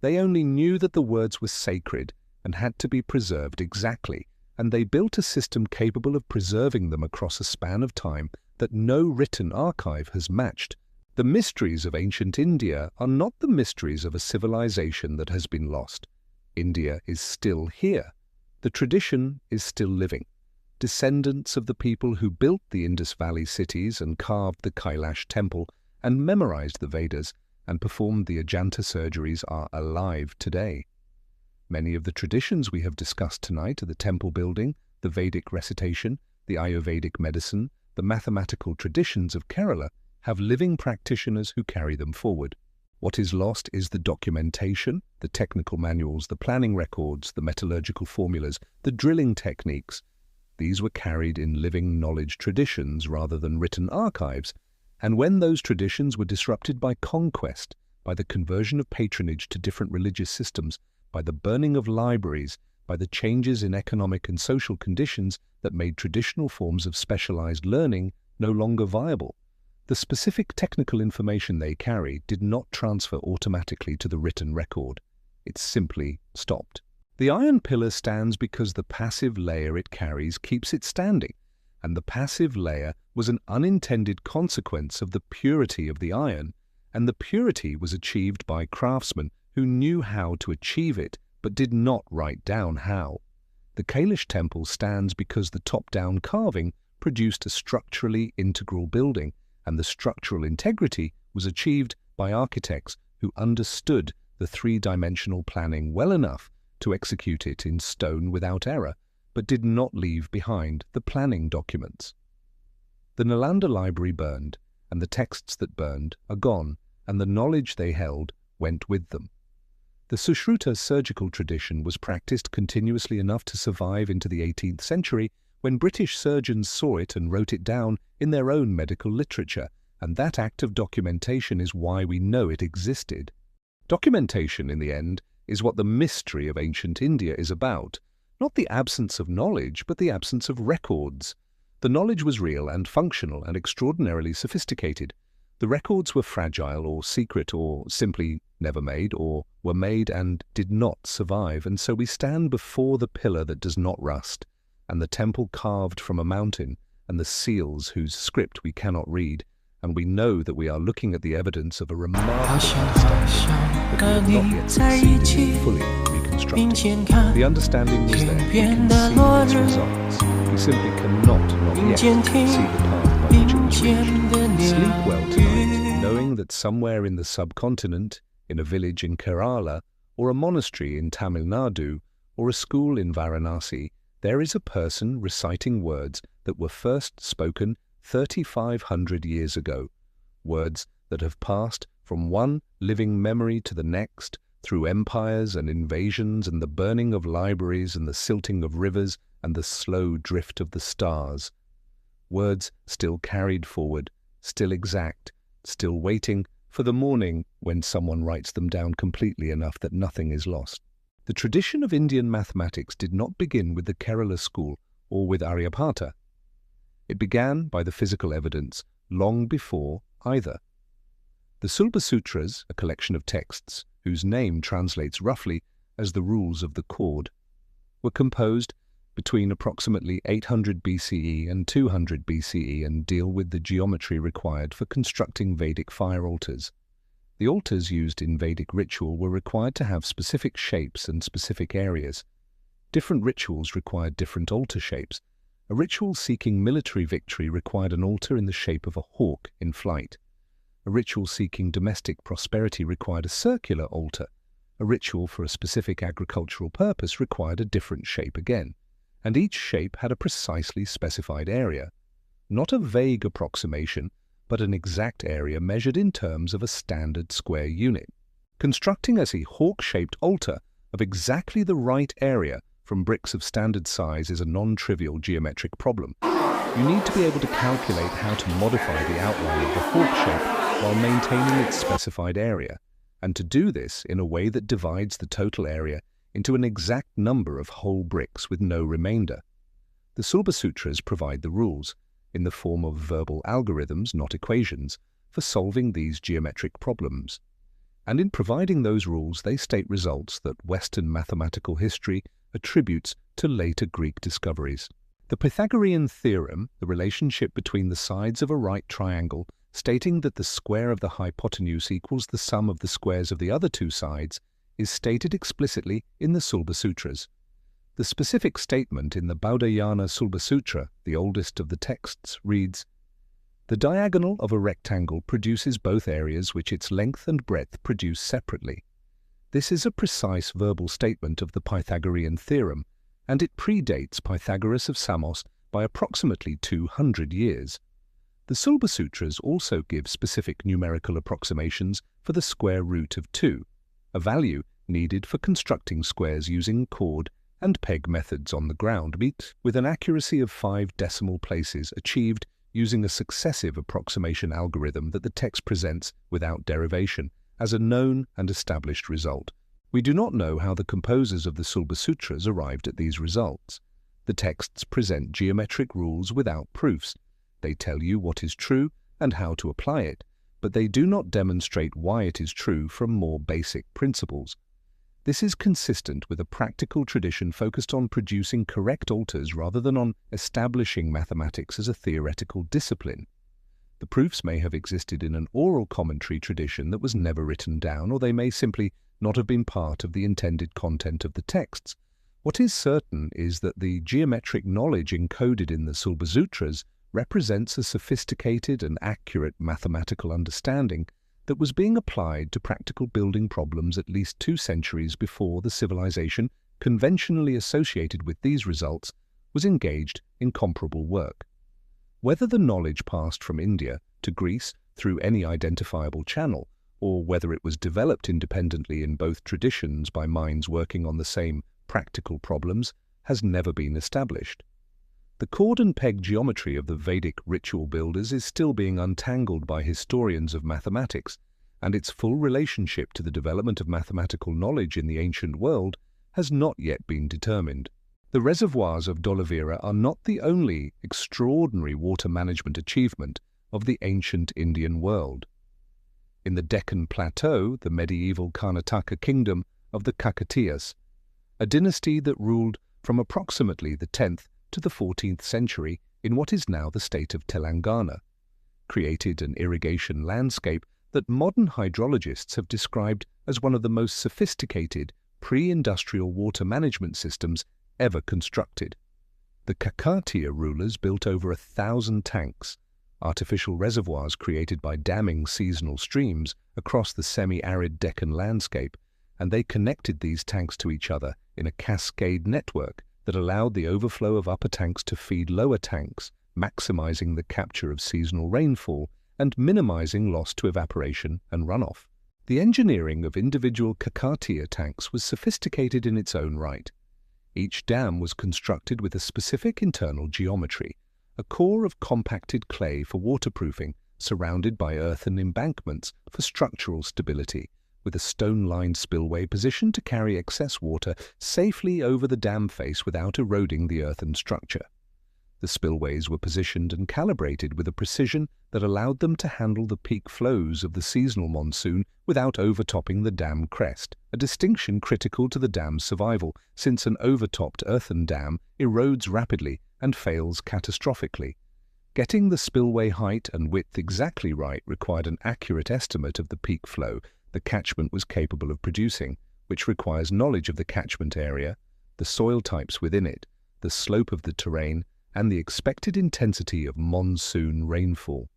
They only knew that the words were sacred and had to be preserved exactly, and they built a system capable of preserving them across a span of time that no written archive has matched. The mysteries of ancient India are not the mysteries of a civilization that has been lost. India is still here. The tradition is still living. Descendants of the people who built the Indus Valley cities and carved the Kailash temple and memorized the Vedas and performed the Ajanta surgeries are alive today. Many of the traditions we have discussed tonight are the temple building, the Vedic recitation, the Ayurvedic medicine, the mathematical traditions of Kerala have living practitioners who carry them forward. What is lost is the documentation, the technical manuals, the planning records, the metallurgical formulas, the drilling techniques. These were carried in living knowledge traditions rather than written archives, and when those traditions were disrupted by conquest, by the conversion of patronage to different religious systems, by the burning of libraries, by the changes in economic and social conditions that made traditional forms of specialized learning no longer viable, the specific technical information they carried did not transfer automatically to the written record. It simply stopped. The iron pillar stands because the passive layer it carries keeps it standing, and the passive layer was an unintended consequence of the purity of the iron, and the purity was achieved by craftsmen who knew how to achieve it but did not write down how. The Kailash temple stands because the top-down carving produced a structurally integral building, and the structural integrity was achieved by architects who understood the three-dimensional planning well enough to execute it in stone without error, but did not leave behind the planning documents. The Nalanda library burned, and the texts that burned are gone, and the knowledge they held went with them. The Sushruta surgical tradition was practiced continuously enough to survive into the 18th century when British surgeons saw it and wrote it down in their own medical literature, and that act of documentation is why we know it existed. Documentation, in the end, is what the mystery of ancient India is about, not the absence of knowledge, but the absence of records. The knowledge was real and functional and extraordinarily sophisticated. The records were fragile or secret or simply never made, or were made and did not survive, and so we stand before the pillar that does not rust, and the temple carved from a mountain, and the seals whose script we cannot read, and we know that we are looking at the evidence of a remarkable understanding that we have not yet succeeded in fully reconstructing. The understanding was there. We can see its results. We simply cannot not yet see the path by which it was reached. Sleep well tonight, knowing that somewhere in the subcontinent, in a village in Kerala, or a monastery in Tamil Nadu, or a school in Varanasi, there is a person reciting words that were first spoken 3,500 years ago, words that have passed from one living memory to the next, through empires and invasions and the burning of libraries and the silting of rivers and the slow drift of the stars. Words still carried forward, still exact, still waiting for the morning when someone writes them down completely enough that nothing is lost. The tradition of Indian mathematics did not begin with the Kerala school or with Aryabhata. It began by the physical evidence long before either. The Sulba Sutras, a collection of texts whose name translates roughly as the rules of the chord, were composed between approximately 800 BCE and 200 BCE and deal with the geometry required for constructing Vedic fire altars. The altars used in Vedic ritual were required to have specific shapes and specific areas. Different rituals required different altar shapes. A ritual seeking military victory required an altar in the shape of a hawk in flight. A ritual seeking domestic prosperity required a circular altar. A ritual for a specific agricultural purpose required a different shape again, and each shape had a precisely specified area. Not a vague approximation, but an exact area measured in terms of a standard square unit. Constructing a hawk-shaped altar of exactly the right area from bricks of standard size is a non-trivial geometric problem. You need to be able to calculate how to modify the outline of the hawk shape while maintaining its specified area, and to do this in a way that divides the total area into an exact number of whole bricks with no remainder. The Sulba Sutras provide the rules, in the form of verbal algorithms, not equations, for solving these geometric problems. And in providing those rules, they state results that Western mathematical history attributes to later Greek discoveries. The Pythagorean theorem, the relationship between the sides of a right triangle, stating that the square of the hypotenuse equals the sum of the squares of the other two sides, is stated explicitly in the Sulba Sutras. The specific statement in the Baudhayana Sulba Sutra, the oldest of the texts, reads, The diagonal of a rectangle produces both areas which its length and breadth produce separately. This is a precise verbal statement of the Pythagorean theorem, and it predates Pythagoras of Samos by approximately 200 years. The Sulba Sutras also give specific numerical approximations for the square root of 2, a value needed for constructing squares using cord and peg methods on the ground, with an accuracy of 5 decimal places achieved using a successive approximation algorithm that the text presents without derivation as a known and established result. We do not know how the composers of the Sulba Sutras arrived at these results. The texts present geometric rules without proofs. They tell you what is true and how to apply it, but they do not demonstrate why it is true from more basic principles. This is consistent with a practical tradition focused on producing correct alters rather than on establishing mathematics as a theoretical discipline. The proofs may have existed in an oral commentary tradition that was never written down, or they may simply not have been part of the intended content of the texts. What is certain is that the geometric knowledge encoded in the Sulba Sutras represents a sophisticated and accurate mathematical understanding that was being applied to practical building problems at least 2 centuries before the civilization conventionally associated with these results was engaged in comparable work. Whether the knowledge passed from India to Greece through any identifiable channel, or whether it was developed independently in both traditions by minds working on the same practical problems, has never been established. The cord and peg geometry of the Vedic ritual builders is still being untangled by historians of mathematics, and its full relationship to the development of mathematical knowledge in the ancient world has not yet been determined. The reservoirs of Dholavira are not the only extraordinary water management achievement of the ancient Indian world. In the Deccan Plateau, the medieval Karnataka kingdom of the Kakatiyas, a dynasty that ruled from approximately the 10th to the 14th century in what is now the state of Telangana, created an irrigation landscape that modern hydrologists have described as one of the most sophisticated pre-industrial water management systems ever constructed. The Kakatiya rulers built over 1,000 tanks, artificial reservoirs created by damming seasonal streams across the semi-arid Deccan landscape, and they connected these tanks to each other in a cascade network that allowed the overflow of upper tanks to feed lower tanks, maximizing the capture of seasonal rainfall and minimizing loss to evaporation and runoff. The engineering of individual Kakatiya tanks was sophisticated in its own right. Each dam was constructed with a specific internal geometry, a core of compacted clay for waterproofing, surrounded by earthen embankments for structural stability, with a stone-lined spillway positioned to carry excess water safely over the dam face without eroding the earthen structure. The spillways were positioned and calibrated with a precision that allowed them to handle the peak flows of the seasonal monsoon without overtopping the dam crest, a distinction critical to the dam's survival, since an overtopped earthen dam erodes rapidly and fails catastrophically. Getting the spillway height and width exactly right required an accurate estimate of the peak flow the catchment was capable of producing, which requires knowledge of the catchment area, the soil types within it, the slope of the terrain, and the expected intensity of monsoon rainfall.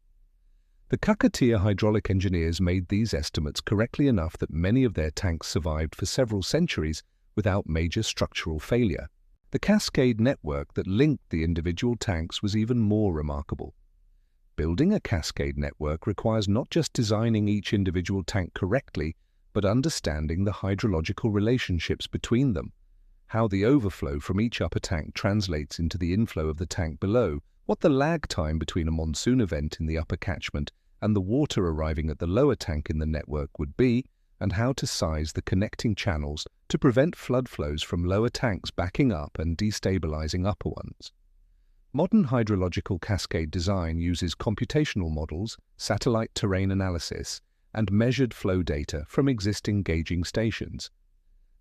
The Kakatiya hydraulic engineers made these estimates correctly enough that many of their tanks survived for several centuries without major structural failure. The cascade network that linked the individual tanks was even more remarkable. Building a cascade network requires not just designing each individual tank correctly, but understanding the hydrological relationships between them, how the overflow from each upper tank translates into the inflow of the tank below, what the lag time between a monsoon event in the upper catchment and the water arriving at the lower tank in the network would be, and how to size the connecting channels to prevent flood flows from lower tanks backing up and destabilizing upper ones. Modern hydrological cascade design uses computational models, satellite terrain analysis, and measured flow data from existing gauging stations.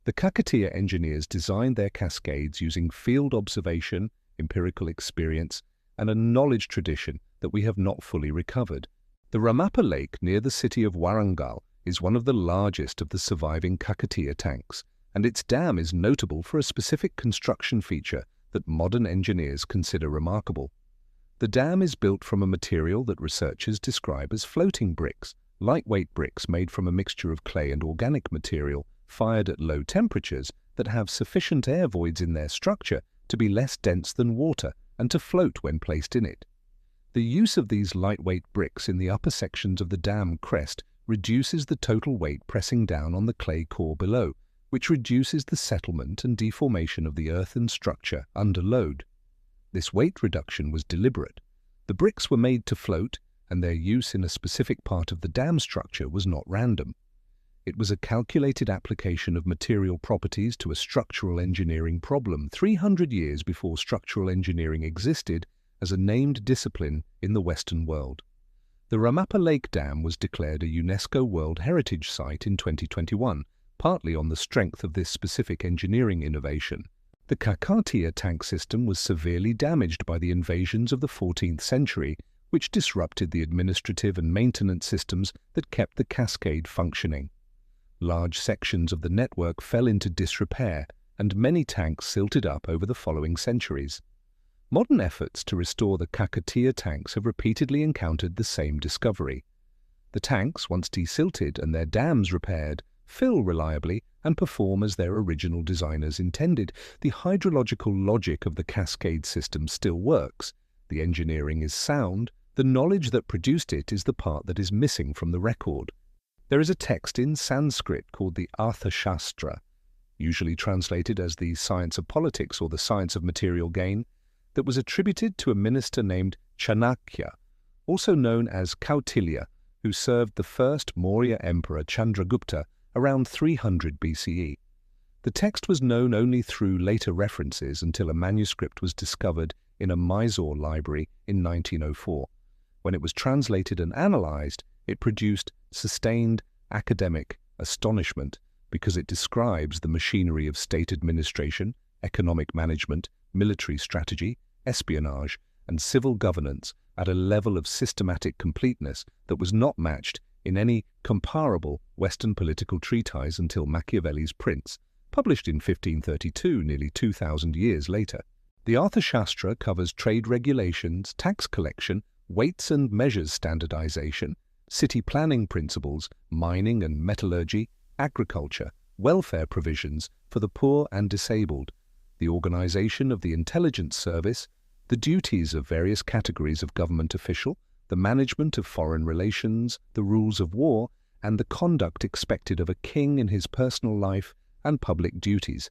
The Kakatiya engineers designed their cascades using field observation, empirical experience, and a knowledge tradition that we have not fully recovered. The Ramappa Lake near the city of Warangal is one of the largest of the surviving Kakatiya tanks, and its dam is notable for a specific construction feature that modern engineers consider remarkable. The dam is built from a material that researchers describe as floating bricks, lightweight bricks made from a mixture of clay and organic material, fired at low temperatures that have sufficient air voids in their structure to be less dense than water and to float when placed in it. The use of these lightweight bricks in the upper sections of the dam crest reduces the total weight pressing down on the clay core below, which reduces the settlement and deformation of the earthen structure under load. This weight reduction was deliberate. The bricks were made to float, and their use in a specific part of the dam structure was not random. It was a calculated application of material properties to a structural engineering problem 300 years before structural engineering existed as a named discipline in the Western world. The Ramappa Lake Dam was declared a UNESCO World Heritage Site in 2021, partly on the strength of this specific engineering innovation. The Kakatiya tank system was severely damaged by the invasions of the 14th century, which disrupted the administrative and maintenance systems that kept the cascade functioning. Large sections of the network fell into disrepair, and many tanks silted up over the following centuries. Modern efforts to restore the Kakatiya tanks have repeatedly encountered the same discovery. The tanks, once desilted and their dams repaired, fill reliably and perform as their original designers intended. The hydrological logic of the cascade system still works. The engineering is sound. The knowledge that produced it is the part that is missing from the record. There is a text in Sanskrit called the Arthashastra, usually translated as the science of politics or the science of material gain, that was attributed to a minister named Chanakya, also known as Kautilya, who served the first Maurya emperor Chandragupta around 300 BCE. The text was known only through later references until a manuscript was discovered in a Mysore library in 1904. When it was translated and analyzed, it produced sustained academic astonishment because it describes the machinery of state administration, economic management, military strategy, espionage, and civil governance at a level of systematic completeness that was not matched in any comparable Western political treatise until Machiavelli's Prince, published in 1532, nearly 2,000 years later. The Arthashastra covers trade regulations, tax collection, weights and measures standardization, city planning principles, mining and metallurgy, agriculture, welfare provisions for the poor and disabled, the organization of the intelligence service, the duties of various categories of government official, the management of foreign relations, the rules of war, and the conduct expected of a king in his personal life and public duties.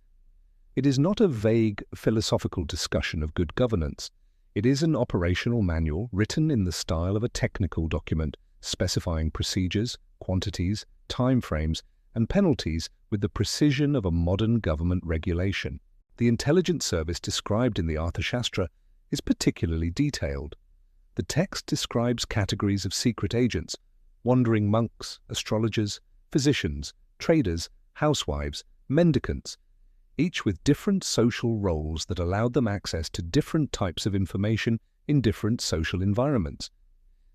It is not a vague philosophical discussion of good governance. It is an operational manual written in the style of a technical document, specifying procedures, quantities, timeframes, and penalties with the precision of a modern government regulation. The intelligence service described in the Arthashastra is particularly detailed. The text describes categories of secret agents, wandering monks, astrologers, physicians, traders, housewives, mendicants, each with different social roles that allowed them access to different types of information in different social environments.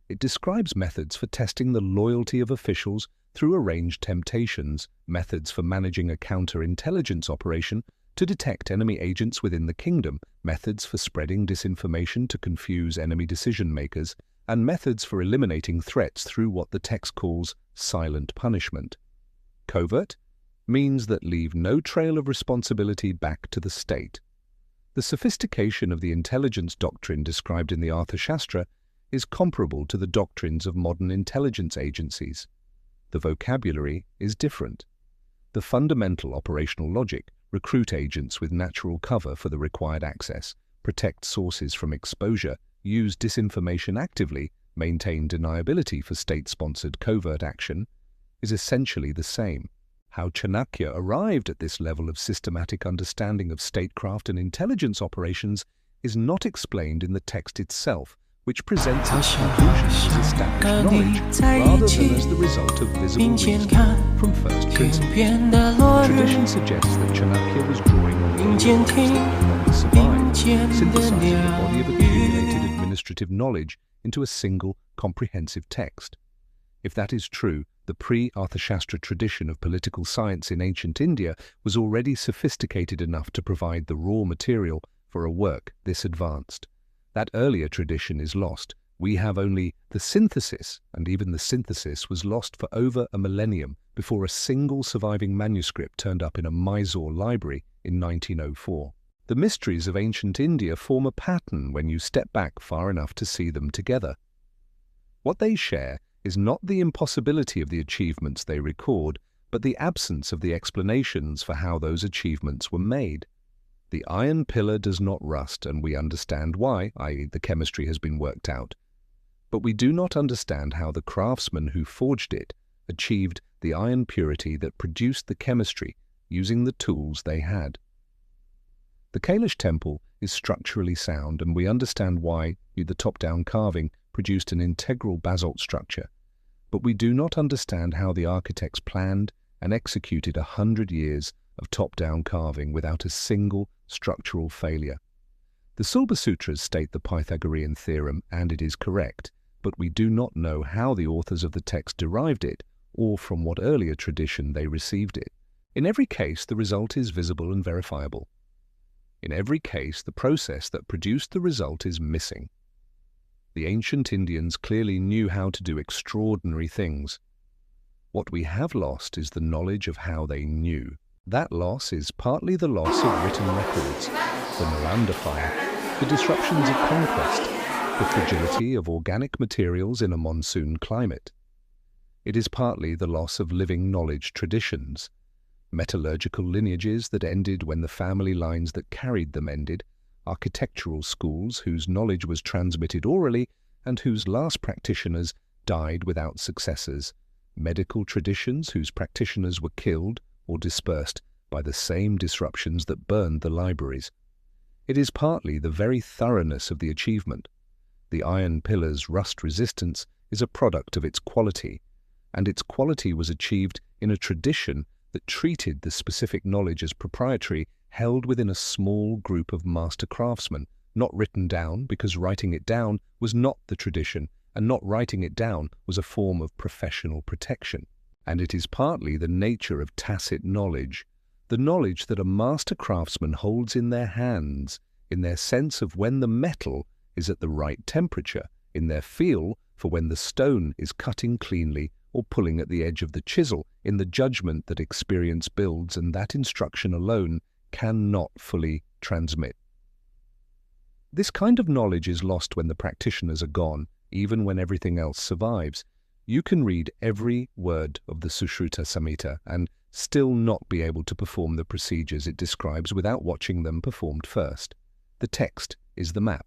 It describes methods for testing the loyalty of officials through arranged temptations, methods for managing a counterintelligence operation to detect enemy agents within the kingdom, methods for spreading disinformation to confuse enemy decision-makers, and methods for eliminating threats through what the text calls silent punishment. Covert means that leave no trail of responsibility back to the state. The sophistication of the intelligence doctrine described in the Arthashastra is comparable to the doctrines of modern intelligence agencies. The vocabulary is different. The fundamental operational logic: recruit agents with natural cover for the required access, protect sources from exposure, use disinformation actively, maintain deniability for state-sponsored covert action, is essentially the same. How Chanakya arrived at this level of systematic understanding of statecraft and intelligence operations is not explained in the text itself, which presents its conclusions as established knowledge rather than as the result of visible reasoning from first principles. Tradition suggests that Chanakya was drawing on the that survived, synthesizing a body of accumulated administrative knowledge into a single, comprehensive text. If that is true, the pre-Arthashastra tradition of political science in ancient India was already sophisticated enough to provide the raw material for a work this advanced. That earlier tradition is lost. We have only the synthesis, and even the synthesis was lost for over a millennium before a single surviving manuscript turned up in a Mysore library in 1904. The mysteries of ancient India form a pattern when you step back far enough to see them together. What they share is not the impossibility of the achievements they record, but the absence of the explanations for how those achievements were made. The iron pillar does not rust, and we understand why, i.e. the chemistry has been worked out. But we do not understand how the craftsmen who forged it achieved the iron purity that produced the chemistry using the tools they had. The Kailash temple is structurally sound, and we understand why the top-down carving produced an integral basalt structure. But we do not understand how the architects planned and executed 100 years of top-down carving without a single structural failure. The Sulba Sutras state the Pythagorean theorem, and it is correct, but we do not know how the authors of the text derived it or from what earlier tradition they received it. In every case, the result is visible and verifiable. In every case, the process that produced the result is missing. The ancient Indians clearly knew how to do extraordinary things. What we have lost is the knowledge of how they knew. That loss is partly the loss of written records, the Nalanda fire, the disruptions of conquest, the fragility of organic materials in a monsoon climate. It is partly the loss of living knowledge traditions, metallurgical lineages that ended when the family lines that carried them ended, architectural schools whose knowledge was transmitted orally and whose last practitioners died without successors, medical traditions whose practitioners were killed or dispersed by the same disruptions that burned the libraries. It is partly the very thoroughness of the achievement. The iron pillar's rust resistance is a product of its quality, and its quality was achieved in a tradition that treated the specific knowledge as proprietary, held within a small group of master craftsmen, not written down because writing it down was not the tradition, and not writing it down was a form of professional protection. And it is partly the nature of tacit knowledge, the knowledge that a master craftsman holds in their hands, in their sense of when the metal is at the right temperature, in their feel for when the stone is cutting cleanly or pulling at the edge of the chisel, in the judgment that experience builds, and that instruction alone cannot fully transmit. This kind of knowledge is lost when the practitioners are gone, even when everything else survives. You can read every word of the Sushruta Samhita and still not be able to perform the procedures it describes without watching them performed first. The text is the map.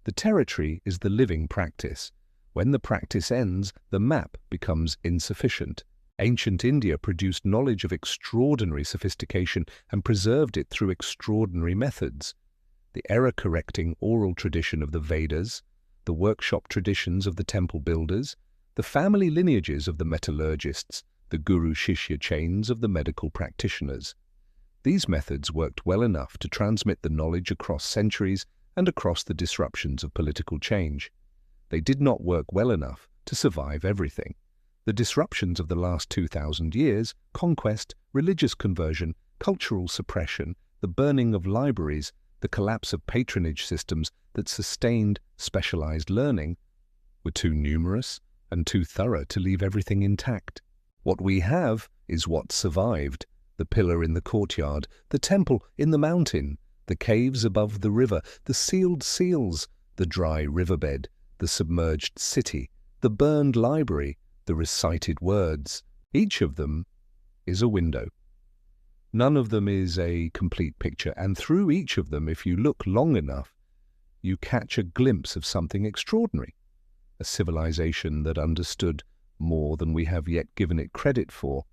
The territory is the living practice. When the practice ends, the map becomes insufficient. Ancient India produced knowledge of extraordinary sophistication and preserved it through extraordinary methods. The error-correcting oral tradition of the Vedas, the workshop traditions of the temple builders, the family lineages of the metallurgists, the guru-shishya chains of the medical practitioners. These methods worked well enough to transmit the knowledge across centuries and across the disruptions of political change. They did not work well enough to survive everything. The disruptions of the last 2,000 years, conquest, religious conversion, cultural suppression, the burning of libraries, the collapse of patronage systems that sustained specialized learning, were too numerous and too thorough to leave everything intact. What we have is what survived: the pillar in the courtyard, the temple in the mountain, the caves above the river, the sealed seals, the dry riverbed, the submerged city, the burned library, the recited words. Each of them is a window. None of them is a complete picture, and through each of them, if you look long enough, you catch a glimpse of something extraordinary. A civilization that understood more than we have yet given it credit for,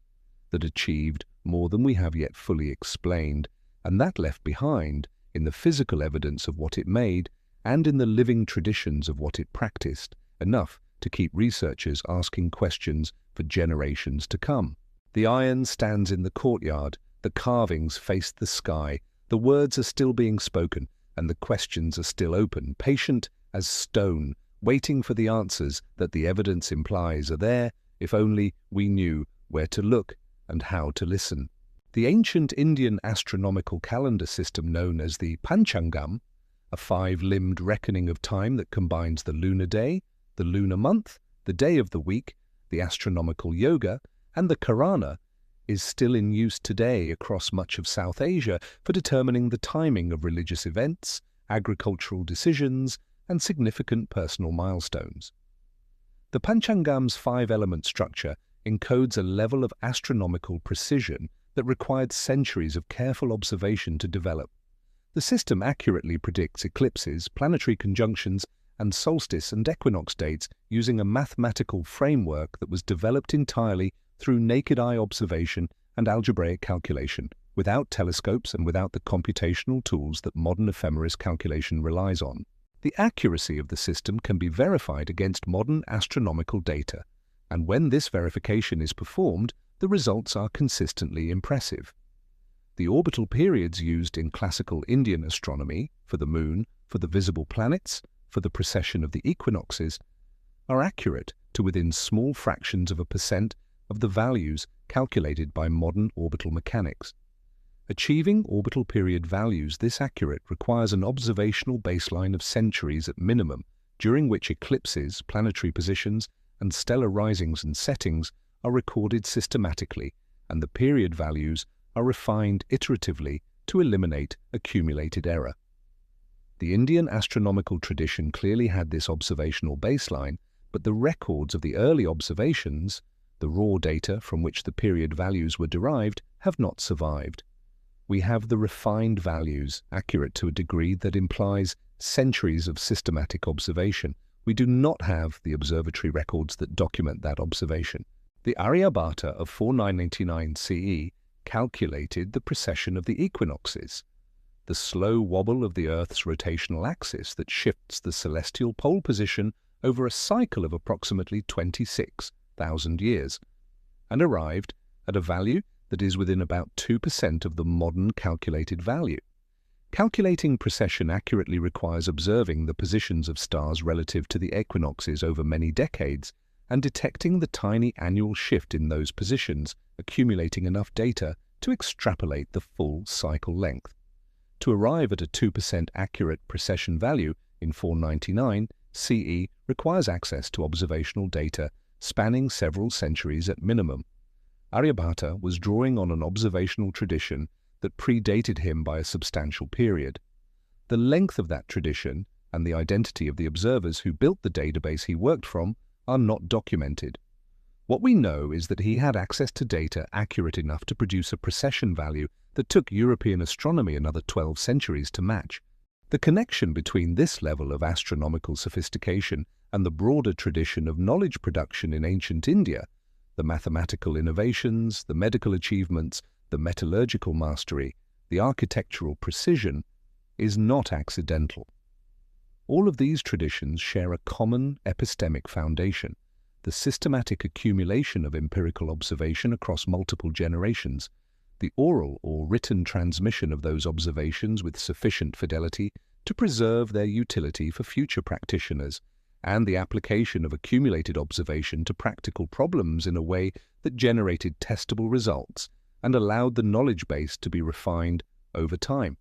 that achieved more than we have yet fully explained, and that left behind, in the physical evidence of what it made and in the living traditions of what it practiced, enough to keep researchers asking questions for generations to come. The iron stands in the courtyard, the carvings face the sky, the words are still being spoken, and the questions are still open, patient as stone, waiting for the answers that the evidence implies are there, if only we knew where to look and how to listen. The ancient Indian astronomical calendar system known as the Panchangam, a five-limbed reckoning of time that combines the lunar day, the lunar month, the day of the week, the astronomical yoga, and the Karana, is still in use today across much of South Asia for determining the timing of religious events, agricultural decisions, and significant personal milestones. The Panchangam's five-element structure encodes a level of astronomical precision that required centuries of careful observation to develop. The system accurately predicts eclipses, planetary conjunctions, and solstice and equinox dates using a mathematical framework that was developed entirely through naked eye observation and algebraic calculation, without telescopes and without the computational tools that modern ephemeris calculation relies on. The accuracy of the system can be verified against modern astronomical data, and when this verification is performed, the results are consistently impressive. The orbital periods used in classical Indian astronomy, for the Moon, for the visible planets, for the precession of the equinoxes, are accurate to within small fractions of a percent of the values calculated by modern orbital mechanics. Achieving orbital period values this accurate requires an observational baseline of centuries at minimum, during which eclipses, planetary positions, and stellar risings and settings are recorded systematically, and the period values are refined iteratively to eliminate accumulated error. The Indian astronomical tradition clearly had this observational baseline, but the records of the early observations, the raw data from which the period values were derived, have not survived. We have the refined values, accurate to a degree that implies centuries of systematic observation. We do not have the observatory records that document that observation. The Aryabhata of 4999 CE calculated the precession of the equinoxes, the slow wobble of the Earth's rotational axis that shifts the celestial pole position over a cycle of approximately 26,000 years, and arrived at a value that is within about 2% of the modern calculated value. Calculating precession accurately requires observing the positions of stars relative to the equinoxes over many decades and detecting the tiny annual shift in those positions, accumulating enough data to extrapolate the full cycle length. To arrive at a 2% accurate precession value in 499 CE requires access to observational data spanning several centuries at minimum. Aryabhata was drawing on an observational tradition that predated him by a substantial period. The length of that tradition and the identity of the observers who built the database he worked from are not documented. What we know is that he had access to data accurate enough to produce a precession value that took European astronomy another 12 centuries to match. The connection between this level of astronomical sophistication and the broader tradition of knowledge production in ancient India, the mathematical innovations, the medical achievements, the metallurgical mastery, the architectural precision, is not accidental. All of these traditions share a common epistemic foundation, the systematic accumulation of empirical observation across multiple generations, the oral or written transmission of those observations with sufficient fidelity to preserve their utility for future practitioners, and the application of accumulated observation to practical problems in a way that generated testable results and allowed the knowledge base to be refined over time.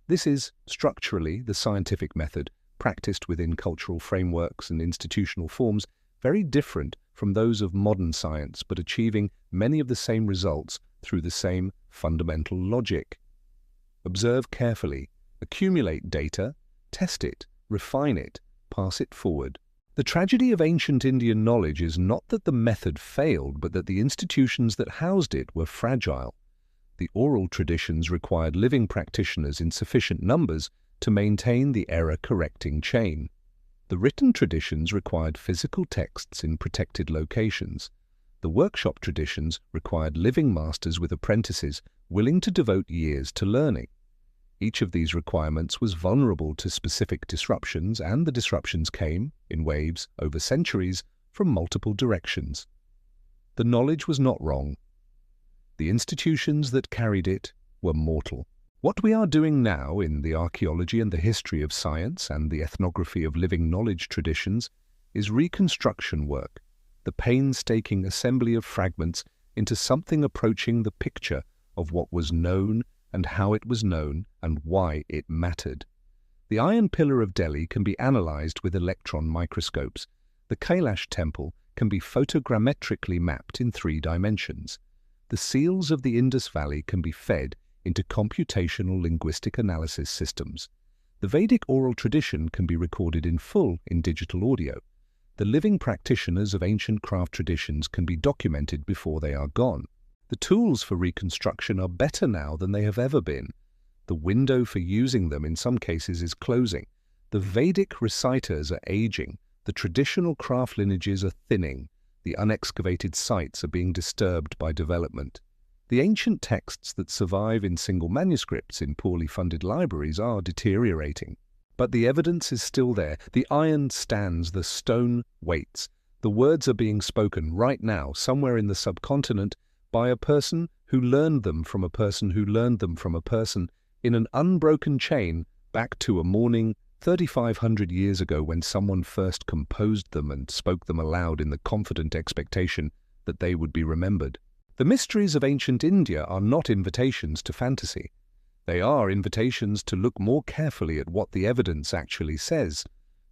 This is, structurally, the scientific method, practiced within cultural frameworks and institutional forms, very different from those of modern science, but achieving many of the same results through the same fundamental logic. Observe carefully, accumulate data, test it, refine it, pass it forward. The tragedy of ancient Indian knowledge is not that the method failed, but that the institutions that housed it were fragile. The oral traditions required living practitioners in sufficient numbers to maintain the error-correcting chain. The written traditions required physical texts in protected locations. The workshop traditions required living masters with apprentices willing to devote years to learning. Each of these requirements was vulnerable to specific disruptions, and the disruptions came, in waves, over centuries, from multiple directions. The knowledge was not wrong. The institutions that carried it were mortal. What we are doing now in the archaeology and the history of science and the ethnography of living knowledge traditions is reconstruction work, the painstaking assembly of fragments into something approaching the picture of what was known and how it was known and why it mattered. The Iron Pillar of Delhi can be analyzed with electron microscopes. The Kailash Temple can be photogrammetrically mapped in 3 dimensions. The seals of the Indus Valley can be fed into computational linguistic analysis systems. The Vedic oral tradition can be recorded in full in digital audio. The living practitioners of ancient craft traditions can be documented before they are gone. The tools for reconstruction are better now than they have ever been. The window for using them in some cases is closing. The Vedic reciters are aging. The traditional craft lineages are thinning. The unexcavated sites are being disturbed by development. The ancient texts that survive in single manuscripts in poorly funded libraries are deteriorating. But the evidence is still there. The iron stands, the stone waits. The words are being spoken right now, somewhere in the subcontinent, by a person who learned them from a person who learned them from a person, in an unbroken chain back to a morning 3,500 years ago when someone first composed them and spoke them aloud in the confident expectation that they would be remembered. The mysteries of ancient India are not invitations to fantasy. They are invitations to look more carefully at what the evidence actually says,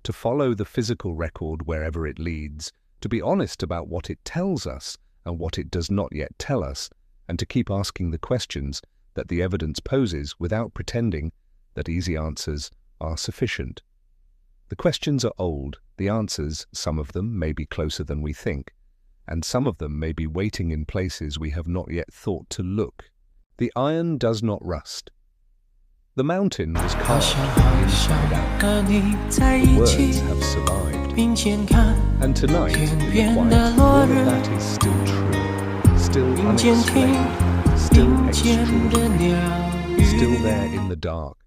to follow the physical record wherever it leads, to be honest about what it tells us and what it does not yet tell us, and to keep asking the questions that the evidence poses without pretending that easy answers are sufficient. The questions are old, the answers, some of them, may be closer than we think, and some of them may be waiting in places we have not yet thought to look. The iron does not rust. The mountain was carved inside out. The words have survived. And tonight, in the quiet, all of that is still true, still unexplained, still extraordinary, still there in the dark,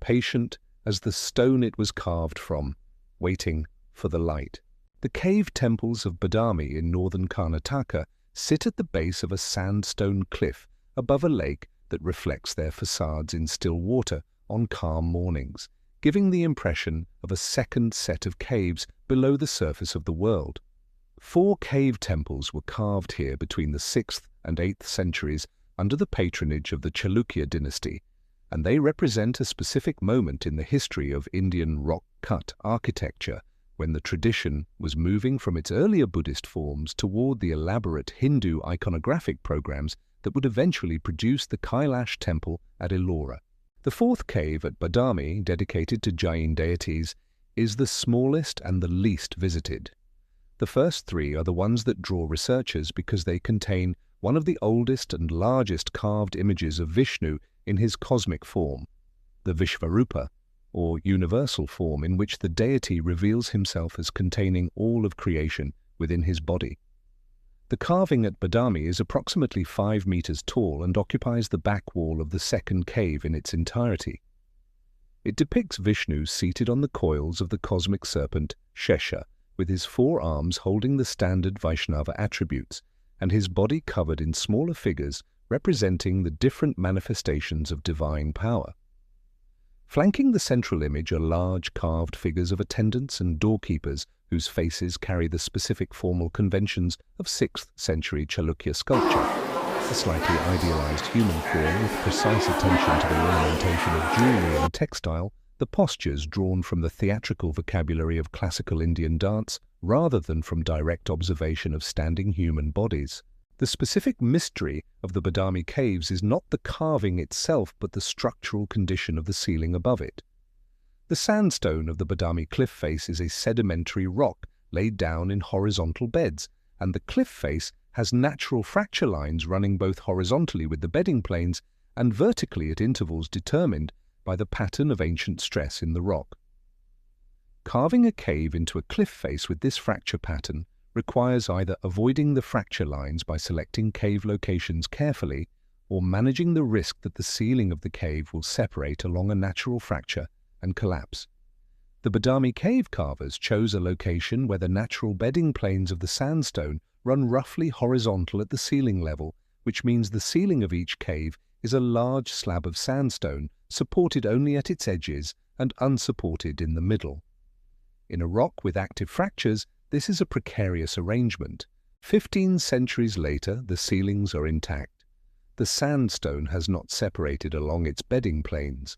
patient as the stone it was carved from, waiting for the light. The cave temples of Badami in northern Karnataka sit at the base of a sandstone cliff above a lake that reflects their facades in still water on calm mornings, giving the impression of a second set of caves below the surface of the world. 4 cave temples were carved here between the 6th and 8th centuries under the patronage of the Chalukya dynasty, and they represent a specific moment in the history of Indian rock-cut architecture when the tradition was moving from its earlier Buddhist forms toward the elaborate Hindu iconographic programs that would eventually produce the Kailash temple at Ellora. The 4th cave at Badami, dedicated to Jain deities, is the smallest and the least visited. The first 3 are the ones that draw researchers because they contain one of the oldest and largest carved images of Vishnu in his cosmic form, the Vishvarupa, or universal form in which the deity reveals himself as containing all of creation within his body. The carving at Badami is approximately 5 meters tall and occupies the back wall of the 2nd cave in its entirety. It depicts Vishnu seated on the coils of the cosmic serpent Shesha, with his 4 arms holding the standard Vaishnava attributes, and his body covered in smaller figures representing the different manifestations of divine power. Flanking the central image are large carved figures of attendants and doorkeepers whose faces carry the specific formal conventions of 6th century Chalukya sculpture, a slightly idealized human form with precise attention to the ornamentation of jewelry and textile, the postures drawn from the theatrical vocabulary of classical Indian dance rather than from direct observation of standing human bodies. The specific mystery of the Badami caves is not the carving itself but the structural condition of the ceiling above it. The sandstone of the Badami cliff face is a sedimentary rock laid down in horizontal beds, and the cliff face has natural fracture lines running both horizontally with the bedding planes and vertically at intervals determined by the pattern of ancient stress in the rock. Carving a cave into a cliff face with this fracture pattern requires either avoiding the fracture lines by selecting cave locations carefully or managing the risk that the ceiling of the cave will separate along a natural fracture and collapse. The Badami cave carvers chose a location where the natural bedding planes of the sandstone run roughly horizontal at the ceiling level, which means the ceiling of each cave is a large slab of sandstone supported only at its edges and unsupported in the middle. In a rock with active fractures, this is a precarious arrangement. 15 centuries later, the ceilings are intact. The sandstone has not separated along its bedding planes.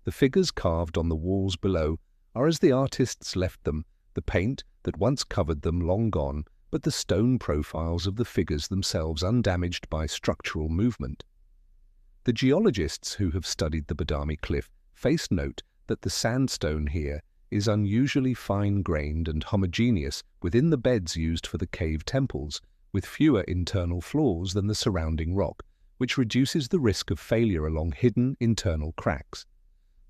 The figures carved on the walls below are as the artists left them, the paint that once covered them long gone, but the stone profiles of the figures themselves undamaged by structural movement. The geologists who have studied the Badami cliff face note that the sandstone here is unusually fine-grained and homogeneous within the beds used for the cave temples, with fewer internal flaws than the surrounding rock, which reduces the risk of failure along hidden internal cracks.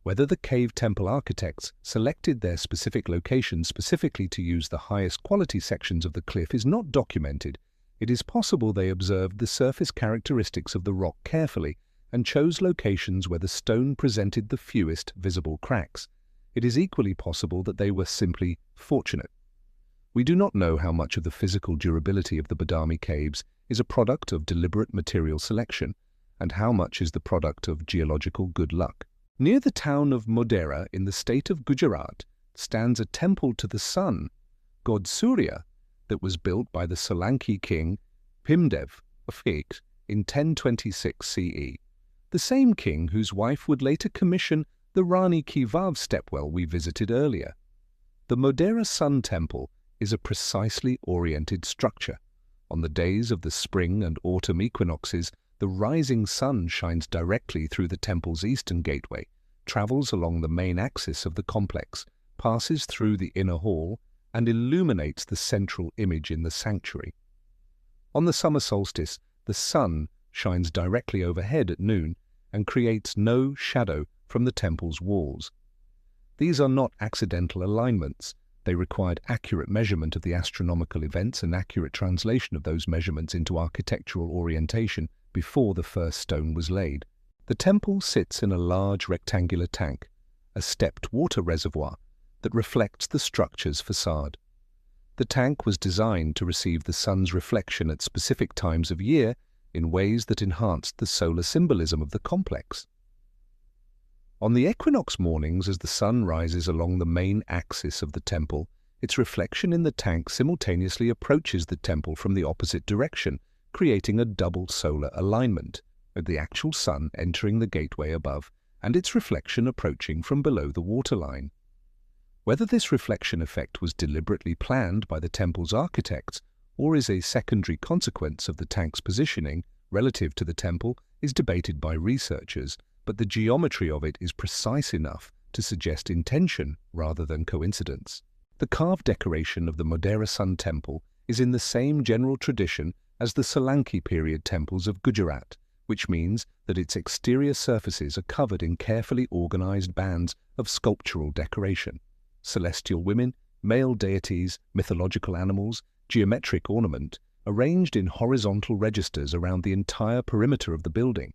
Whether the cave temple architects selected their specific location specifically to use the highest quality sections of the cliff is not documented. It is possible they observed the surface characteristics of the rock carefully and chose locations where the stone presented the fewest visible cracks. It is equally possible that they were simply fortunate. We do not know how much of the physical durability of the Badami caves is a product of deliberate material selection, and how much is the product of geological good luck. Near the town of Modhera in the state of Gujarat stands a temple to the sun, god Surya, that was built by the Solanki king Bhimdev of Higgs in 1026 CE, the same king whose wife would later commission the Rani Ki Vav stepwell we visited earlier. The Modhera Sun Temple is a precisely oriented structure. On the days of the spring and autumn equinoxes, the rising sun shines directly through the temple's eastern gateway, travels along the main axis of the complex, passes through the inner hall, and illuminates the central image in the sanctuary. On the summer solstice, the sun shines directly overhead at noon and creates no shadow from the temple's walls. These are not accidental alignments. They required accurate measurement of the astronomical events and accurate translation of those measurements into architectural orientation before the first stone was laid. The temple sits in a large rectangular tank, a stepped water reservoir that reflects the structure's facade. The tank was designed to receive the sun's reflection at specific times of year in ways that enhanced the solar symbolism of the complex. On the equinox mornings, as the sun rises along the main axis of the temple, its reflection in the tank simultaneously approaches the temple from the opposite direction, creating a double solar alignment, with the actual sun entering the gateway above and its reflection approaching from below the waterline. Whether this reflection effect was deliberately planned by the temple's architects or is a secondary consequence of the tank's positioning relative to the temple is debated by researchers, but the geometry of it is precise enough to suggest intention rather than coincidence. The carved decoration of the Modhera Sun Temple is in the same general tradition as the Solanki period temples of Gujarat, which means that its exterior surfaces are covered in carefully organized bands of sculptural decoration. Celestial women, male deities, mythological animals, geometric ornament, arranged in horizontal registers around the entire perimeter of the building.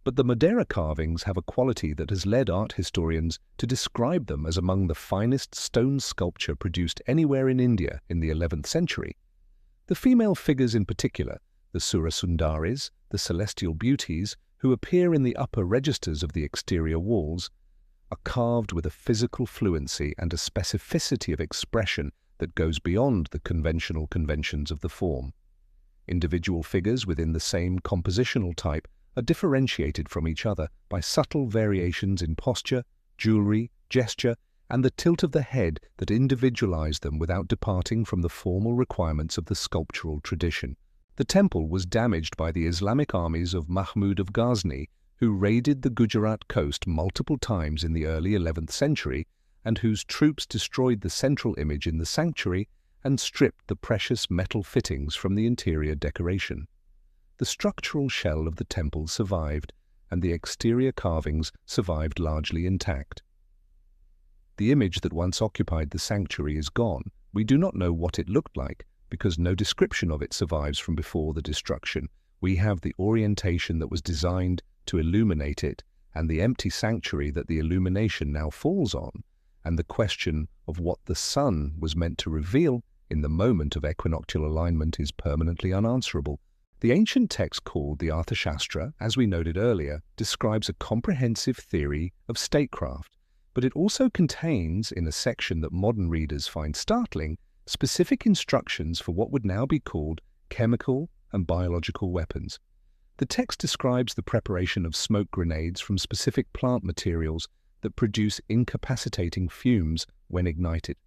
But the Modhera carvings have a quality that has led art historians to describe them as among the finest stone sculpture produced anywhere in India in the 11th century. The female figures in particular, the Surasundaris, the celestial beauties, who appear in the upper registers of the exterior walls, are carved with a physical fluency and a specificity of expression that goes beyond the conventional conventions of the form. Individual figures within the same compositional type are differentiated from each other by subtle variations in posture, jewelry, gesture, and the tilt of the head that individualize them without departing from the formal requirements of the sculptural tradition. The temple was damaged by the Islamic armies of Mahmud of Ghazni, who raided the Gujarat coast multiple times in the early 11th century and whose troops destroyed the central image in the sanctuary and stripped the precious metal fittings from the interior decoration. The structural shell of the temple survived, and the exterior carvings survived largely intact. The image that once occupied the sanctuary is gone. We do not know what it looked like, because no description of it survives from before the destruction. We have the orientation that was designed to illuminate it, and the empty sanctuary that the illumination now falls on, and the question of what the sun was meant to reveal in the moment of equinoctial alignment is permanently unanswerable. The ancient text called the Arthashastra, as we noted earlier, describes a comprehensive theory of statecraft, but it also contains, in a section that modern readers find startling, specific instructions for what would now be called chemical and biological weapons. The text describes the preparation of smoke grenades from specific plant materials that produce incapacitating fumes when ignited.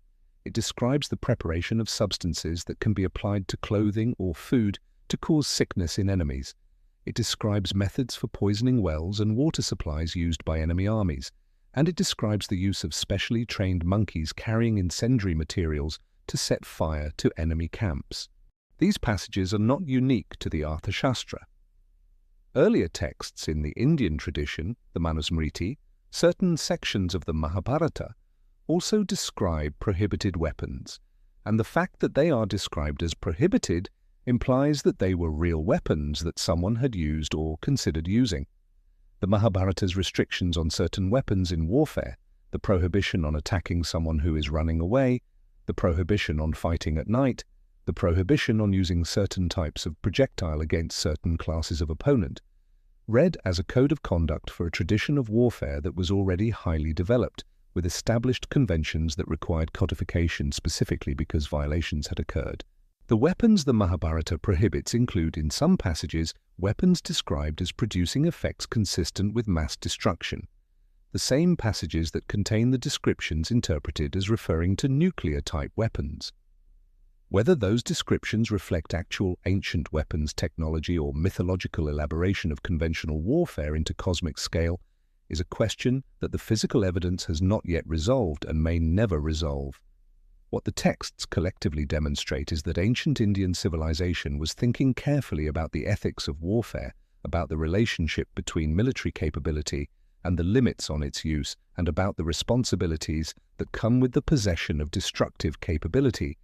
It describes the preparation of substances that can be applied to clothing or food to cause sickness in enemies. It describes methods for poisoning wells and water supplies used by enemy armies, and it describes the use of specially trained monkeys carrying incendiary materials to set fire to enemy camps. These passages are not unique to the Arthashastra. Earlier texts in the Indian tradition, the Manusmriti, certain sections of the Mahabharata, also describe prohibited weapons, and the fact that they are described as prohibited implies that they were real weapons that someone had used or considered using. The Mahabharata's restrictions on certain weapons in warfare, the prohibition on attacking someone who is running away, the prohibition on fighting at night, the prohibition on using certain types of projectile against certain classes of opponent, read as a code of conduct for a tradition of warfare that was already highly developed, with established conventions that required codification specifically because violations had occurred. The weapons the Mahabharata prohibits include, in some passages, weapons described as producing effects consistent with mass destruction, the same passages that contain the descriptions interpreted as referring to nuclear-type weapons. Whether those descriptions reflect actual ancient weapons technology or mythological elaboration of conventional warfare into cosmic scale is a question that the physical evidence has not yet resolved and may never resolve. What the texts collectively demonstrate is that ancient Indian civilization was thinking carefully about the ethics of warfare, about the relationship between military capability and the limits on its use, and about the responsibilities that come with the possession of destructive capability,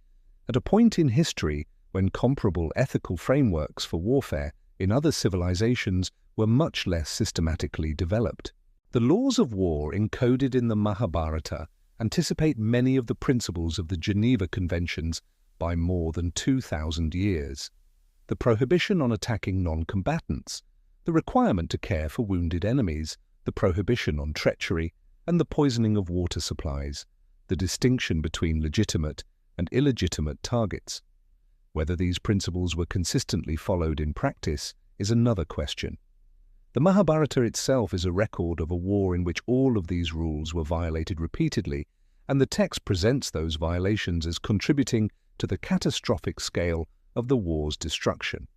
at a point in history when comparable ethical frameworks for warfare in other civilizations were much less systematically developed. The laws of war encoded in the Mahabharata anticipate many of the principles of the Geneva Conventions by more than 2,000 years. The prohibition on attacking non-combatants, the requirement to care for wounded enemies, the prohibition on treachery, and the poisoning of water supplies, the distinction between legitimate and illegitimate targets. Whether these principles were consistently followed in practice is another question. The Mahabharata itself is a record of a war in which all of these rules were violated repeatedly, and the text presents those violations as contributing to the catastrophic scale of the war's destruction.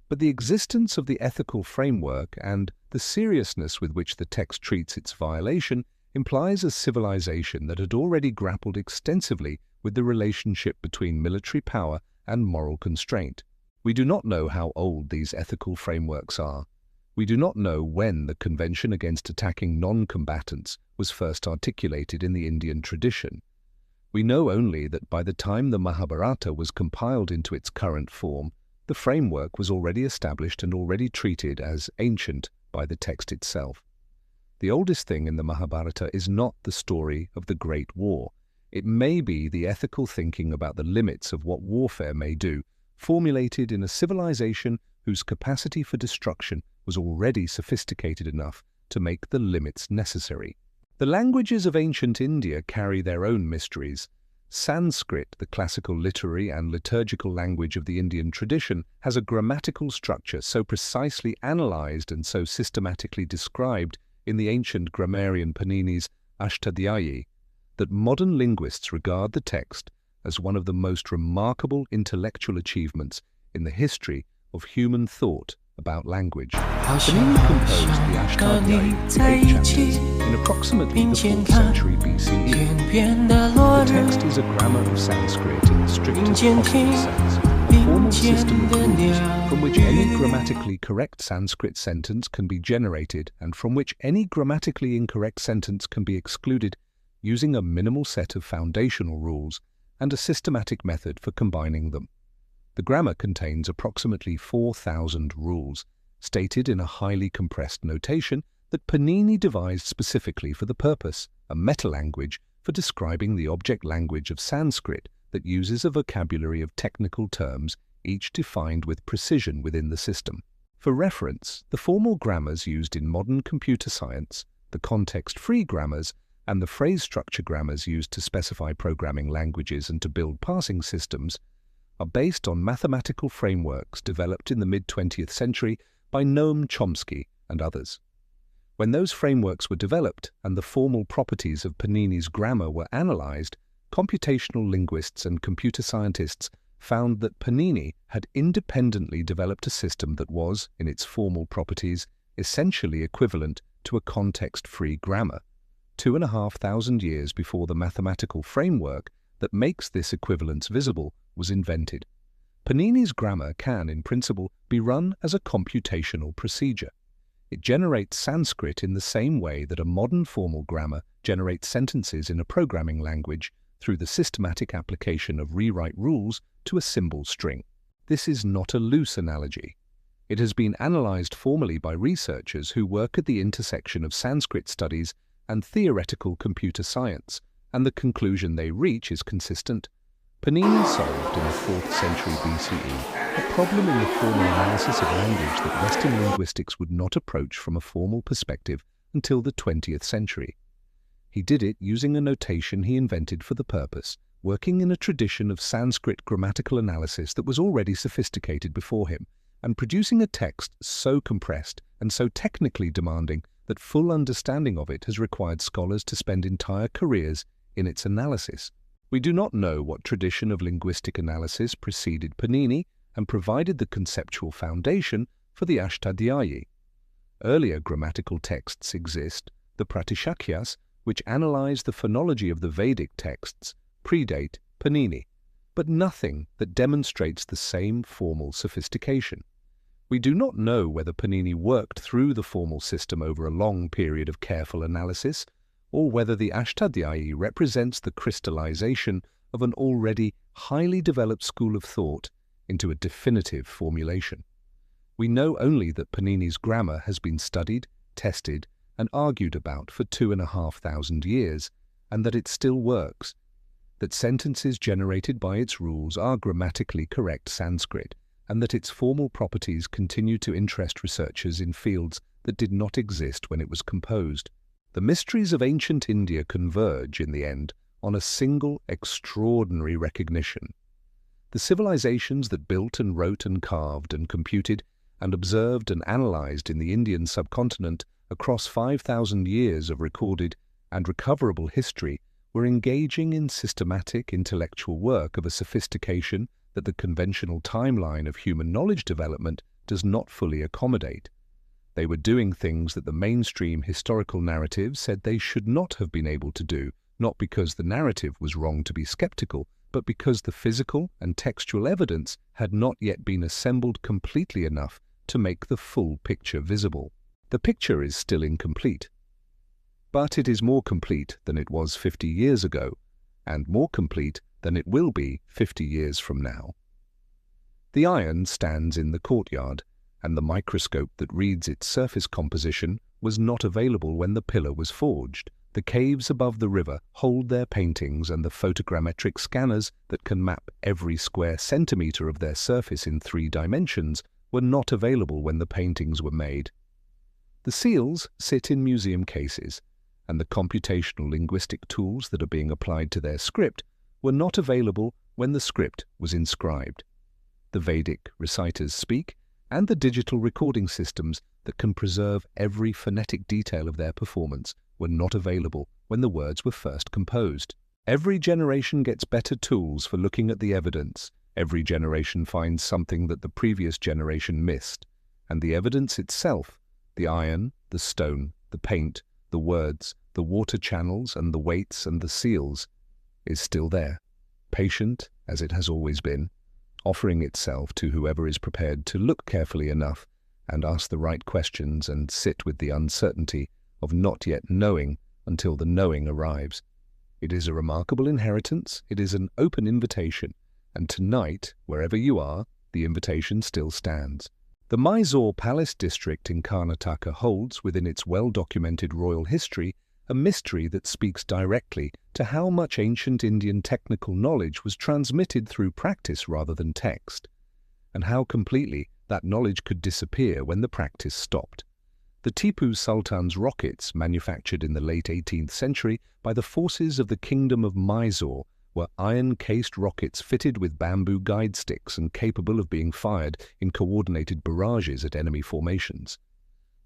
But the existence of the ethical framework and the seriousness with which the text treats its violation implies a civilization that had already grappled extensively with the relationship between military power and moral constraint. We do not know how old these ethical frameworks are. We do not know when the Convention against attacking non-combatants was first articulated in the Indian tradition. We know only that by the time the Mahabharata was compiled into its current form, the framework was already established and already treated as ancient by the text itself. The oldest thing in the Mahabharata is not the story of the Great War. It may be the ethical thinking about the limits of what warfare may do, formulated in a civilization whose capacity for destruction was already sophisticated enough to make the limits necessary. The languages of ancient India carry their own mysteries. Sanskrit, the classical literary and liturgical language of the Indian tradition, has a grammatical structure so precisely analyzed and so systematically described in the ancient grammarian Panini's Ashtadhyayi that modern linguists regard the text as one of the most remarkable intellectual achievements in the history of human thought about language. Panini composed the Ashtadhyayi in 8 chapters in approximately the 4th century BCE. The text is a grammar of Sanskrit in the strictest possible sense, a formal system of rules from which any grammatically correct Sanskrit sentence can be generated and from which any grammatically incorrect sentence can be excluded using a minimal set of foundational rules and a systematic method for combining them. The grammar contains approximately 4,000 rules, stated in a highly compressed notation that Panini devised specifically for the purpose, a meta-language for describing the object language of Sanskrit that uses a vocabulary of technical terms, each defined with precision within the system. For reference, the formal grammars used in modern computer science, the context-free grammars, and the phrase structure grammars used to specify programming languages and to build parsing systems are based on mathematical frameworks developed in the mid-20th century by Noam Chomsky and others. When those frameworks were developed and the formal properties of Panini's grammar were analyzed, computational linguists and computer scientists found that Panini had independently developed a system that was, in its formal properties, essentially equivalent to a context-free grammar, 2,500 years before the mathematical framework that makes this equivalence visible was invented. Panini's grammar can, in principle, be run as a computational procedure. It generates Sanskrit in the same way that a modern formal grammar generates sentences in a programming language through the systematic application of rewrite rules to a symbol string. This is not a loose analogy. It has been analyzed formally by researchers who work at the intersection of Sanskrit studies and theoretical computer science, and the conclusion they reach is consistent. Panini solved in the 4th century BCE a problem in the formal analysis of language that Western linguistics would not approach from a formal perspective until the 20th century. He did it using a notation he invented for the purpose, working in a tradition of Sanskrit grammatical analysis that was already sophisticated before him, and producing a text so compressed and so technically demanding that full understanding of it has required scholars to spend entire careers in its analysis. We do not know what tradition of linguistic analysis preceded Panini and provided the conceptual foundation for the Ashtadhyayi. Earlier grammatical texts exist, the Pratishakyas, which analyze the phonology of the Vedic texts, predate Panini, but nothing that demonstrates the same formal sophistication. We do not know whether Panini worked through the formal system over a long period of careful analysis, or whether the Ashtadhyayi represents the crystallization of an already highly developed school of thought into a definitive formulation. We know only that Panini's grammar has been studied, tested, and argued about for 2,500 years, and that it still works, that sentences generated by its rules are grammatically correct Sanskrit, and that its formal properties continue to interest researchers in fields that did not exist when it was composed. The mysteries of ancient India converge, in the end, on a single extraordinary recognition. The civilizations that built and wrote and carved and computed and observed and analyzed in the Indian subcontinent across 5,000 years of recorded and recoverable history were engaging in systematic intellectual work of a sophistication that the conventional timeline of human knowledge development does not fully accommodate. They were doing things that the mainstream historical narrative said they should not have been able to do, not because the narrative was wrong to be skeptical, but because the physical and textual evidence had not yet been assembled completely enough to make the full picture visible. The picture is still incomplete, but it is more complete than it was 50 years ago, and more complete than it will be 50 years from now. The iron stands in the courtyard, and the microscope that reads its surface composition was not available when the pillar was forged. The caves above the river hold their paintings, and the photogrammetric scanners that can map every square centimeter of their surface in 3 dimensions were not available when the paintings were made. The seals sit in museum cases, and the computational linguistic tools that are being applied to their script were not available when the script was inscribed. The Vedic reciters speak, and the digital recording systems that can preserve every phonetic detail of their performance were not available when the words were first composed. Every generation gets better tools for looking at the evidence. Every generation finds something that the previous generation missed, and the evidence itself, the iron, the stone, the paint, the words, the water channels and the weights and the seals, is still there, patient as it has always been, offering itself to whoever is prepared to look carefully enough and ask the right questions and sit with the uncertainty of not yet knowing until the knowing arrives. It is a remarkable inheritance, it is an open invitation, and tonight, wherever you are, the invitation still stands. The Mysore Palace district in Karnataka holds within its well-documented royal history a mystery that speaks directly to how much ancient Indian technical knowledge was transmitted through practice rather than text, and how completely that knowledge could disappear when the practice stopped. The Tipu Sultan's rockets, manufactured in the late 18th century by the forces of the Kingdom of Mysore, were iron-cased rockets fitted with bamboo guide sticks and capable of being fired in coordinated barrages at enemy formations.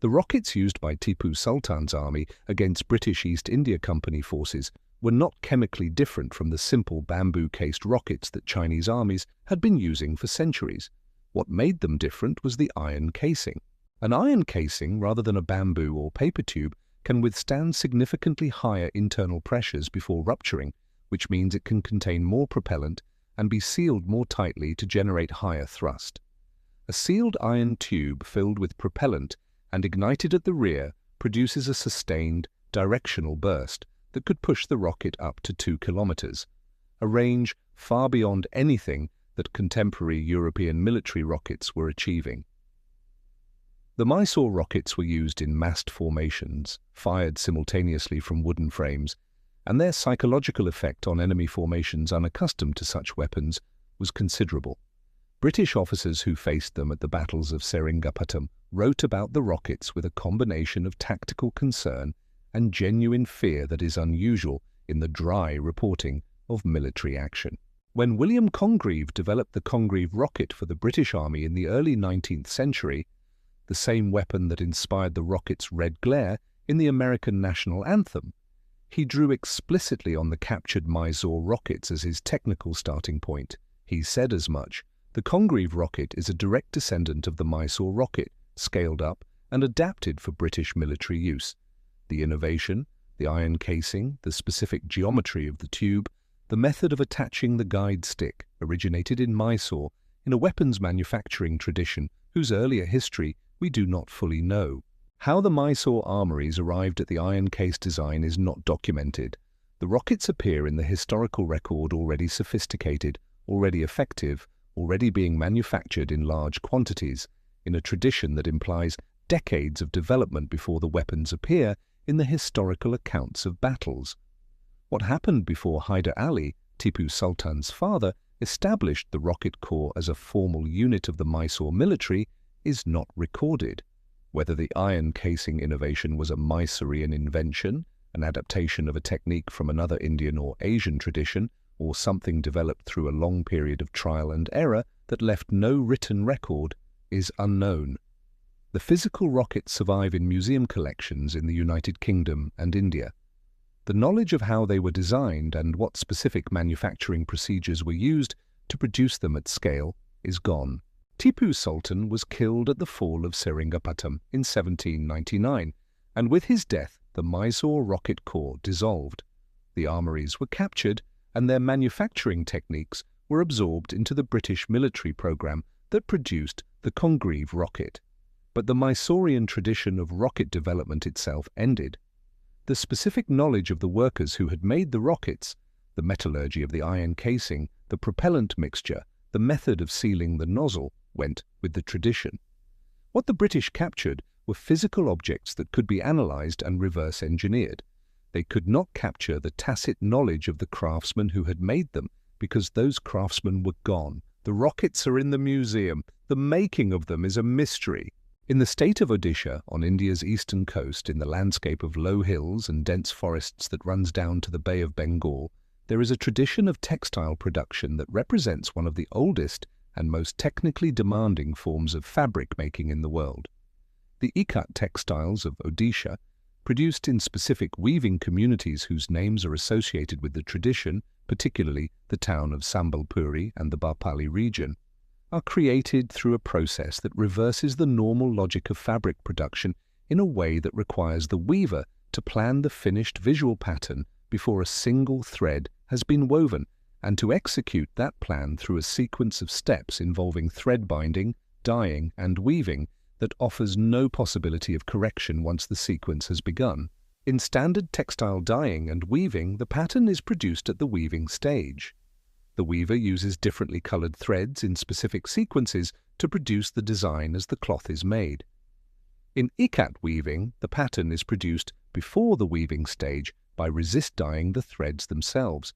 The rockets used by Tipu Sultan's army against British East India Company forces were not chemically different from the simple bamboo-cased rockets that Chinese armies had been using for centuries. What made them different was the iron casing. An iron casing, rather than a bamboo or paper tube, can withstand significantly higher internal pressures before rupturing, which means it can contain more propellant and be sealed more tightly to generate higher thrust. A sealed iron tube filled with propellant and ignited at the rear produces a sustained, directional burst that could push the rocket up to 2 kilometers, a range far beyond anything that contemporary European military rockets were achieving. The Mysore rockets were used in massed formations, fired simultaneously from wooden frames, and their psychological effect on enemy formations unaccustomed to such weapons was considerable. British officers who faced them at the battles of Seringapatam wrote about the rockets with a combination of tactical concern and genuine fear that is unusual in the dry reporting of military action. When William Congreve developed the Congreve rocket for the British Army in the early 19th century, the same weapon that inspired the rocket's red glare in the American national anthem, he drew explicitly on the captured Mysore rockets as his technical starting point. He said as much. The Congreve rocket is a direct descendant of the Mysore rocket, scaled up and adapted for British military use. The innovation, the iron casing, the specific geometry of the tube, the method of attaching the guide stick originated in Mysore in a weapons manufacturing tradition whose earlier history we do not fully know. How the Mysore armories arrived at the iron-case design is not documented. The rockets appear in the historical record already sophisticated, already effective, already being manufactured in large quantities, in a tradition that implies decades of development before the weapons appear in the historical accounts of battles. What happened before Hyder Ali, Tipu Sultan's father, established the rocket corps as a formal unit of the Mysore military is not recorded. Whether the iron casing innovation was a Mysorean invention, an adaptation of a technique from another Indian or Asian tradition, or something developed through a long period of trial and error that left no written record, is unknown. The physical rockets survive in museum collections in the United Kingdom and India. The knowledge of how they were designed and what specific manufacturing procedures were used to produce them at scale is gone. Tipu Sultan was killed at the fall of Seringapatam in 1799, and with his death the Mysore rocket corps dissolved. The armories were captured, and their manufacturing techniques were absorbed into the British military program that produced the Congreve rocket. But the Mysorean tradition of rocket development itself ended. The specific knowledge of the workers who had made the rockets, the metallurgy of the iron casing, the propellant mixture, the method of sealing the nozzle, went with the tradition. What the British captured were physical objects that could be analysed and reverse-engineered. They could not capture the tacit knowledge of the craftsmen who had made them because those craftsmen were gone. The rockets are in the museum. The making of them is a mystery. In the state of Odisha, on India's eastern coast, in the landscape of low hills and dense forests that runs down to the Bay of Bengal, there is a tradition of textile production that represents one of the oldest and most technically demanding forms of fabric making in the world. The ikat textiles of Odisha, produced in specific weaving communities whose names are associated with the tradition, particularly the town of Sambalpuri and the Bapali region, are created through a process that reverses the normal logic of fabric production in a way that requires the weaver to plan the finished visual pattern before a single thread has been woven, and to execute that plan through a sequence of steps involving thread binding, dyeing, and weaving that offers no possibility of correction once the sequence has begun. In standard textile dyeing and weaving, the pattern is produced at the weaving stage. The weaver uses differently colored threads in specific sequences to produce the design as the cloth is made. In ikat weaving, the pattern is produced before the weaving stage by resist dyeing the threads themselves.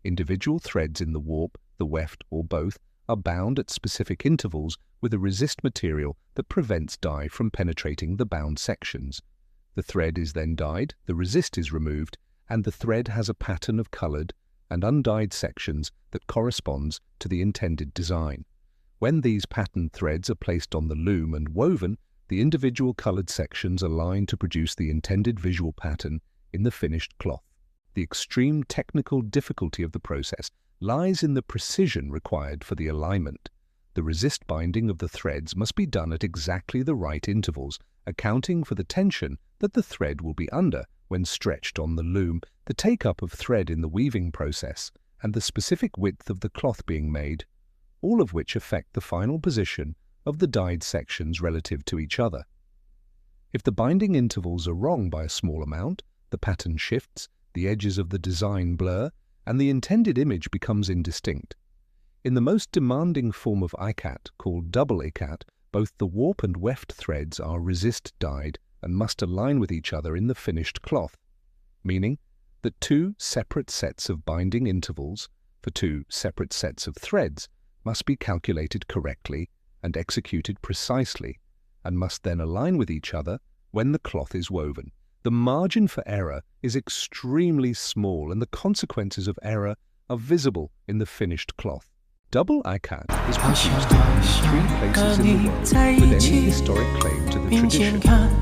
Individual threads in the warp, the weft, or both are bound at specific intervals with a resist material that prevents dye from penetrating the bound sections. The thread is then dyed, the resist is removed, and the thread has a pattern of colored and undyed sections that corresponds to the intended design. When these patterned threads are placed on the loom and woven, the individual colored sections align to produce the intended visual pattern in the finished cloth. The extreme technical difficulty of the process lies in the precision required for the alignment. The resist binding of the threads must be done at exactly the right intervals, accounting for the tension that the thread will be under when stretched on the loom, the take-up of thread in the weaving process, and the specific width of the cloth being made, all of which affect the final position of the dyed sections relative to each other. If the binding intervals are wrong by a small amount, the pattern shifts, the edges of the design blur, and the intended image becomes indistinct. In the most demanding form of ikat, called double ikat, both the warp and weft threads are resist dyed and must align with each other in the finished cloth, meaning that two separate sets of binding intervals for two separate sets of threads must be calculated correctly and executed precisely, and must then align with each other when the cloth is woven. The margin for error is extremely small, and the consequences of error are visible in the finished cloth. Double ikat is produced in 3 places in the world with any historic claim to the tradition: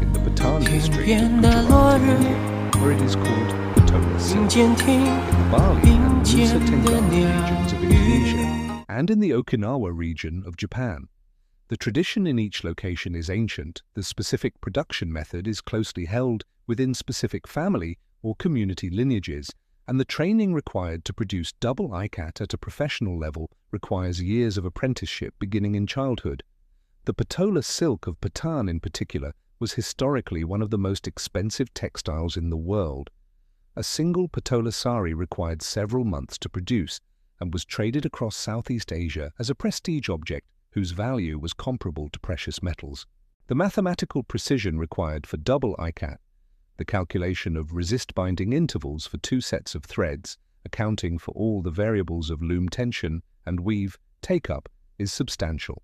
in the Bataan district of Gujarat, where it is called Patola silk, in the Bali and Nusa Tenggara regions of Indonesia, and in the Okinawa region of Japan. The tradition in each location is ancient, the specific production method is closely held within specific family or community lineages, and the training required to produce double ikat at a professional level requires years of apprenticeship beginning in childhood. The Patola silk of Bataan in particular was historically one of the most expensive textiles in the world. A single Patola sari required several months to produce and was traded across Southeast Asia as a prestige object whose value was comparable to precious metals. The mathematical precision required for double ikat, the calculation of resist binding intervals for 2 sets of threads, accounting for all the variables of loom tension and weave take-up, is substantial.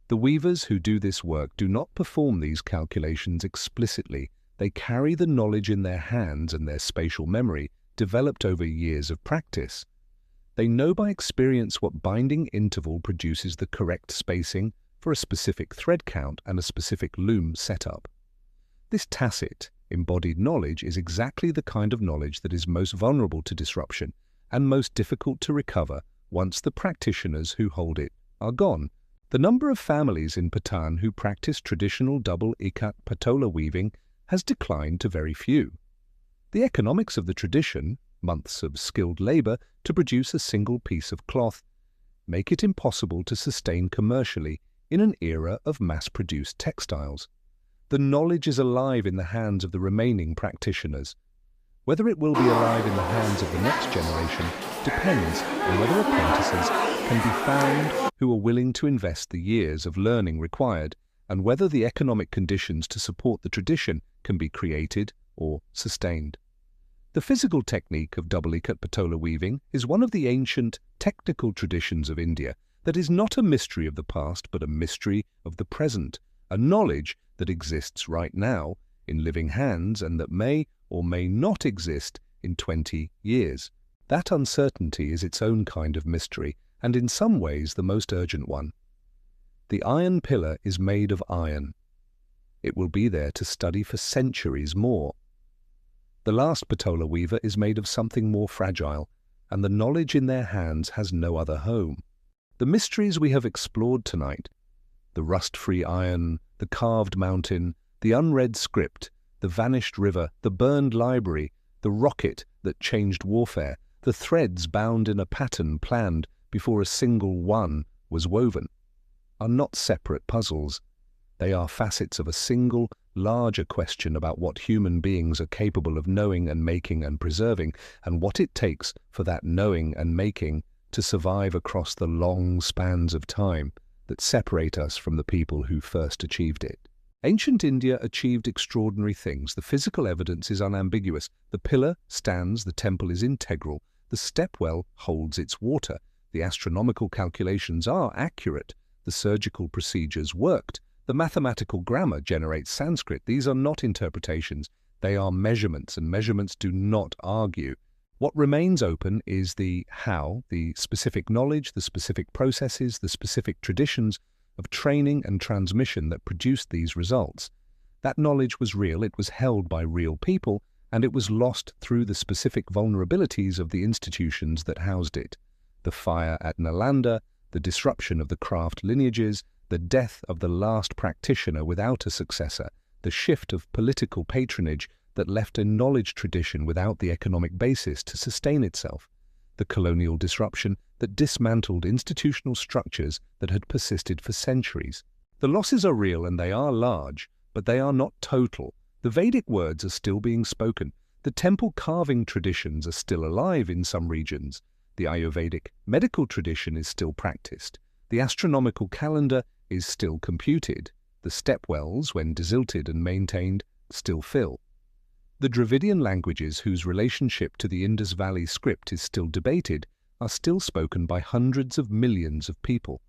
The weavers who do this work do not perform these calculations explicitly. They carry the knowledge in their hands and their spatial memory, developed over years of practice. They know by experience what binding interval produces the correct spacing for a specific thread count and a specific loom setup. This tacit, embodied knowledge is exactly the kind of knowledge that is most vulnerable to disruption and most difficult to recover once the practitioners who hold it are gone. The number of families in Bataan who practice traditional double ikat patola weaving has declined to very few. The economics of the tradition, months of skilled labor to produce a single piece of cloth, make it impossible to sustain commercially in an era of mass-produced textiles. The knowledge is alive in the hands of the remaining practitioners. Whether it will be alive in the hands of the next generation depends on whether apprentices can be found who are willing to invest the years of learning required, and whether the economic conditions to support the tradition can be created or sustained. The physical technique of double ikat patola weaving is one of the ancient technical traditions of India that is not a mystery of the past but a mystery of the present, a knowledge that exists right now in living hands and that may or may not exist in 20 years. That uncertainty is its own kind of mystery, and in some ways the most urgent one. The iron pillar is made of iron. It will be there to study for centuries more. The last patola weaver is made of something more fragile, and the knowledge in their hands has no other home. The mysteries we have explored tonight, the rust-free iron, the carved mountain, the unread script, the vanished river, the burned library, the rocket that changed warfare, the threads bound in a pattern planned before a single one was woven, are not separate puzzles. They are facets of a single, larger question about what human beings are capable of knowing and making and preserving, and what it takes for that knowing and making to survive across the long spans of time that separate us from the people who first achieved it. Ancient India achieved extraordinary things. The physical evidence is unambiguous. The pillar stands, the temple is integral, the stepwell holds its water, the astronomical calculations are accurate, the surgical procedures worked, the mathematical grammar generates Sanskrit. These are not interpretations, they are measurements, and measurements do not argue. What remains open is the how, the specific knowledge, the specific processes, the specific traditions of training and transmission that produced these results. That knowledge was real, it was held by real people, and it was lost through the specific vulnerabilities of the institutions that housed it. The fire at Nalanda, the disruption of the craft lineages, the death of the last practitioner without a successor, the shift of political patronage that left a knowledge tradition without the economic basis to sustain itself, the colonial disruption that dismantled institutional structures that had persisted for centuries. The losses are real and they are large, but they are not total. The Vedic words are still being spoken. The temple carving traditions are still alive in some regions. The Ayurvedic medical tradition is still practiced. The astronomical calendar is still computed. The stepwells, when desilted and maintained, still fill. The Dravidian languages, whose relationship to the Indus Valley script is still debated, are still spoken by hundreds of millions of people.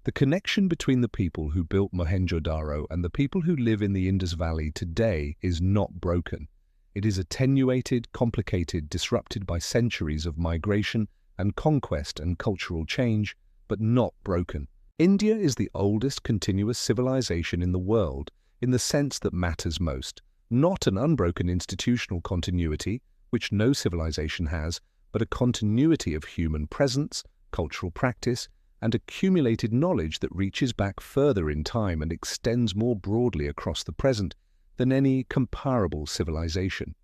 The connection between the people who built Mohenjo-daro and the people who live in the Indus Valley today is not broken. It is attenuated, complicated, disrupted by centuries of migration and conquest and cultural change, but not broken. India is the oldest continuous civilization in the world in the sense that matters most. Not an unbroken institutional continuity, which no civilization has, but a continuity of human presence, cultural practice, and accumulated knowledge that reaches back further in time and extends more broadly across the present than any comparable civilization.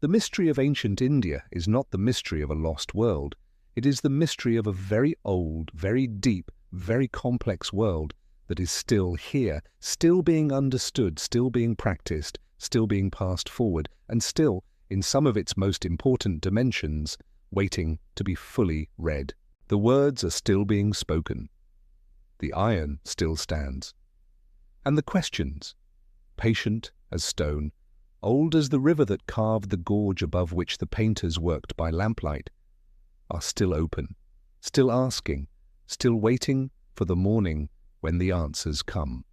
The mystery of ancient India is not the mystery of a lost world. It is the mystery of a very old, very deep, very complex world that is still here, still being understood, still being practiced, still being passed forward, and still, in some of its most important dimensions, waiting to be fully read. The words are still being spoken. The iron still stands. And the questions, patient as stone, old as the river that carved the gorge above which the painters worked by lamplight, are still open, still asking, still waiting for the morning when the answers come.